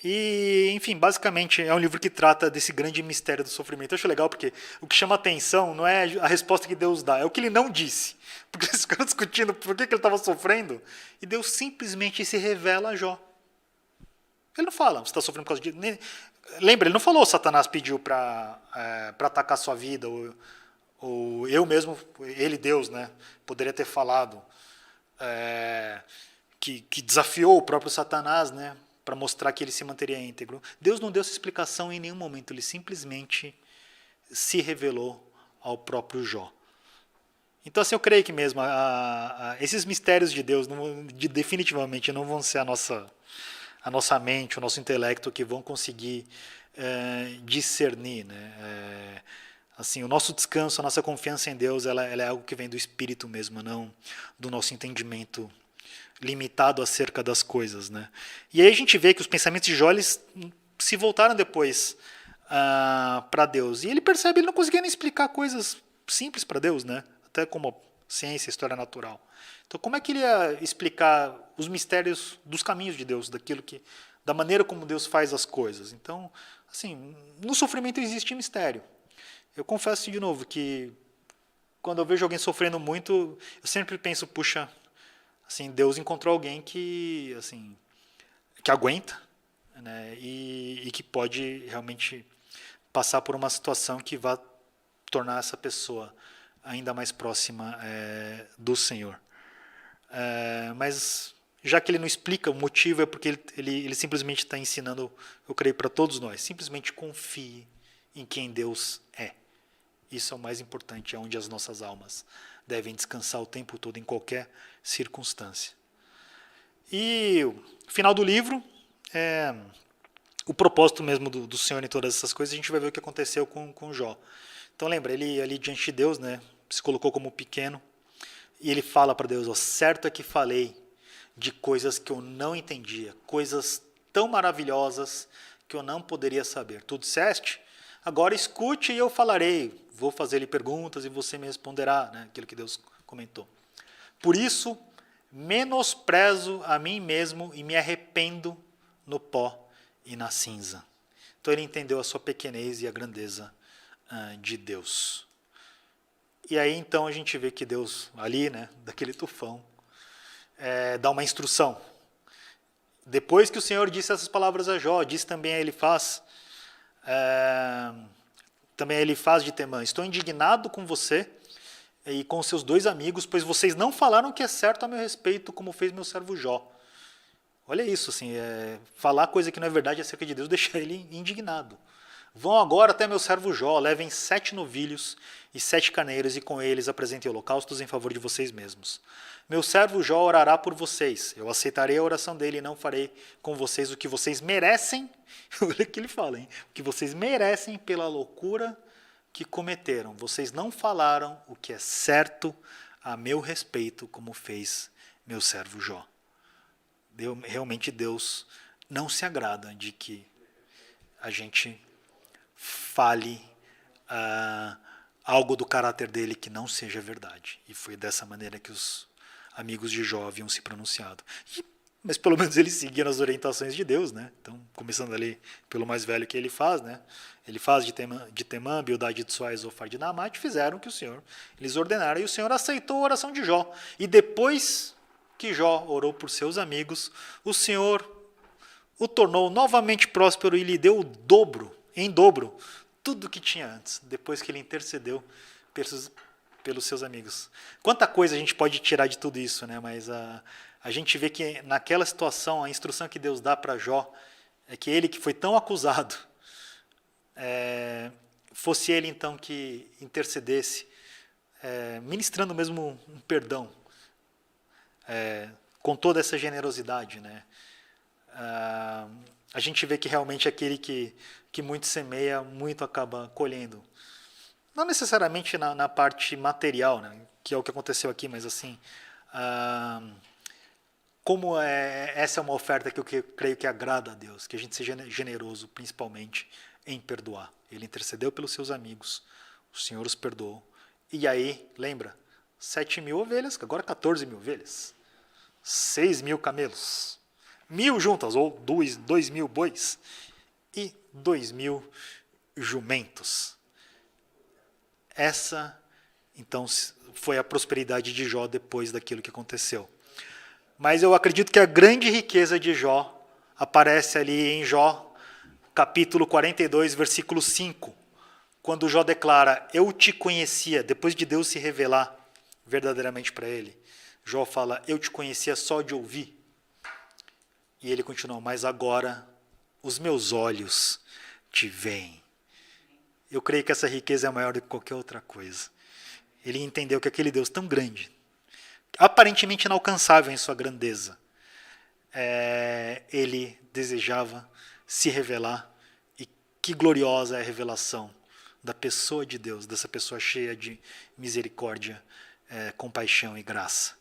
E, enfim, basicamente é um livro que trata desse grande mistério do sofrimento. Eu acho legal porque o que chama atenção não é a resposta que Deus dá, é o que ele não disse. Porque eles ficaram discutindo por que ele estava sofrendo e Deus simplesmente se revela a Jó. Ele não fala, você está sofrendo por causa disso. Lembra, ele não falou, Satanás pediu para atacar a sua vida, ou eu mesmo, ele, Deus, né, poderia ter falado, que desafiou o próprio Satanás, né, para mostrar que ele se manteria íntegro. Deus não deu essa explicação em nenhum momento, ele simplesmente se revelou ao próprio Jó. Então, assim, eu creio que mesmo esses mistérios de Deus definitivamente não vão ser a nossa mente, o nosso intelecto que vão conseguir discernir, né? Assim, o nosso descanso, a nossa confiança em Deus, ela é algo que vem do Espírito mesmo, não do nosso entendimento limitado acerca das coisas, né? E aí a gente vê que os pensamentos de Jó eles se voltaram depois para Deus. E ele percebe que ele não conseguia nem explicar coisas simples para Deus, né? Até como ciência, história natural. Então, como é que ele ia explicar os mistérios dos caminhos de Deus, da maneira como Deus faz as coisas? Então, assim, no sofrimento existe mistério. Eu confesso de novo que quando eu vejo alguém sofrendo muito, eu sempre penso, puxa, assim, Deus encontrou alguém que, assim, que aguenta, né, e que pode realmente passar por uma situação que vá tornar essa pessoa ainda mais próxima do Senhor. Mas já que ele não explica o motivo, é porque ele simplesmente está ensinando, eu creio, para todos nós, simplesmente confie em quem Deus é. Isso é o mais importante, é onde as nossas almas devem descansar o tempo todo, em qualquer circunstância. E o final do livro, o propósito mesmo do Senhor em todas essas coisas, a gente vai ver o que aconteceu com Jó. Então lembra, ele ali diante de Deus, né, se colocou como pequeno, e ele fala para Deus, certo é que falei de coisas que eu não entendia, coisas tão maravilhosas que eu não poderia saber. Tu disseste? Agora escute e eu falarei. Vou fazer-lhe perguntas e você me responderá, né? Aquilo que Deus comentou. Por isso, menosprezo a mim mesmo e me arrependo no pó e na cinza. Então ele entendeu a sua pequenez e a grandeza de Deus. E aí então a gente vê que Deus, ali, né, daquele tufão, dá uma instrução. Depois que o Senhor disse essas palavras a Jó, disse também a Elifaz, de Temã, estou indignado com você e com seus 2 amigos, pois vocês não falaram o que é certo a meu respeito, como fez meu servo Jó. Olha isso, assim, falar coisa que não é verdade acerca de Deus, deixar ele indignado. Vão agora até meu servo Jó, levem 7 novilhos e 7 carneiros, e com eles apresentem holocaustos em favor de vocês mesmos. Meu servo Jó orará por vocês, eu aceitarei a oração dele e não farei com vocês o que vocês merecem, olha o que ele fala, hein? O que vocês merecem pela loucura que cometeram. Vocês não falaram o que é certo a meu respeito, como fez meu servo Jó. Realmente Deus não se agrada de que a gente fale algo do caráter dele que não seja verdade. E foi dessa maneira que os amigos de Jó haviam se pronunciado. Mas pelo menos eles seguiram as orientações de Deus, né? Então, começando ali pelo mais velho que ele faz, né? Ele faz de Temã, Bildade de Suá, Zofar de Naamate, fizeram o que o Senhor lhes ordenara, e o Senhor aceitou a oração de Jó. E depois que Jó orou por seus amigos, o Senhor o tornou novamente próspero e lhe deu em dobro, tudo o que tinha antes, depois que ele intercedeu pelos seus amigos. Quanta coisa a gente pode tirar de tudo isso, né? Mas a gente vê que naquela situação, a instrução que Deus dá para Jó é que ele que foi tão acusado, fosse ele então que intercedesse, ministrando mesmo um perdão, com toda essa generosidade, né? A gente vê que realmente aquele que muito semeia, muito acaba colhendo. Não necessariamente na parte material, né, que é o que aconteceu aqui, mas assim, como essa é uma oferta que eu creio que agrada a Deus, que a gente seja generoso, principalmente em perdoar. Ele intercedeu pelos seus amigos, o Senhor os perdoou. E aí, lembra, 7.000 ovelhas, agora 14.000 ovelhas, 6.000 camelos, 1.000 juntas, ou 2.000 bois, e 2.000 jumentos. Essa, então, foi a prosperidade de Jó depois daquilo que aconteceu. Mas eu acredito que a grande riqueza de Jó aparece ali em Jó, capítulo 42, versículo 5, quando Jó declara, eu te conhecia, depois de Deus se revelar verdadeiramente para ele. Jó fala, eu te conhecia só de ouvir. E ele continua, mas agora os meus olhos te veem. Eu creio que essa riqueza é maior do que qualquer outra coisa. Ele entendeu que aquele Deus tão grande, aparentemente inalcançável em sua grandeza, ele desejava se revelar, e que gloriosa é a revelação da pessoa de Deus, dessa pessoa cheia de misericórdia, compaixão e graça.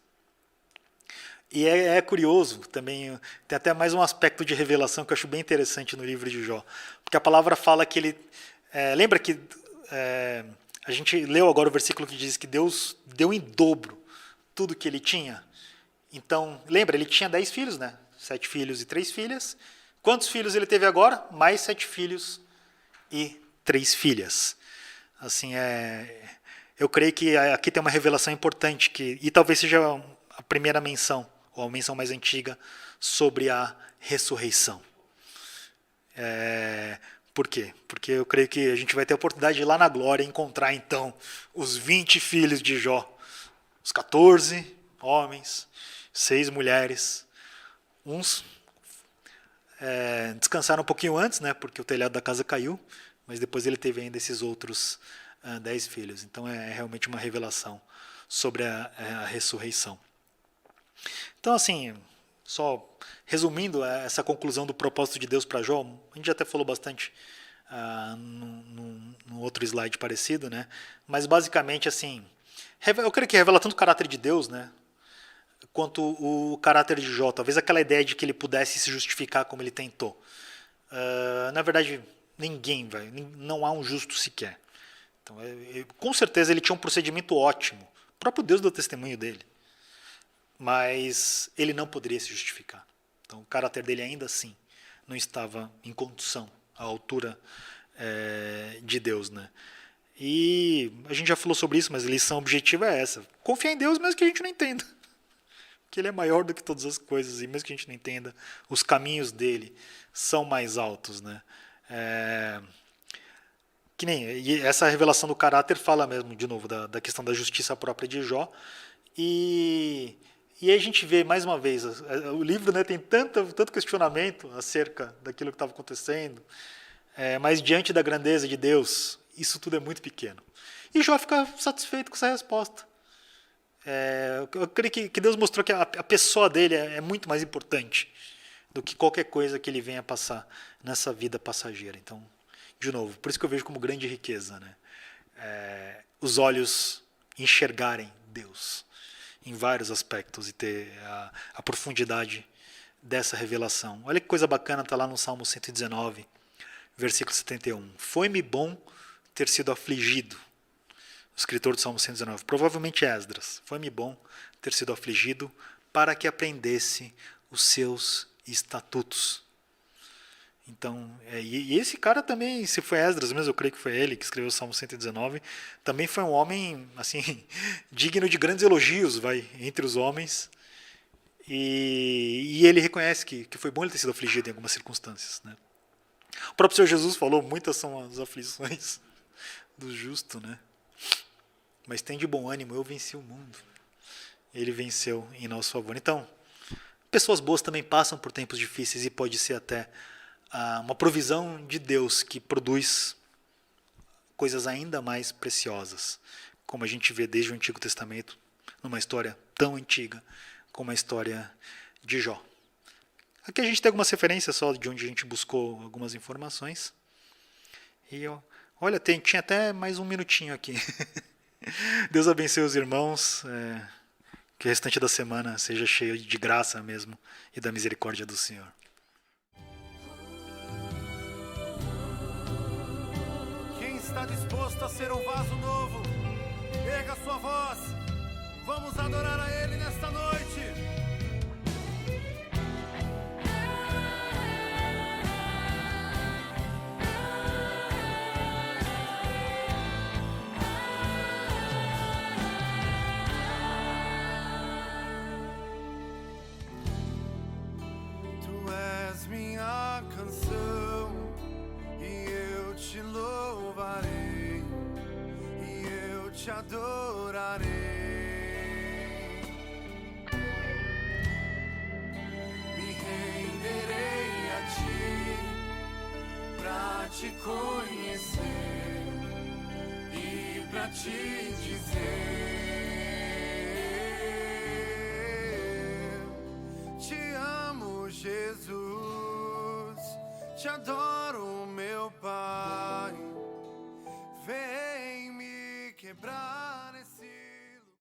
E é curioso também, tem até mais um aspecto de revelação que eu acho bem interessante no livro de Jó. Porque a palavra fala que ele... lembra que a gente leu agora o versículo que diz que Deus deu em dobro tudo que ele tinha? Então, lembra, ele tinha 10 filhos, né? 7 filhos e 3 filhas. Quantos filhos ele teve agora? Mais 7 filhos e 3 filhas. Assim, eu creio que aqui tem uma revelação importante, e talvez seja a primeira menção, ou a menção mais antiga, sobre a ressurreição. Por quê? Porque eu creio que a gente vai ter a oportunidade de ir lá na glória encontrar, então, os 20 filhos de Jó. Os 14 homens, 6 mulheres. Uns descansaram um pouquinho antes, né, porque o telhado da casa caiu, mas depois ele teve ainda esses outros 10 filhos. Então é realmente uma revelação sobre a ressurreição. Então, assim, só resumindo essa conclusão do propósito de Deus para Jó, a gente até falou bastante num outro slide parecido, né? Mas basicamente, assim, eu creio que revela tanto o caráter de Deus, né, quanto o caráter de Jó. Talvez aquela ideia de que ele pudesse se justificar como ele tentou. Na verdade, não há um justo sequer. Então, com certeza ele tinha um procedimento ótimo. O próprio Deus deu testemunho dele. Mas ele não poderia se justificar. Então o caráter dele ainda assim não estava em condição, à altura de Deus, né? E a gente já falou sobre isso, mas a lição objetiva é essa. Confiar em Deus mesmo que a gente não entenda. Que ele é maior do que todas as coisas, e mesmo que a gente não entenda, os caminhos dele são mais altos, né? E essa revelação do caráter fala mesmo, de novo, da questão da justiça própria de Jó. E aí a gente vê, mais uma vez, o livro, né, tem tanto questionamento acerca daquilo que estava acontecendo, mas diante da grandeza de Deus, isso tudo é muito pequeno. E Jó fica satisfeito com essa resposta. Eu creio que Deus mostrou que a pessoa dele é muito mais importante do que qualquer coisa que ele venha passar nessa vida passageira. Então, de novo, por isso que eu vejo como grande riqueza, né? Os olhos enxergarem Deus em vários aspectos e ter a profundidade dessa revelação. Olha que coisa bacana, está lá no Salmo 119, versículo 71. Foi-me bom ter sido afligido. O escritor do Salmo 119, provavelmente Esdras. Foi-me bom ter sido afligido para que aprendesse os seus estatutos. Então, e esse cara também, se foi Esdras mesmo, eu creio que foi ele que escreveu o Salmo 119, também foi um homem, assim, digno de grandes elogios, entre os homens, e ele reconhece que foi bom ele ter sido afligido em algumas circunstâncias, né? O próprio Senhor Jesus falou, muitas são as aflições do justo, né? Mas tem de bom ânimo, eu venci o mundo. Ele venceu em nosso favor. Então, pessoas boas também passam por tempos difíceis e pode ser até uma provisão de Deus que produz coisas ainda mais preciosas, como a gente vê desde o Antigo Testamento, numa história tão antiga como a história de Jó. Aqui a gente tem algumas referências só de onde a gente buscou algumas informações. E olha, tinha até mais um minutinho aqui. Deus abençoe os irmãos, que o restante da semana seja cheio de graça mesmo e da misericórdia do Senhor.
Está disposto a ser um vaso novo? Erga sua voz. Vamos adorar a Ele nesta noite. Tu és minha canção e eu te louvarei e eu te adorarei. Me renderei a ti pra te conhecer e pra te dizer: te amo, Jesus, te adoro.